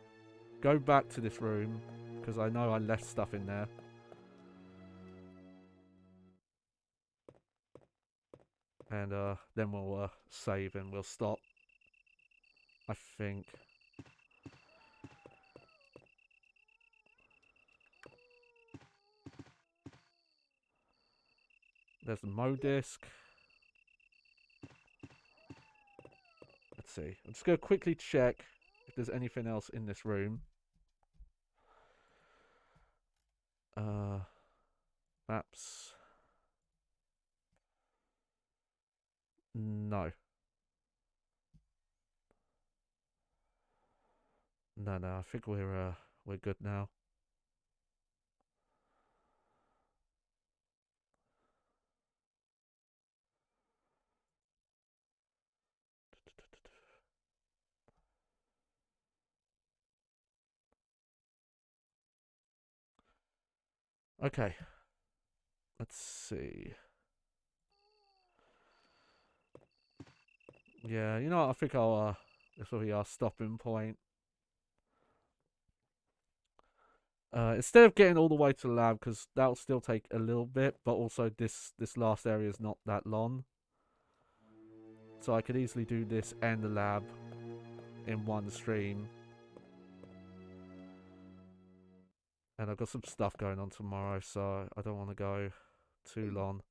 go back to this room because I know I left stuff in there. And then we'll save and we'll stop. I think. There's the Mo disc. Let's see. I'm just going to quickly check if there's anything else in this room. Maps. No. No, I think we're good now. Okay. Let's see. Yeah, you know what? I think I'll this will be our stopping point. Instead of getting all the way to the lab, because that'll still take a little bit, but also this last area is not that long. So I could easily do this and the lab in one stream. And I've got some stuff going on tomorrow, so I don't want to go too long.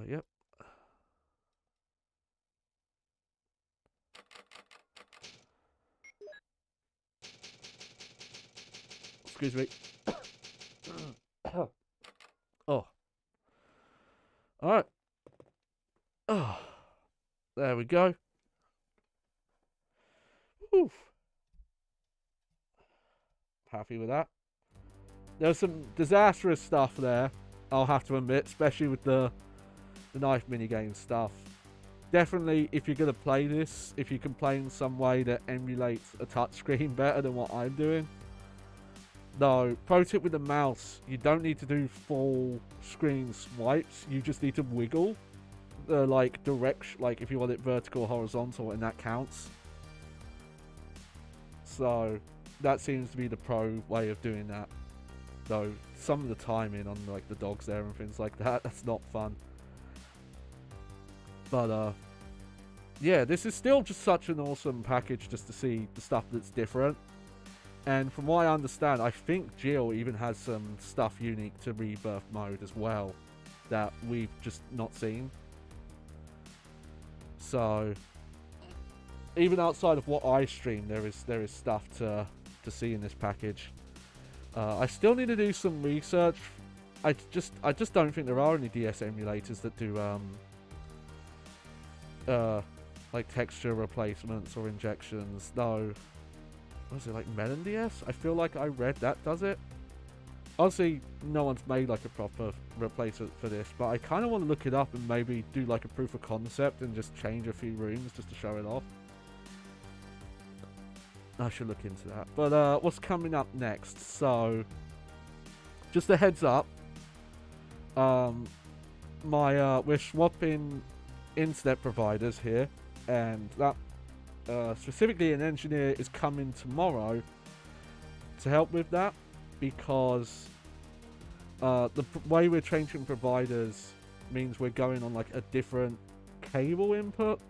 Yep. Excuse me. Oh. Alright. Oh. There we go. Whew. Happy with that. There's some disastrous stuff there, I'll have to admit, especially with the knife minigame stuff. Definitely, if you're going to play this, if you can play in some way that emulates a touchscreen better than what I'm doing. No, pro tip with the mouse, you don't need to do full screen swipes, you just need to wiggle the like direction, like if you want it vertical or horizontal, and that counts. So that seems to be the pro way of doing that. Though some of the timing on like the dogs there and things like that, that's not fun. But yeah, this is still just such an awesome package just to see the stuff that's different. And from what I understand, I think Jill even has some stuff unique to Rebirth mode as well that we've just not seen. So even outside of what I stream, there is stuff to see in this package. I still need to do some research. I just don't think there are any DS emulators that do like texture replacements or injections. No. Was it like Melon DS? I feel like I read that does it. Obviously, no one's made like a proper replacement for this, but I kind of want to look it up and maybe do like a proof of concept and just change a few rooms just to show it off. I should look into that. But what's coming up next? So, just a heads up. We're swapping internet providers here, and that specifically an engineer is coming tomorrow to help with that, because the way we're changing providers means we're going on like a different cable input.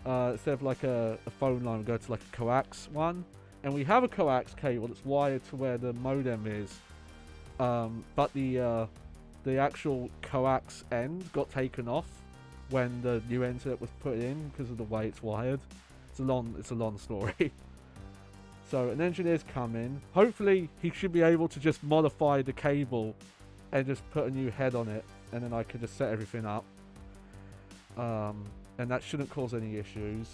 Instead of like a phone line, we go to like a coax one, and we have a coax cable that's wired to where the modem is, but the actual coax end got taken off when the new internet was put in because of the way it's wired. It's a long story. So an engineer's coming. Hopefully he should be able to just modify the cable and just put a new head on it, and then I can just set everything up. And that shouldn't cause any issues.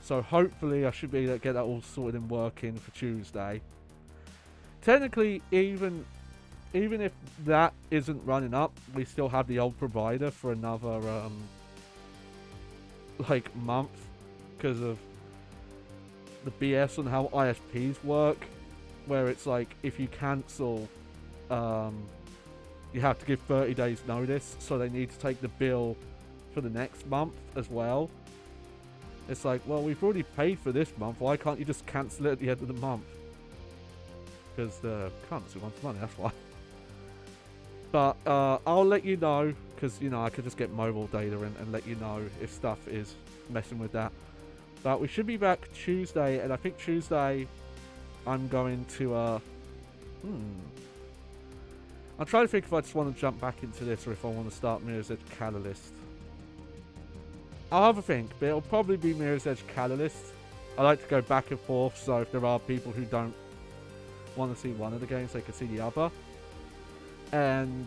So hopefully I should be able to get that all sorted and working for Tuesday. Technically, even if that isn't running up, we still have the old provider for another like month, because of the BS on how ISPs work, where it's like if you cancel, you have to give 30 days notice, so they need to take the bill for the next month as well. It's like, well, we've already paid for this month, why can't you just cancel it at the end of the month? Because the currency wants money, that's why. But I'll let you know, because you know I could just get mobile data and let you know if stuff is messing with that. But we should be back Tuesday, and I think Tuesday I'm going to I'm trying to think if I just want to jump back into this or if I want to start Mirror's Edge Catalyst. I'll have a think, but it'll probably be Mirror's Edge Catalyst. I like to go back and forth, so if there are people who don't want to see one of the games, they can see the other. And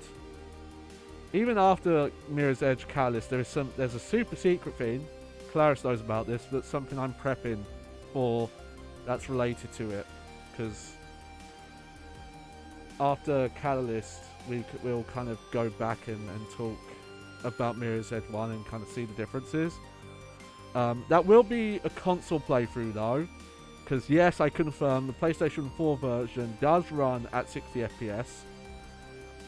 even after Mirror's Edge Catalyst, there's a super secret thing. Claris knows about this, but something I'm prepping for that's related to it. Because after Catalyst, we'll kind of go back and talk about Mirror's Edge 1 and kind of see the differences. That will be a console playthrough though, because yes, I confirm the PlayStation 4 version does run at 60 FPS.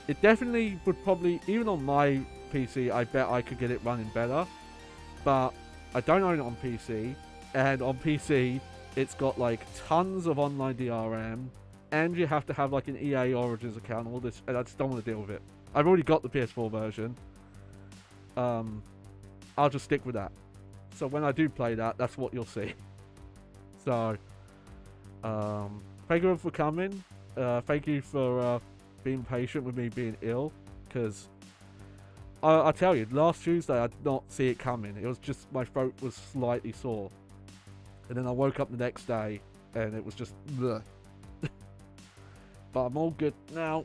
It definitely would probably, even on my PC, I bet I could get it running better. But I don't own it on PC, and on PC, it's got like tons of online DRM, and you have to have like an EA Origins account, all this, and I just don't want to deal with it. I've already got the PS4 version. I'll just stick with that. So when I do play that, that's what you'll see. So, thank you for coming. Thank you for being patient with me being ill, because I tell you, last Tuesday I did not see it coming. It was just, my throat was slightly sore, and then I woke up the next day and it was just bleh. But I'm all good now.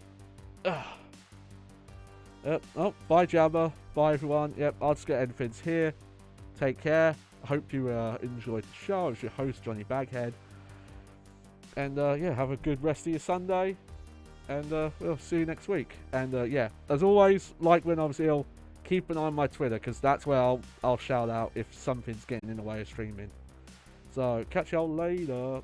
Yep. Oh, bye Jabba, bye everyone. Yep, I'll just get endings here. Take care. I hope you enjoyed the show. I was your host, Johnny Baghead, and yeah, have a good rest of your Sunday, and we'll see you next week. And yeah, as always, like when I was ill, keep an eye on my Twitter, because that's where I'll shout out if something's getting in the way of streaming. So catch y'all later.